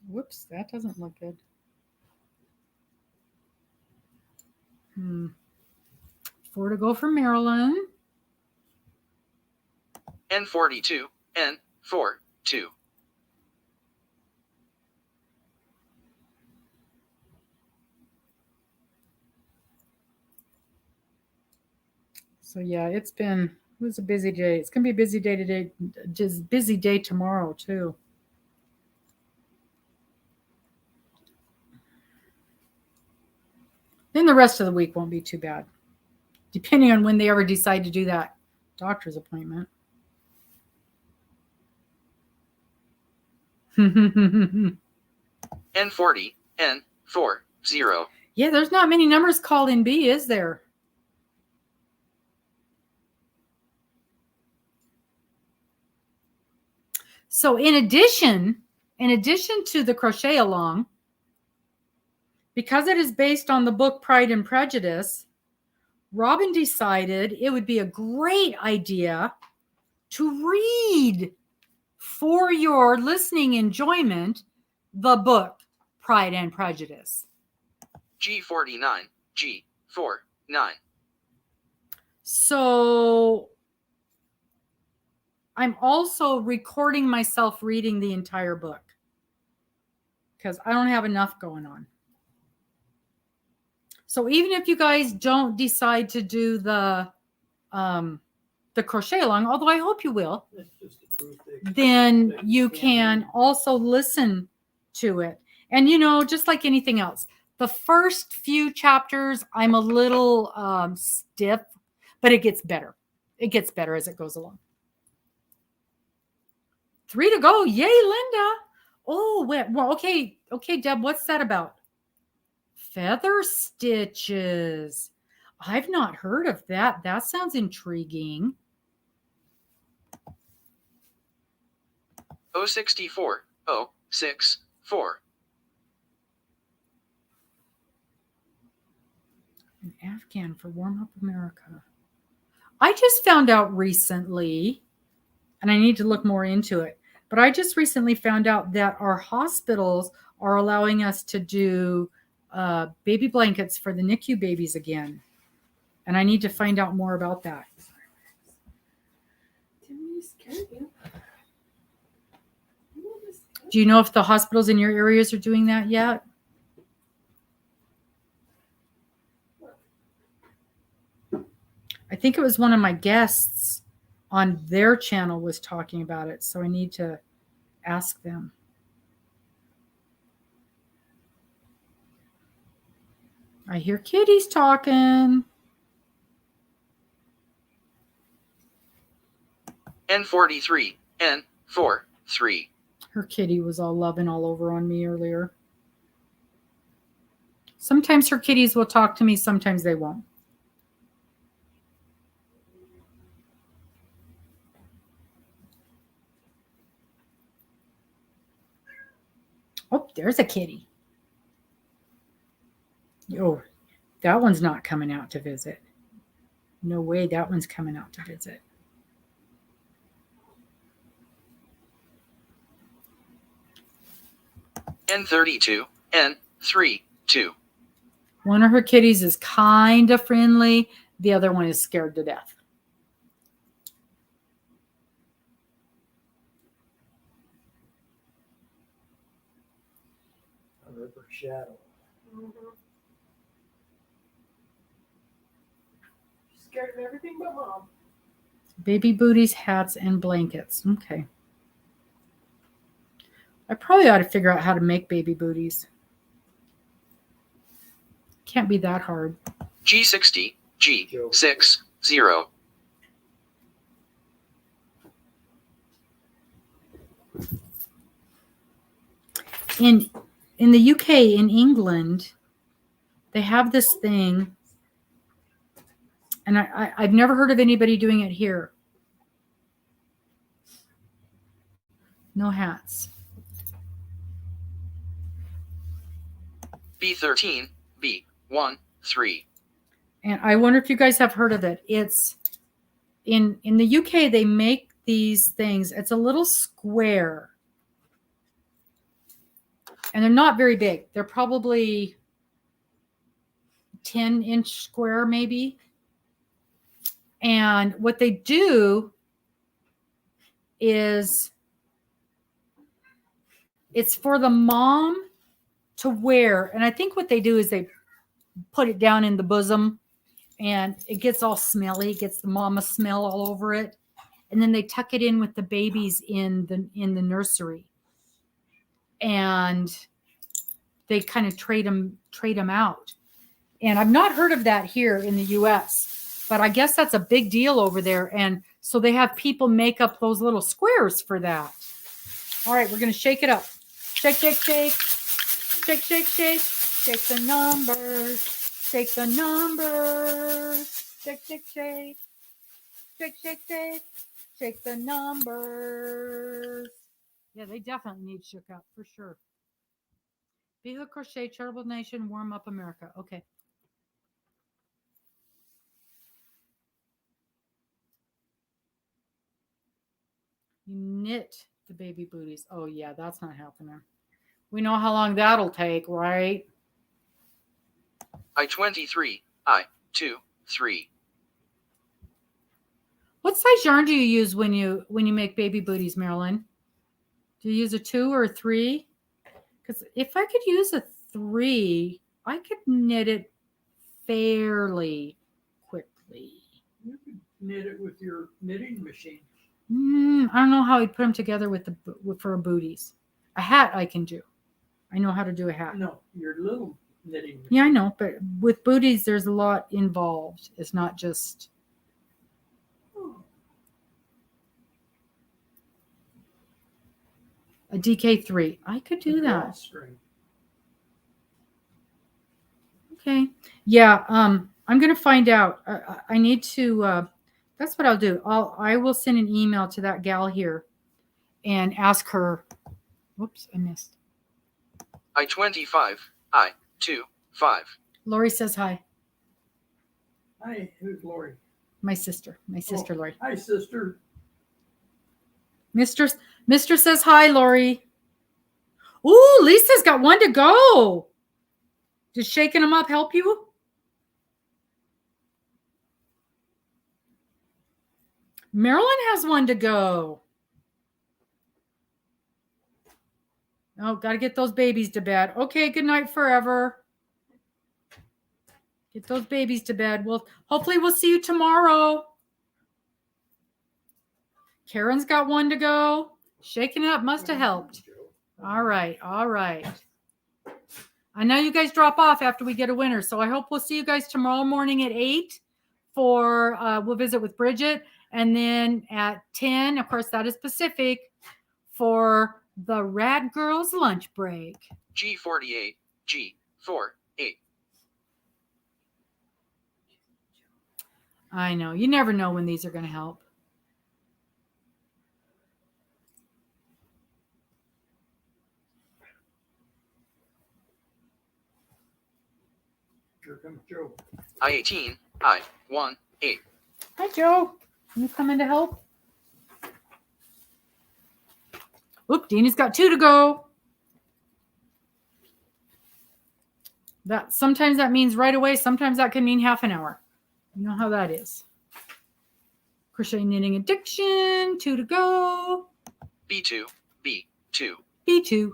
Whoops, that doesn't look good. 4 to go for Marilyn. N42, N42. So yeah, it was a busy day. It's gonna be a busy day today, just busy day tomorrow too. Then the rest of the week won't be too bad, depending on when they ever decide to do that doctor's appointment. N40, N40. Yeah, there's not many numbers called in B, is there? So in addition to the crochet along, because it is based on the book Pride and Prejudice, Robin decided it would be a great idea to read for your listening enjoyment the book Pride and Prejudice. G49, G49. So I'm also recording myself reading the entire book because I don't have enough going on. So even if you guys don't decide to do the crochet along, although I hope you will, That's just the truth. then you can also listen to it. And, you know, just like anything else, the first few chapters, I'm a little stiff, but it gets better. It gets better as it goes along. 3 to go. Yay, Linda. Oh, well, okay. Okay, Deb, what's that about? Feather stitches. I've not heard of that. That sounds intriguing. 064, 064. Afghan for Warm Up America. I just found out recently, and I need to look more into it, but I just recently found out that our hospitals are allowing us to do baby blankets for the NICU babies again. And I need to find out more about that. Didn't you scare you? Do you know if the hospitals in your areas are doing that yet? I think it was one of my guests on their channel was talking about it, so I need to ask them. I hear kitties talking. N43, N4, 3. Her kitty was all loving all over on me earlier. Sometimes her kitties will talk to me, sometimes they won't. Oh, there's a kitty. Oh, that one's not coming out to visit. No way that one's coming out to visit. N32, N3, 2. One of her kitties is kind of friendly. The other one is scared to death. A river shadow. Mm-hmm. She's scared of everything but mom. Baby booties, hats, and blankets. Okay. I probably ought to figure out how to make baby booties. Can't be that hard. G60, G6, 0. In the UK, in England, they have this thing, and I've never heard of anybody doing it here. No hats. B13, B1, 3. And I wonder if you guys have heard of it. It's in the UK, they make these things. It's a little square. And they're not very big. They're probably 10-inch square, maybe. And what they do is it's for the mom to wear. And I think what they do is they put it down in the bosom and it gets all smelly, gets the mama smell all over it. And then they tuck it in with the babies in the nursery. And they kind of trade them out. And I've not heard of that here in the US, but I guess that's a big deal over there. And so they have people make up those little squares for that. All right, we're going to shake it up. Shake, shake, shake. Shake, shake, shake. Shake the numbers. Shake the numbers. Shake, shake, shake. Shake, shake, shake. Shake the numbers. Yeah, they definitely need shook up for sure. Be the Crochet, Charitable Nation, Warm Up America. Okay. You knit the baby booties. Oh, yeah, that's not happening. We know how long that'll take, right? I23, I2, 3. What size yarn do you use when you make baby booties, Marilyn? Do you use a 2 or a 3? Because if I could use a 3, I could knit it fairly quickly. You could knit it with your knitting machine. I don't know how I'd put them together for a booties. A hat I can do. I know how to do a hat. No, your little knitting machine. Yeah, I know, but with booties, there's a lot involved. It's not just. A DK3. I could do that. Drawstring. Okay. Yeah. I'm going to find out. I need to, that's what I'll do. I will send an email to that gal here and ask her. Whoops, I missed. I25, I2, 5. Lori says hi. Hi, who's Lori? My sister, Lori. Hi, sister. Mister says hi, Lori. Ooh, Lisa's got one to go. Does shaking them up help you? Marilyn has one to go. Oh, got to get those babies to bed. Okay, good night forever. Get those babies to bed. Well, hopefully we'll see you tomorrow. Karen's got one to go. Shaking it up must have helped. All right. I know you guys drop off after we get a winner, so I hope we'll see you guys tomorrow morning at 8 for we'll visit with Bridget, and then at 10, of course, that is Pacific, for the Rad Girls lunch break. G48, G48. I know. You never know when these are going to help. Here comes Joe. I18, I18. Hi, Joe. Can you come in to help? Oop, Dina's got 2 to go. Sometimes that means right away. Sometimes that can mean half an hour. You know how that is. Crochet knitting addiction, 2 to go. B2, B2. B2.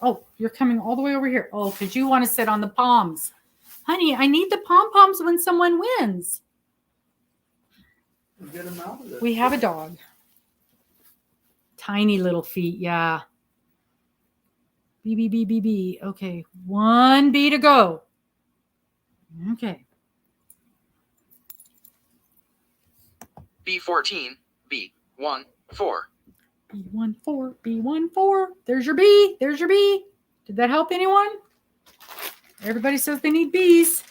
Oh, you're coming all the way over here. Oh, because you want to sit on the palms. Honey, I need the pom-poms when someone wins. Get him out of this. We have a dog. Tiny little feet, yeah. B. Okay, 1 B to go. Okay. B14, B14. B14. There's your B. Did that help anyone? Everybody says they need B's.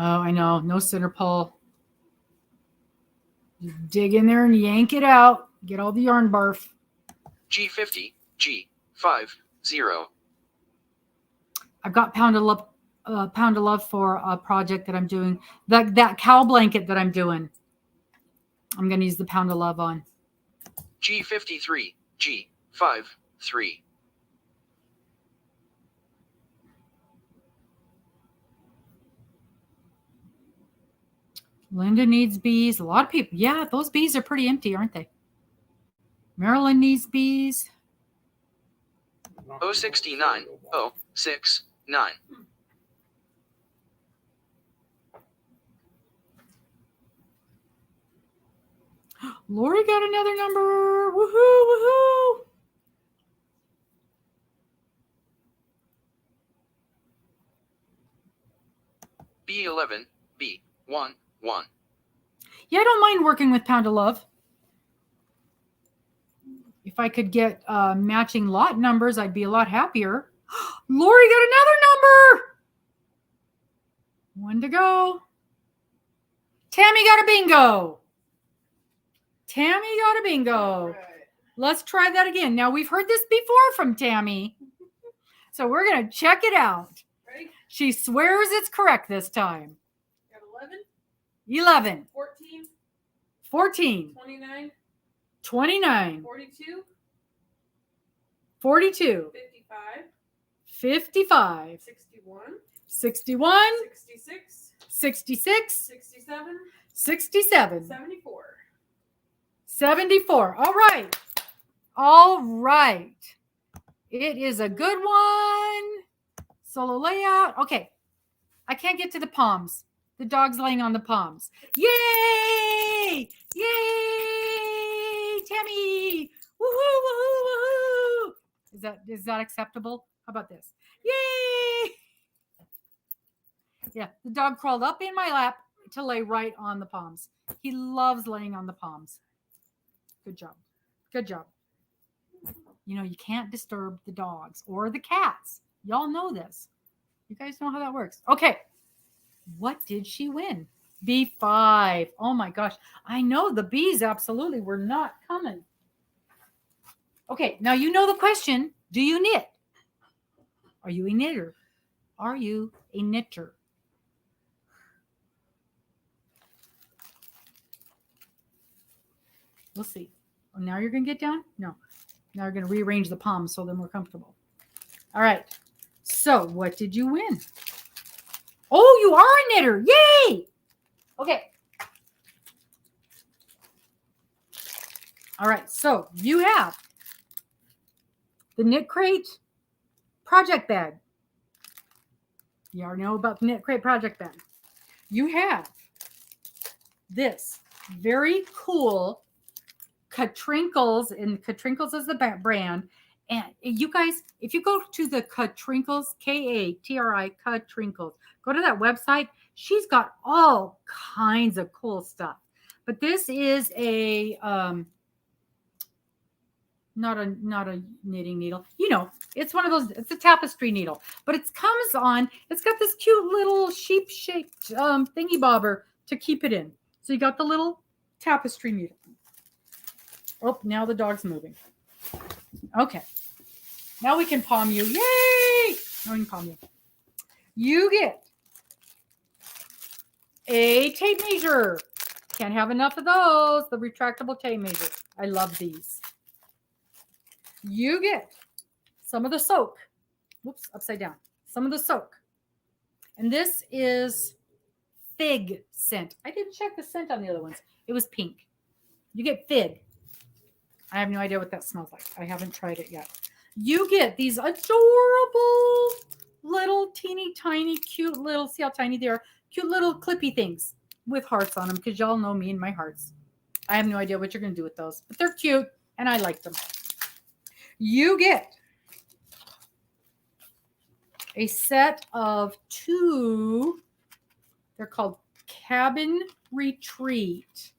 Oh, I know. No center pull. Just dig in there and yank it out. Get all the yarn barf. G50, G50. I've got pound of love for a project that I'm doing. That cow blanket that I'm doing. I'm going to use the pound of love on. G53, G53. Linda needs bees. A lot of people. Yeah, those bees are pretty empty, aren't they? Marilyn needs bees. 069, 069. Lori got another number. Woohoo, woohoo. B11, B11. Yeah, I don't mind working with Pound of Love. If I could get matching lot numbers, I'd be a lot happier. Lori got another number. 1 to go. Tammy got a bingo. Right. Let's try that again. Now, we've heard this before from Tammy. So we're going to check it out. Ready? She swears it's correct this time. Got 11, 11, 14, 14, 29, 29, 42, 42, 55, 55, 61, 61, 66, 66, 67, 67, 74. 74. All right. It is a good one. Solo layout. Okay. I can't get to the palms. The dog's laying on the palms. Yay! Yay! Tammy! Woohoo! Woohoo! Woohoo! Is that acceptable? How about this? Yay! Yeah, the dog crawled up in my lap to lay right on the palms. He loves laying on the palms. Good job. Good job. You know, you can't disturb the dogs or the cats. Y'all know this. You guys know how that works. Okay. What did she win? B5. Oh my gosh. I know the B's absolutely were not coming. Okay. Now you know the question. Do you knit? Are you a knitter? Are you a knitter? We'll see. Oh, now you're going to get down? No. Now you're going to rearrange the palms so they're more comfortable. All right. So what did you win? Oh, you are a knitter. Yay! Okay. All right. So you have the Knit Crate project bag. You already know about the Knit Crate project bag. You have this very cool Katrinkles, and Katrinkles is the brand. And you guys, if you go to the Katrinkles, Katri Katrinkles, go to that website. She's got all kinds of cool stuff. But this is a not a knitting needle. You know, it's one of those. It's a tapestry needle, but it comes on. It's got this cute little sheep-shaped thingy bobber to keep it in. So you got the little tapestry needle. Oh, now the dog's moving. Okay. Now we can palm you. Yay! Now we can palm you. You get a tape measure. Can't have enough of those. The retractable tape measure. I love these. You get some of the soak. Whoops, upside down. Some of the soak. And this is fig scent. I didn't check the scent on the other ones. It was pink. You get fig. I have no idea what that smells like. I haven't tried it yet. You get these adorable little teeny tiny cute little, see how tiny they are, cute little clippy things with hearts on them, because y'all know me and my hearts. I have no idea what you're going to do with those, but they're cute and I like them. You get a set of 2, they're called Cabin Retreat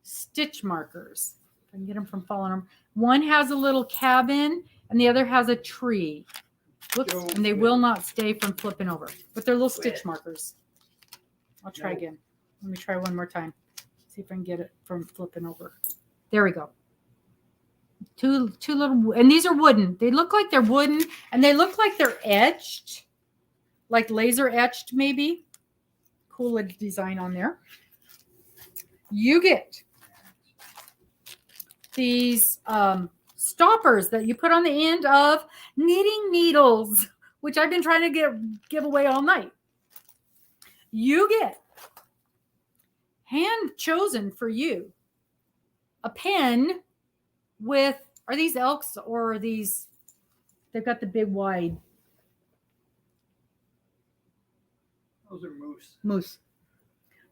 stitch markers. I can get them from falling them. One has a little cabin and the other has a tree. Whoops, and they will not stay from flipping over. But they're little stitch markers. I'll try again. Let me try one more time. See if I can get it from flipping over. There we go. Two little, and these are wooden. They look like they're wooden and they look like they're etched. Like laser etched maybe. Cool little design on there. You get these stoppers that you put on the end of knitting needles, which I've been trying to give away all night. You get hand chosen for you a pen with, are these elks or are these, they've got the big wide. Those are moose. Moose.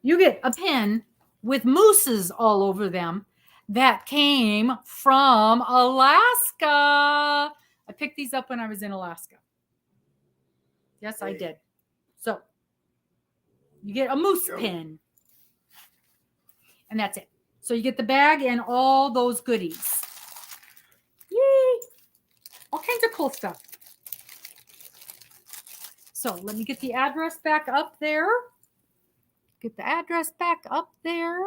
You get a pen with mooses all over them that came from Alaska. I picked these up when I was in Alaska. Yes, I did. So you get a moose pin. And that's it. So you get the bag and all those goodies. Yay! All kinds of cool stuff. So let me get the address back up there. Get the address back up there.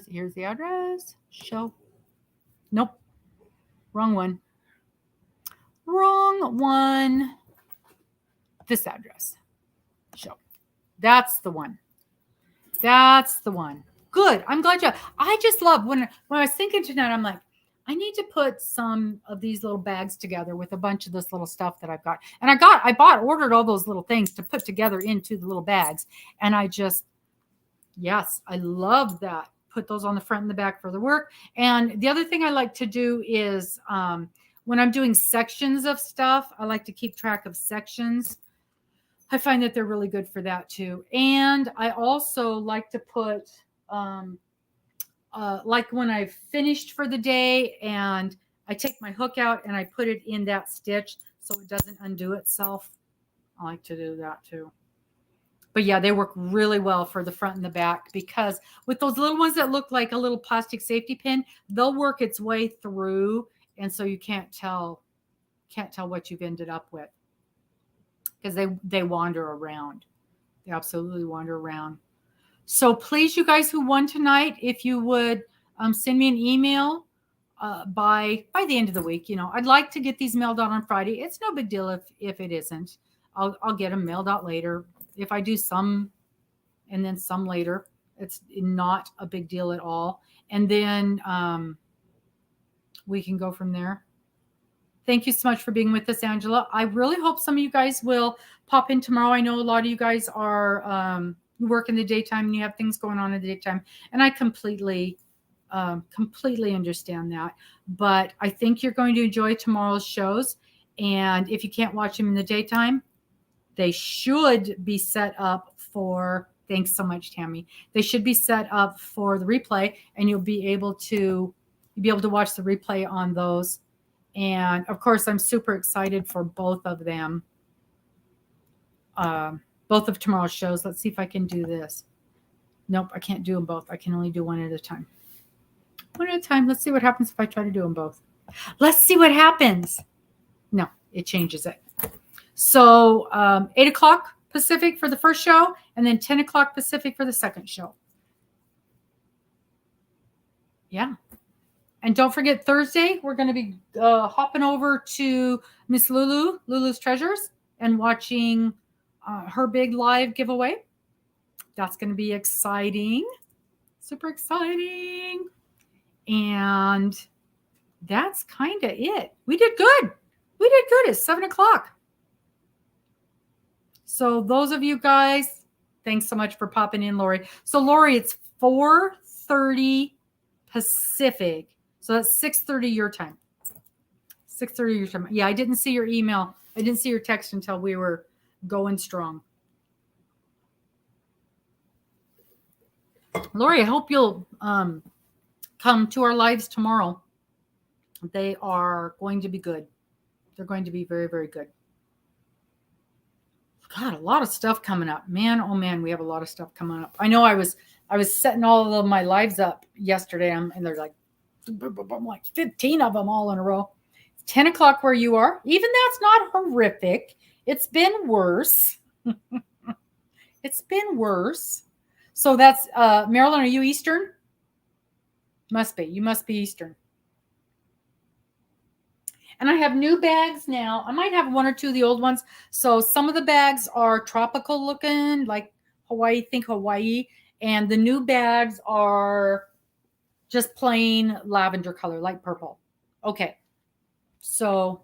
Here's the address. Show. Nope. Wrong one. Wrong one. This address. Show. That's the one. That's the one. Good. I'm glad you. I just love when I was thinking tonight, I'm like, I need to put some of these little bags together with a bunch of this little stuff that I've got. And ordered all those little things to put together into the little bags. And yes, I love that. Put those on the front and the back for the work. And the other thing I like to do is when I'm doing sections of stuff, I like to keep track of sections. I find that they're really good for that too. And I also like to put, like when I've finished for the day and I take my hook out and I put it in that stitch so it doesn't undo itself. I like to do that too. But yeah, they work really well for the front and the back, because with those little ones that look like a little plastic safety pin, they'll work its way through. And so you can't tell what you've ended up with, because they wander around. They absolutely wander around. So please, you guys who won tonight, if you would send me an email by the end of the week. I'd like to get these mailed out on Friday. It's no big deal if it isn't. I'll get them mailed out later. If I do some and then some later, it's not a big deal at all. And then we can go from there. Thank you so much for being with us, Angela. I really hope some of you guys will pop in tomorrow. I know a lot of you guys are you work in the daytime and you have things going on in the daytime, and I completely understand that. But I think you're going to enjoy tomorrow's shows, and if you can't watch them in the daytime, they should be set up for. Thanks so much, Tammy. They should be set up for the replay, and you'll be able to watch the replay on those. And of course, I'm super excited for both of them. Both of tomorrow's shows. Let's see if I can do this. Nope, I can't do them both. I can only do one at a time. One at a time. Let's see what happens if I try to do them both. Let's see what happens. No, it changes it. So 8 o'clock Pacific for the first show, and then 10 o'clock Pacific for the second show. Yeah. And don't forget, Thursday, we're going to be hopping over to Miss Lulu's Treasures, and watching her big live giveaway. That's going to be exciting. Super exciting. And that's kind of it. We did good. It's 7 o'clock. So those of you guys, thanks so much for popping in, Lori. So Lori, it's 4:30 Pacific. So that's 6:30 your time. 6:30 your time. Yeah, I didn't see your email. I didn't see your text until we were going strong. Lori, I hope you'll come to our lives tomorrow. They are going to be good. They're going to be very, very good. God, a lot of stuff coming up. Man, oh man, we have a lot of stuff coming up. I know I was setting all of my lives up yesterday, and they're like 15 of them all in a row. 10 o'clock where you are. Even that's not horrific. It's been worse. It's been worse. So that's Marilyn, are you Eastern? Must be. You must be Eastern. And I have new bags now. I might have one or two of the old ones. So some of the bags are tropical looking, like Hawaii, think Hawaii. And the new bags are just plain lavender color, light purple. Okay. So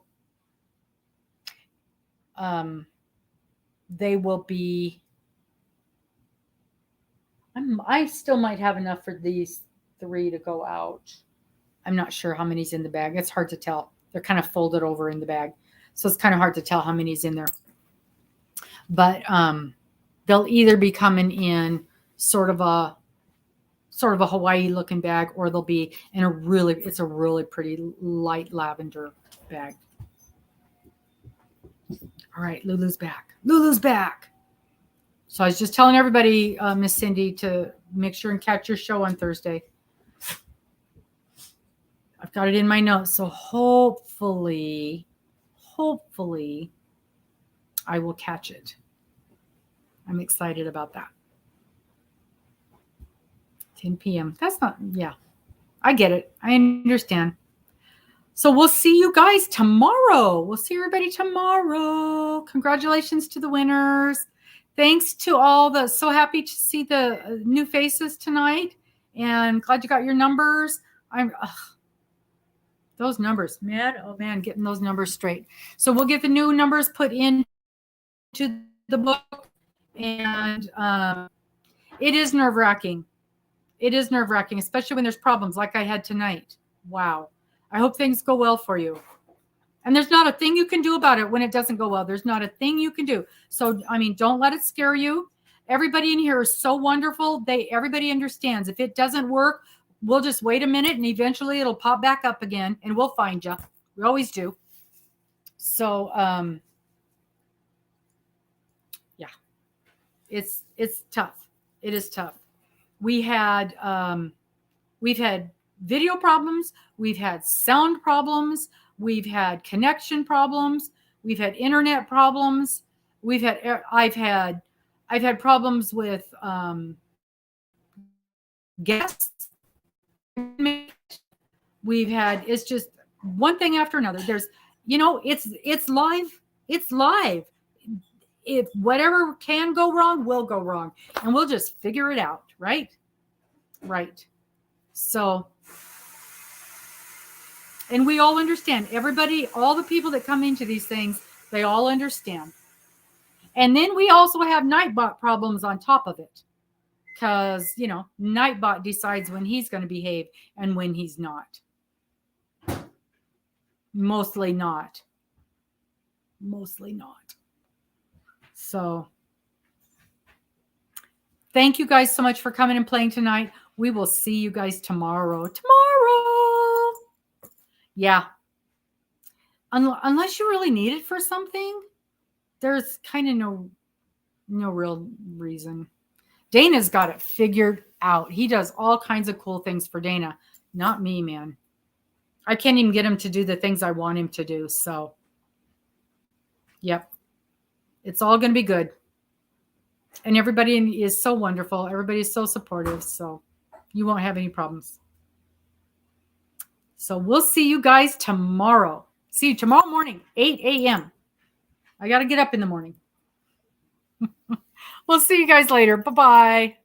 they will be, I still might have enough for these 3 to go out. I'm not sure how many's in the bag. It's hard to tell. They're kind of folded over in the bag. So it's kind of hard to tell how many's in there. But they'll either be coming in sort of a Hawaii looking bag, or they'll be in it's a really pretty light lavender bag. All right, Lulu's back. Lulu's back. So I was just telling everybody, Miss Cindy, to make sure and catch your show on Thursday. I've got it in my notes. So hopefully I will catch it. I'm excited about that. 10 p.m. That's not, yeah, I get it. I understand. So we'll see you guys tomorrow. We'll see everybody tomorrow. Congratulations to the winners. Thanks to all so happy to see the new faces tonight, and glad you got your numbers. Those numbers, man, oh man, getting those numbers straight. So we'll get the new numbers put into the book, and it is nerve-wracking. It is nerve-wracking, especially when there's problems like I had tonight. Wow. I hope things go well for you. And there's not a thing you can do about it when it doesn't go well. There's not a thing you can do. So, I mean, don't let it scare you. Everybody in here is so wonderful. Everybody understands. If it doesn't work, we'll just wait a minute, and eventually it'll pop back up again, and we'll find you. We always do. So, yeah. It's tough. It is tough. We've had video problems, we've had sound problems, we've had connection problems, we've had internet problems, I've had problems with guests. We've had, it's just one thing after another. There's, it's live. It's live. If whatever can go wrong will go wrong, and we'll just figure it out. Right. So, and we all understand. Everybody, all the people that come into these things, they all understand. And then we also have Nightbot problems on top of it, because Nightbot decides when he's going to behave and when he's not. Mostly not. So thank you guys so much for coming and playing tonight. We will see you guys tomorrow. Yeah. Unless you really need it for something, there's kind of no real reason. Dana's got it figured out. He does all kinds of cool things for Dana. Not me, man. I can't even get him to do the things I want him to do. So, yep. It's all going to be good. And everybody is so wonderful. Everybody is so supportive. So you won't have any problems. So we'll see you guys tomorrow. See you tomorrow morning, 8 a.m. I got to get up in the morning. We'll see you guys later. Bye-bye.